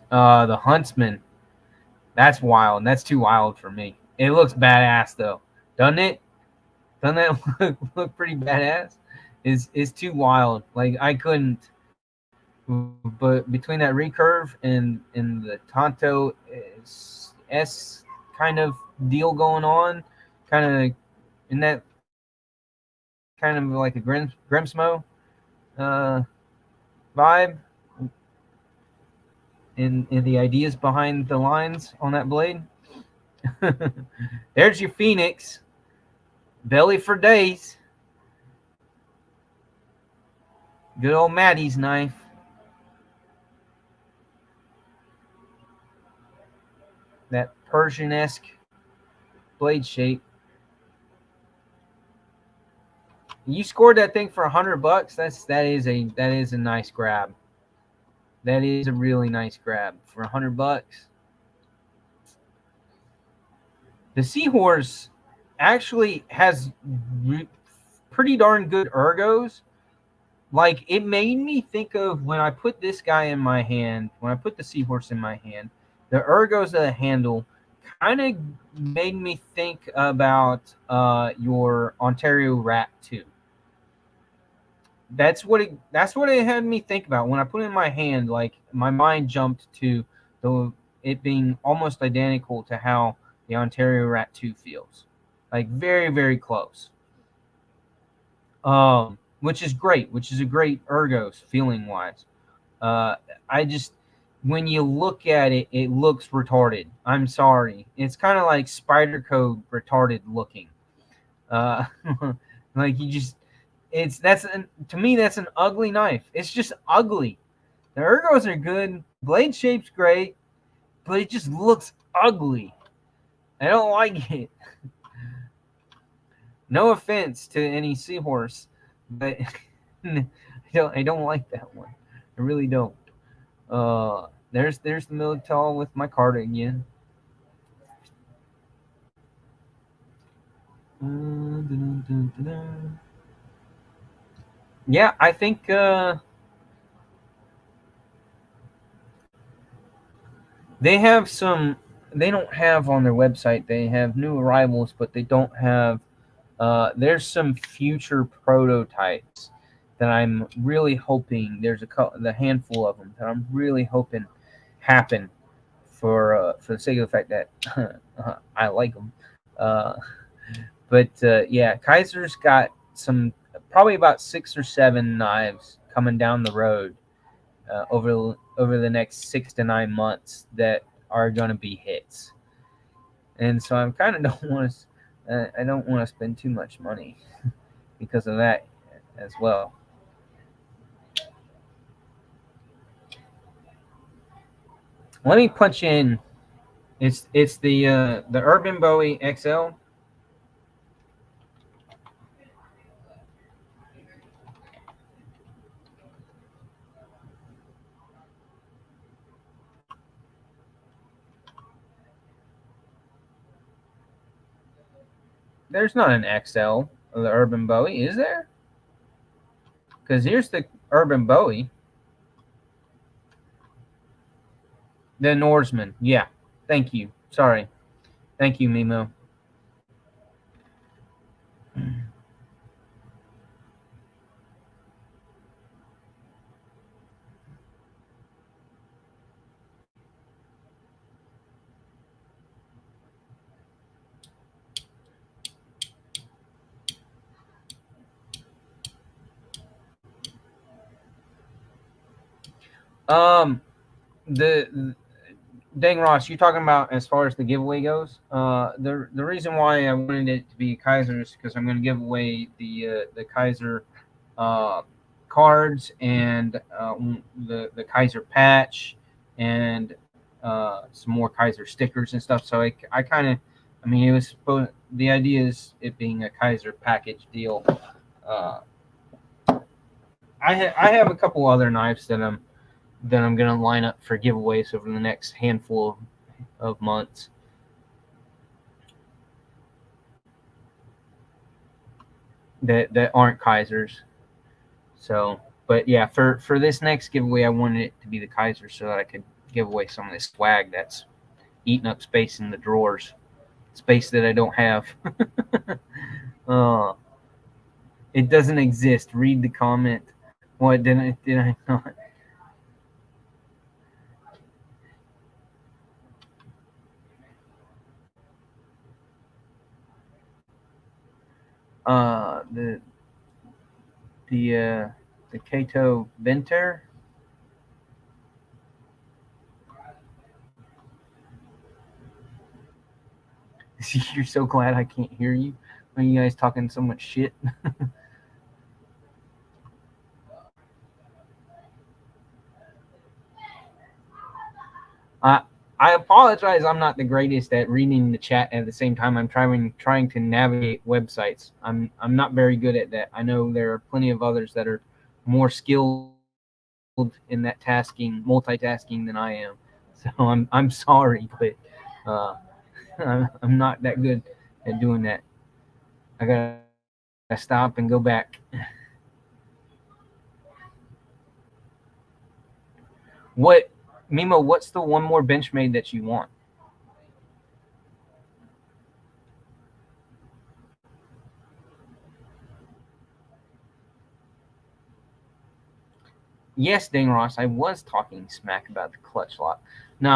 The Huntsman, that's wild. That's too wild for me. It looks badass though, doesn't it? Doesn't that look pretty badass? Is too wild. Like, I couldn't. But between that recurve and the Tonto S kind of deal going on, kind of in that kind of like a Grimsmo vibe, in the ideas behind the lines on that blade. There's your Phoenix, belly for days. Good old Maddie's knife. That Persian-esque blade shape. You scored that thing for $100. That is a nice grab. That is a really nice grab for $100. The Seahorse actually has pretty darn good ergos. Like, it made me think of when I put this guy in my hand, when I put the Seahorse in my hand, the ergos of the handle kind of made me think about your Ontario Rat 2. That's what it had me think about when I put it in my hand. Like, my mind jumped to it being almost identical to how the Ontario Rat 2 feels, like very, very close. Which is great, which is a great ergos feeling wise. I just, when you look at it, it looks retarded. I'm sorry, it's kind of like Spider Code retarded looking. Like, you just, to me that's an ugly knife. It's just ugly. The ergos are good. Blade shape's great. but it just looks ugly. I don't like it. No offense to any seahorse, but I don't like that one. I really don't. There's the Militall with my card again. Yeah, I think they have some. They don't have on their website. They have new arrivals, but they don't have. There's some future prototypes that I'm really hoping. There's the handful of them that I'm really hoping happen for the sake of the fact that I like them. Uh, but yeah, Kaiser's got some probably about 6 or 7 knives coming down the road over the next 6 to 9 months that are going to be hits. And so I'm kind of don't want to. I don't want to spend too much money because of that as well. Let me punch in. It's the Urban Bowie XL. There's not an XL of the Urban Bowie, is there? Because here's the Urban Bowie, the Norseman. Yeah, thank you. Sorry, thank you, Mimo. Um, the Dang Ross, you talking about as far as the giveaway goes? The reason why I wanted it to be Kaiser is because I'm going to give away the Kaiser uh, cards and the Kaiser patch and some more Kaiser stickers and stuff. So I kind of, I mean, it was supposed. The idea is it being a Kaiser package deal. Uh, I have a couple other knives that I'm going to line up for giveaways over the next handful of months. That aren't Kaisers. So, but yeah, for this next giveaway, I wanted it to be the Kaiser so that I could give away some of this swag that's eating up space in the drawers, space that I don't have. uh, it doesn't exist. Read the comment. What did I not? The the uh, the Kato Venter. You're so glad I can't hear you when you guys talking so much shit. I I apologize. I'm not the greatest at reading the chat at the same time. I'm trying to navigate websites. I'm not very good at that. I know there are plenty of others that are more skilled in that multitasking than I am. So I'm sorry, but uh, I'm not that good at doing that. I gotta stop and go back. What Mimo? What's the one more Benchmade that you want? Yes, Dang Ross, I was talking smack about the clutch lock. No,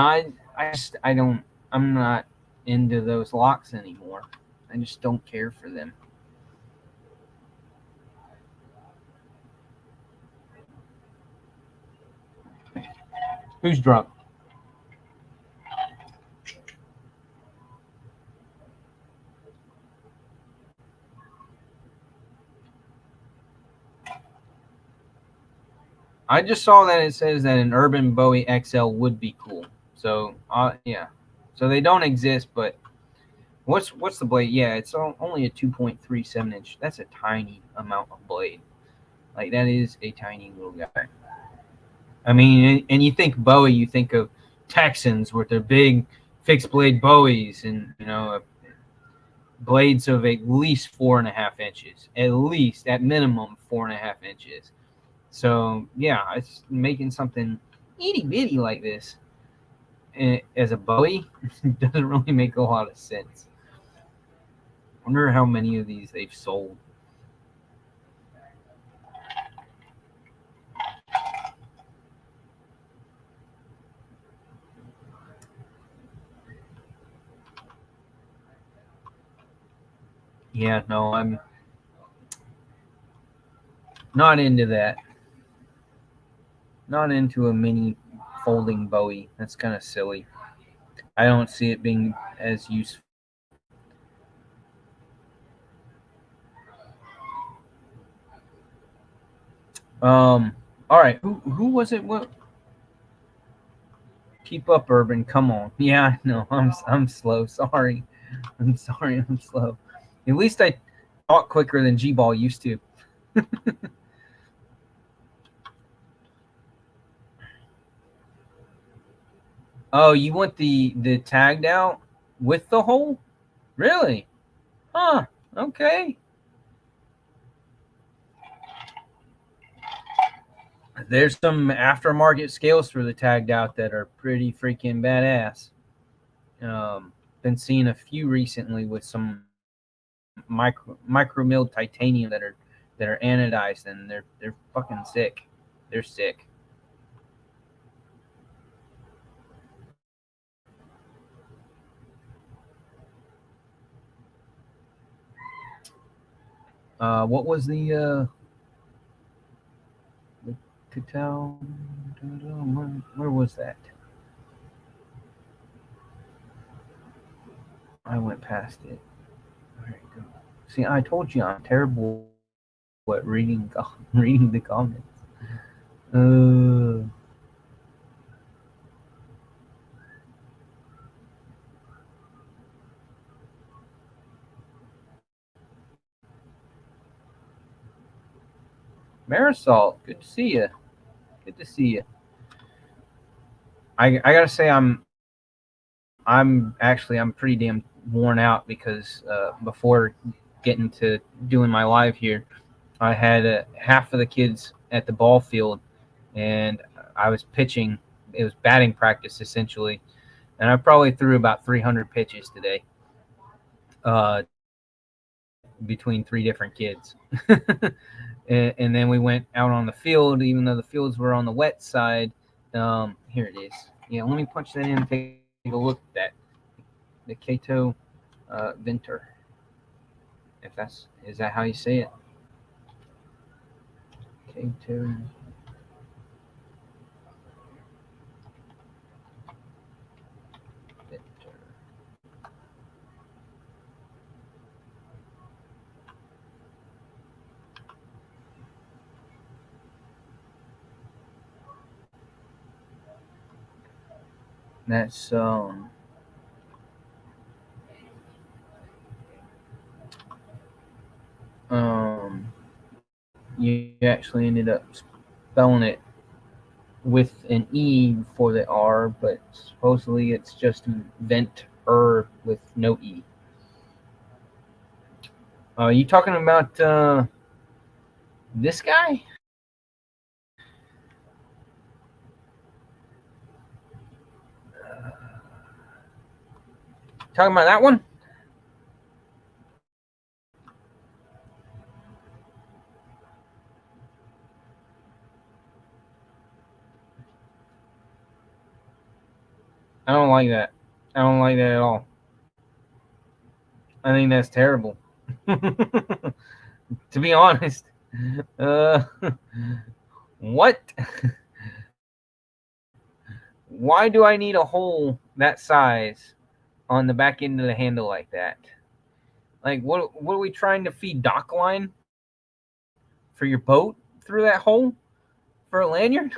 I don't. I'm not into those locks anymore. I just don't care for them. Who's drunk? I just saw that it says that an Urban Bowie XL would be cool. So yeah, so they don't exist. But what's the blade? Yeah, it's only a 2.37 inch. That's a tiny amount of blade. Like that is a tiny little guy. I mean, and you think Bowie, you think of Texans with their big fixed blade Bowies, and blades of at least 4.5 inches, at least at minimum 4.5 inches. So yeah, it's making something itty bitty like this as a Bowie doesn't really make a lot of sense. I wonder how many of these they've sold. Yeah, no, I'm not into that. Not into a mini folding Bowie. That's kind of silly. I don't see it being as useful. All right. Who was it? What? Keep up, Urban. Come on. Yeah, no, I'm slow. Sorry. I'm sorry. I'm slow. At least I talk quicker than G Ball used to. Oh, you want the tagged out with the hole? Really? Huh. Okay. There's some aftermarket scales for the tagged out that are pretty freaking badass. Been seeing a few recently with some micro milled titanium that are anodized, and they're fucking sick. They're sick. What was the Catal? Where was that? I went past it. There you go. See, I told you I'm terrible at reading the comments. Uh, Marisol, good to see you. Good to see you. I gotta say I'm pretty damn worn out because before getting to doing my live here, I had half of the kids at the ball field, and I was pitching. It was batting practice essentially, and I probably threw about 300 pitches today, uh, between three different kids. And then we went out on the field, even though the fields were on the wet side. Here it is. Yeah, let me punch that in and take a look at that. The Cato Venter. If is that how you say it? Cato Venter. That's um you actually ended up spelling it with an E for the R, but supposedly it's just Venter with no E. You talking about this guy? Talking about that one? I don't like that. I don't like that at all. I think that's terrible. To be honest. Uh, what? Why do I need a hole that size on the back end of the handle like that? Like, what are we trying to feed dock line for your boat through that hole for a lanyard?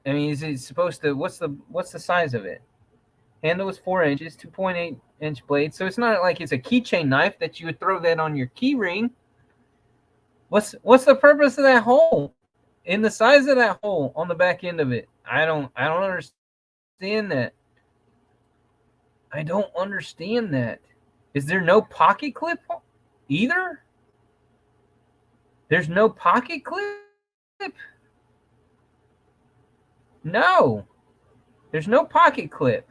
I mean, is it supposed to? What's the size of it? Handle is 4 inches, 2.8-inch blade. So it's not like it's a keychain knife that you would throw that on your key ring. What's the purpose of that hole? In the size of that hole on the back end of it. I don't understand that. I don't understand that. Is there no pocket clip either? There's no pocket clip? No. There's no pocket clip.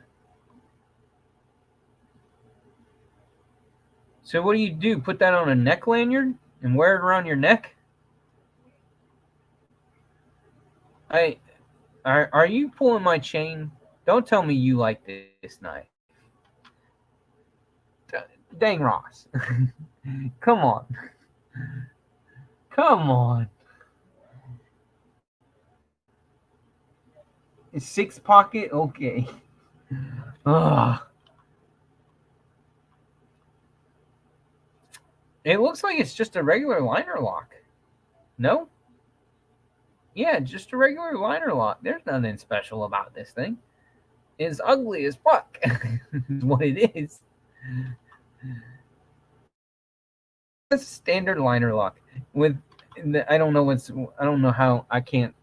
So what do? Put that on a neck lanyard and wear it around your neck? Are you pulling my chain? Don't tell me you like this knife. Dang, Ross. Come on. Come on. 6 pocket? Okay. Ugh. It looks like it's just a regular liner lock. No? Yeah, just a regular liner lock. There's nothing special about this thing. It's ugly as fuck. Is what it is. It's a standard liner lock with I don't know how I can't.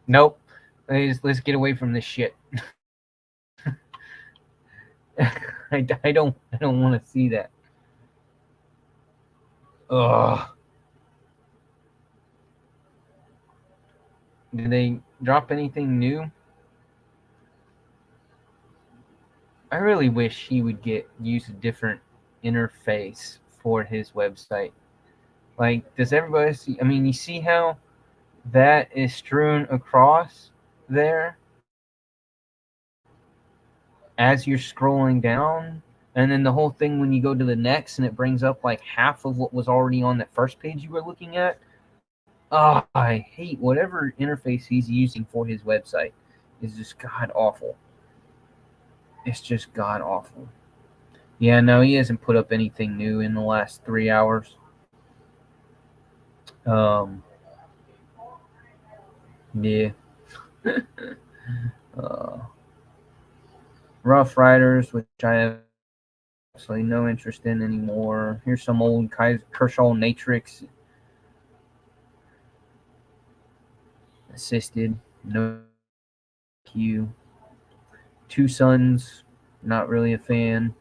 Nope. Let's get away from this shit. I don't want to see that. Ugh. Did they drop anything new? I really wish he would use a different interface for his website. Like, does everybody see? I mean, you see how that is strewn across there as you're scrolling down, and then the whole thing when you go to the next and it brings up like half of what was already on that first page you were looking at. Oh, I hate whatever interface he's using for his website. It's just god awful. It's just god awful. Yeah, no, he hasn't put up anything new in the last 3 hours. Yeah. Rough Riders, which I have absolutely no interest in anymore. Here's some old Kershaw Natrix assisted. No Q. Two Sons, not really a fan.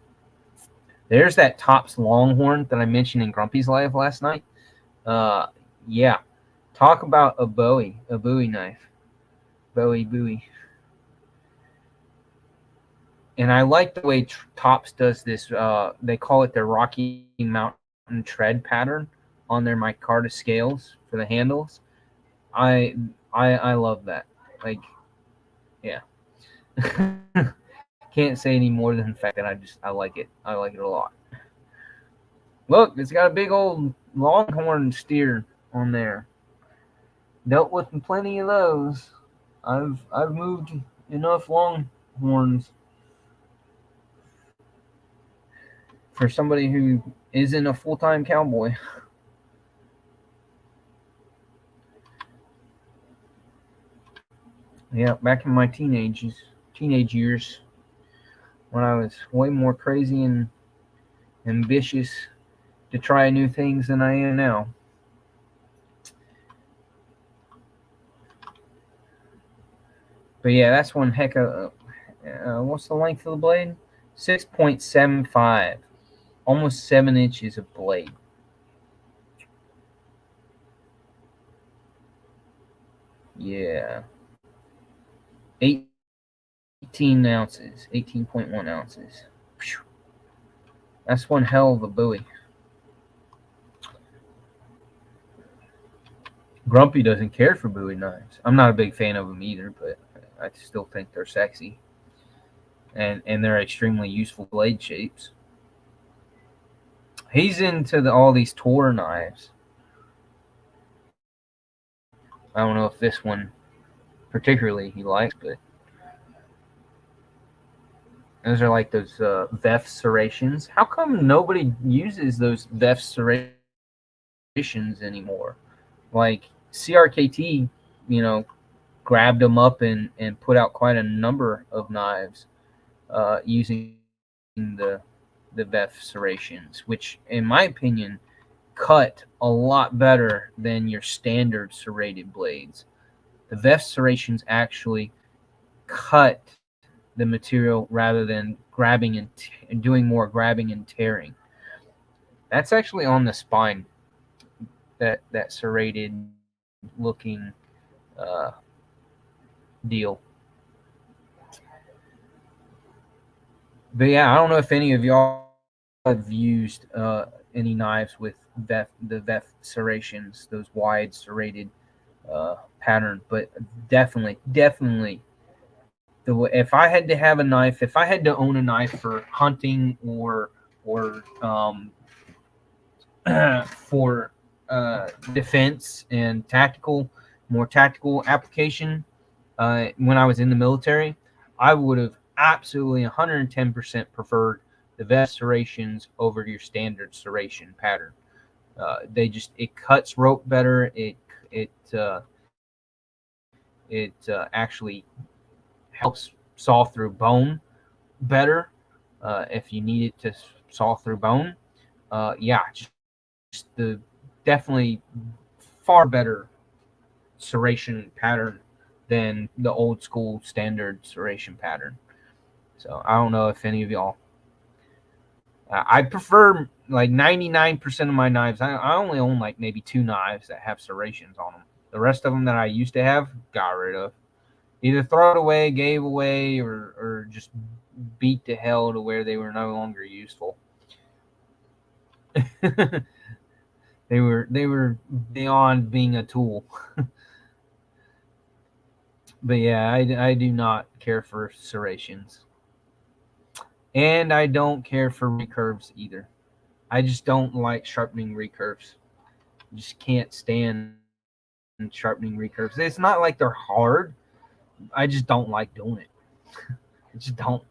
There's that Tops Longhorn that I mentioned in Grumpy's Live last night. Yeah. Talk about a Bowie knife. Bowie. And I like the way Tops does this. They call it their Rocky Mountain tread pattern on their micarta scales for the handles. I love that. Like, yeah. Can't say any more than the fact that I like it. I like it a lot. Look, it's got a big old longhorn steer on there. Dealt with plenty of those. I've moved enough longhorns for somebody who isn't a full-time cowboy. Yeah, back in my teenage years, when I was way more crazy and ambitious to try new things than I am now. But yeah, that's one heck of. What's the length of the blade? 6.75, almost 7 inches of blade. Yeah. 18 ounces, 18.1 ounces. That's one hell of a Bowie. Grumpy doesn't care for Bowie knives. I'm not a big fan of them either, but I still think they're sexy. And they're extremely useful blade shapes. He's into all these Tor knives. I don't know if this one particularly he likes, but those are like those Vef serrations. How come nobody uses those Vef serrations anymore? Like CRKT, grabbed them up and put out quite a number of knives using the VEF serrations, which in my opinion cut a lot better than your standard serrated blades. The VEF serrations actually cut the material rather than grabbing and doing more grabbing and tearing. That's actually on the spine, that serrated looking uh, deal. But yeah, I don't know if any of y'all have used any knives with the VEF serrations, those wide serrated pattern, but definitely if I had to have a knife, if I had to own a knife for hunting or for defense and more tactical application, when I was in the military, I would have absolutely 110% preferred the VEF serrations over your standard serration pattern. It cuts rope better. It actually helps saw through bone better if you need it to saw through bone. Yeah, just the definitely far better serration pattern than the old school standard serration pattern. So I don't know if any of y'all. I prefer like 99% of my knives. I only own like maybe 2 knives that have serrations on them. The rest of them that I used to have, got rid of. Either throw it away, gave away, or just beat to hell to where they were no longer useful. They were beyond being a tool. But yeah, I do not care for serrations. And I don't care for recurves either. I just don't like sharpening recurves. Just can't stand sharpening recurves. It's not like they're hard. I just don't like doing it. I just don't.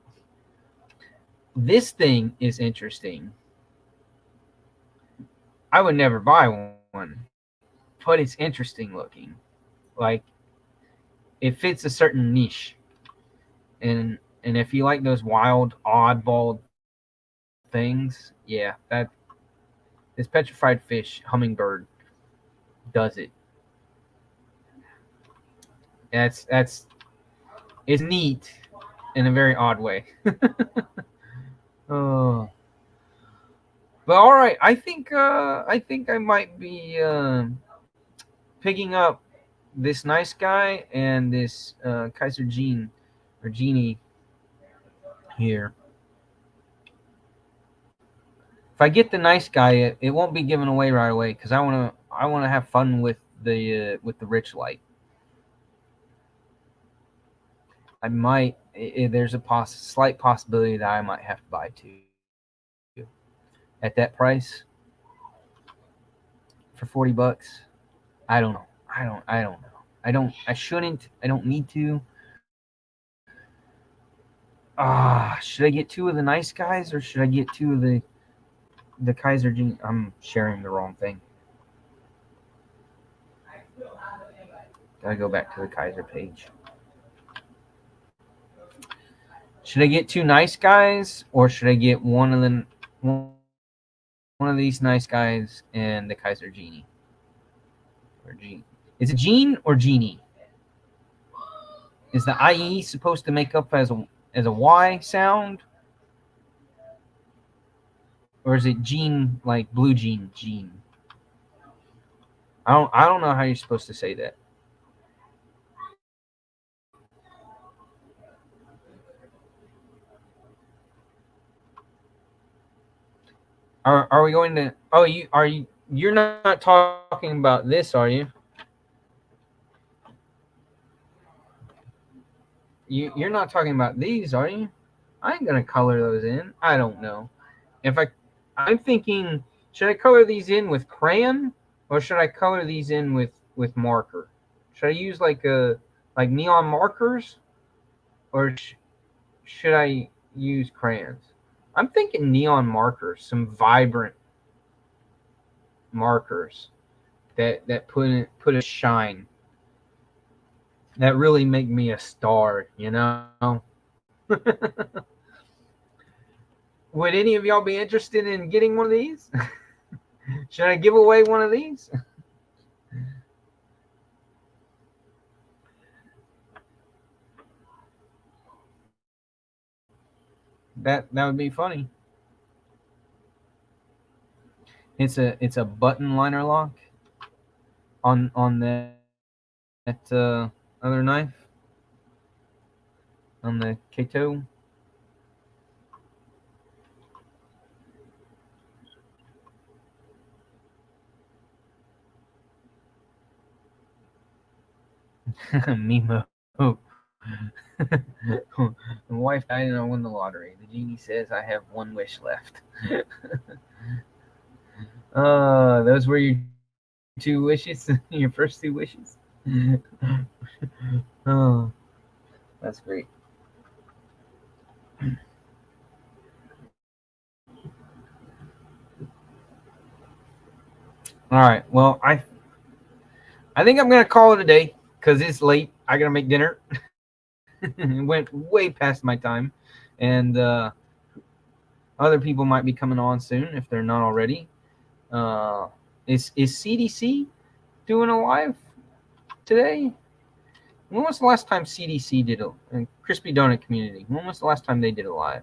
This thing is interesting. I would never buy one, but it's interesting looking. Like it fits a certain niche. And if you like those wild, oddball things, yeah, this petrified fish hummingbird does it. That's it's neat in a very odd way. Oh, but all right, I think I might be picking up this nice guy and this Kaiser Jean or Genie here. If I get the nice guy, it won't be given away right away because I wanna have fun with the rich light. I might. There's a slight possibility that I might have to buy 2 at that price for $40. I don't know. I don't know. I shouldn't. I don't need to. Should I get 2 of the nice guys or should I get 2 of the Kaiser Jean? I'm sharing the wrong thing. Gotta go back to the Kaiser page. Should I get 2 nice guys or should I get one of these nice guys and the Kaiser Genie? Or Gene? Is it Gene or Genie? Is the IE supposed to make up as a Y sound? Or is it Gene like blue jean Gene? I don't know how you're supposed to say that. Are we going to? Oh, you're not talking about this, are you? You're not talking about these, are you? I ain't gonna color those in. I don't know. If I'm thinking, should I color these in with crayon or should I color these in with marker? Should I use like neon markers or should I use crayons? I'm thinking neon markers, some vibrant markers that put a shine. that really make me a star, you know. Would any of y'all be interested in getting one of these? Should I give away one of these? That would be funny. It's a button liner lock on that other knife on the Kato. Mimo. My wife died and I won the lottery. The genie says I have one wish left. Those were your two wishes? Your first two wishes? Oh, that's great. All right. Well, I think I'm gonna call it a day because it's late. I gotta make dinner. It went way past my time, and other people might be coming on soon if they're not already. Uh, is CDC doing a live today? When was the last time CDC did a Crispy Donut Community? When was the last time they did a live?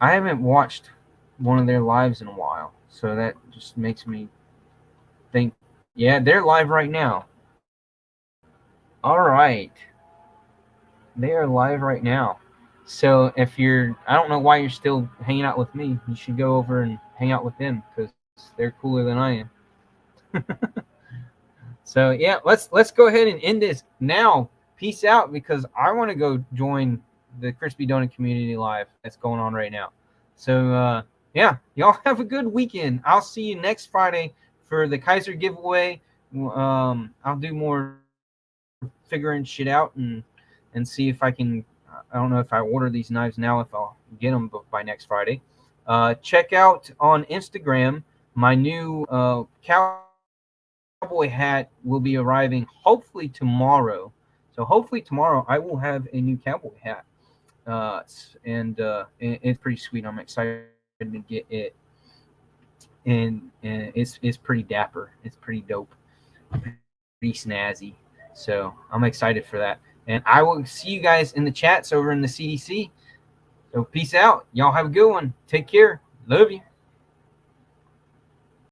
I haven't watched one of their lives in a while, so that just makes me think. Yeah, they're live right now. All right, they are live right now. So if you're, I don't know why you're still hanging out with me. You should go over and hang out with them because they're cooler than I am. So yeah, let's go ahead and end this now. Peace out because I want to go join the Crispy Donut Community Live that's going on right now. So yeah, y'all have a good weekend. I'll see you next Friday for the Kaiser giveaway. I'll do more figuring shit out and see if I can. I don't know if I order these knives now, if I'll get them by next Friday. Check out on Instagram my new cowboy hat will be arriving hopefully tomorrow. So hopefully tomorrow I will have a new cowboy hat, and it's pretty sweet. I'm excited to get it, and it's pretty dapper. It's pretty dope, pretty snazzy. So I'm excited for that. And I will see you guys in the chats over in the CDC. So peace out. Y'all have a good one. Take care. Love you.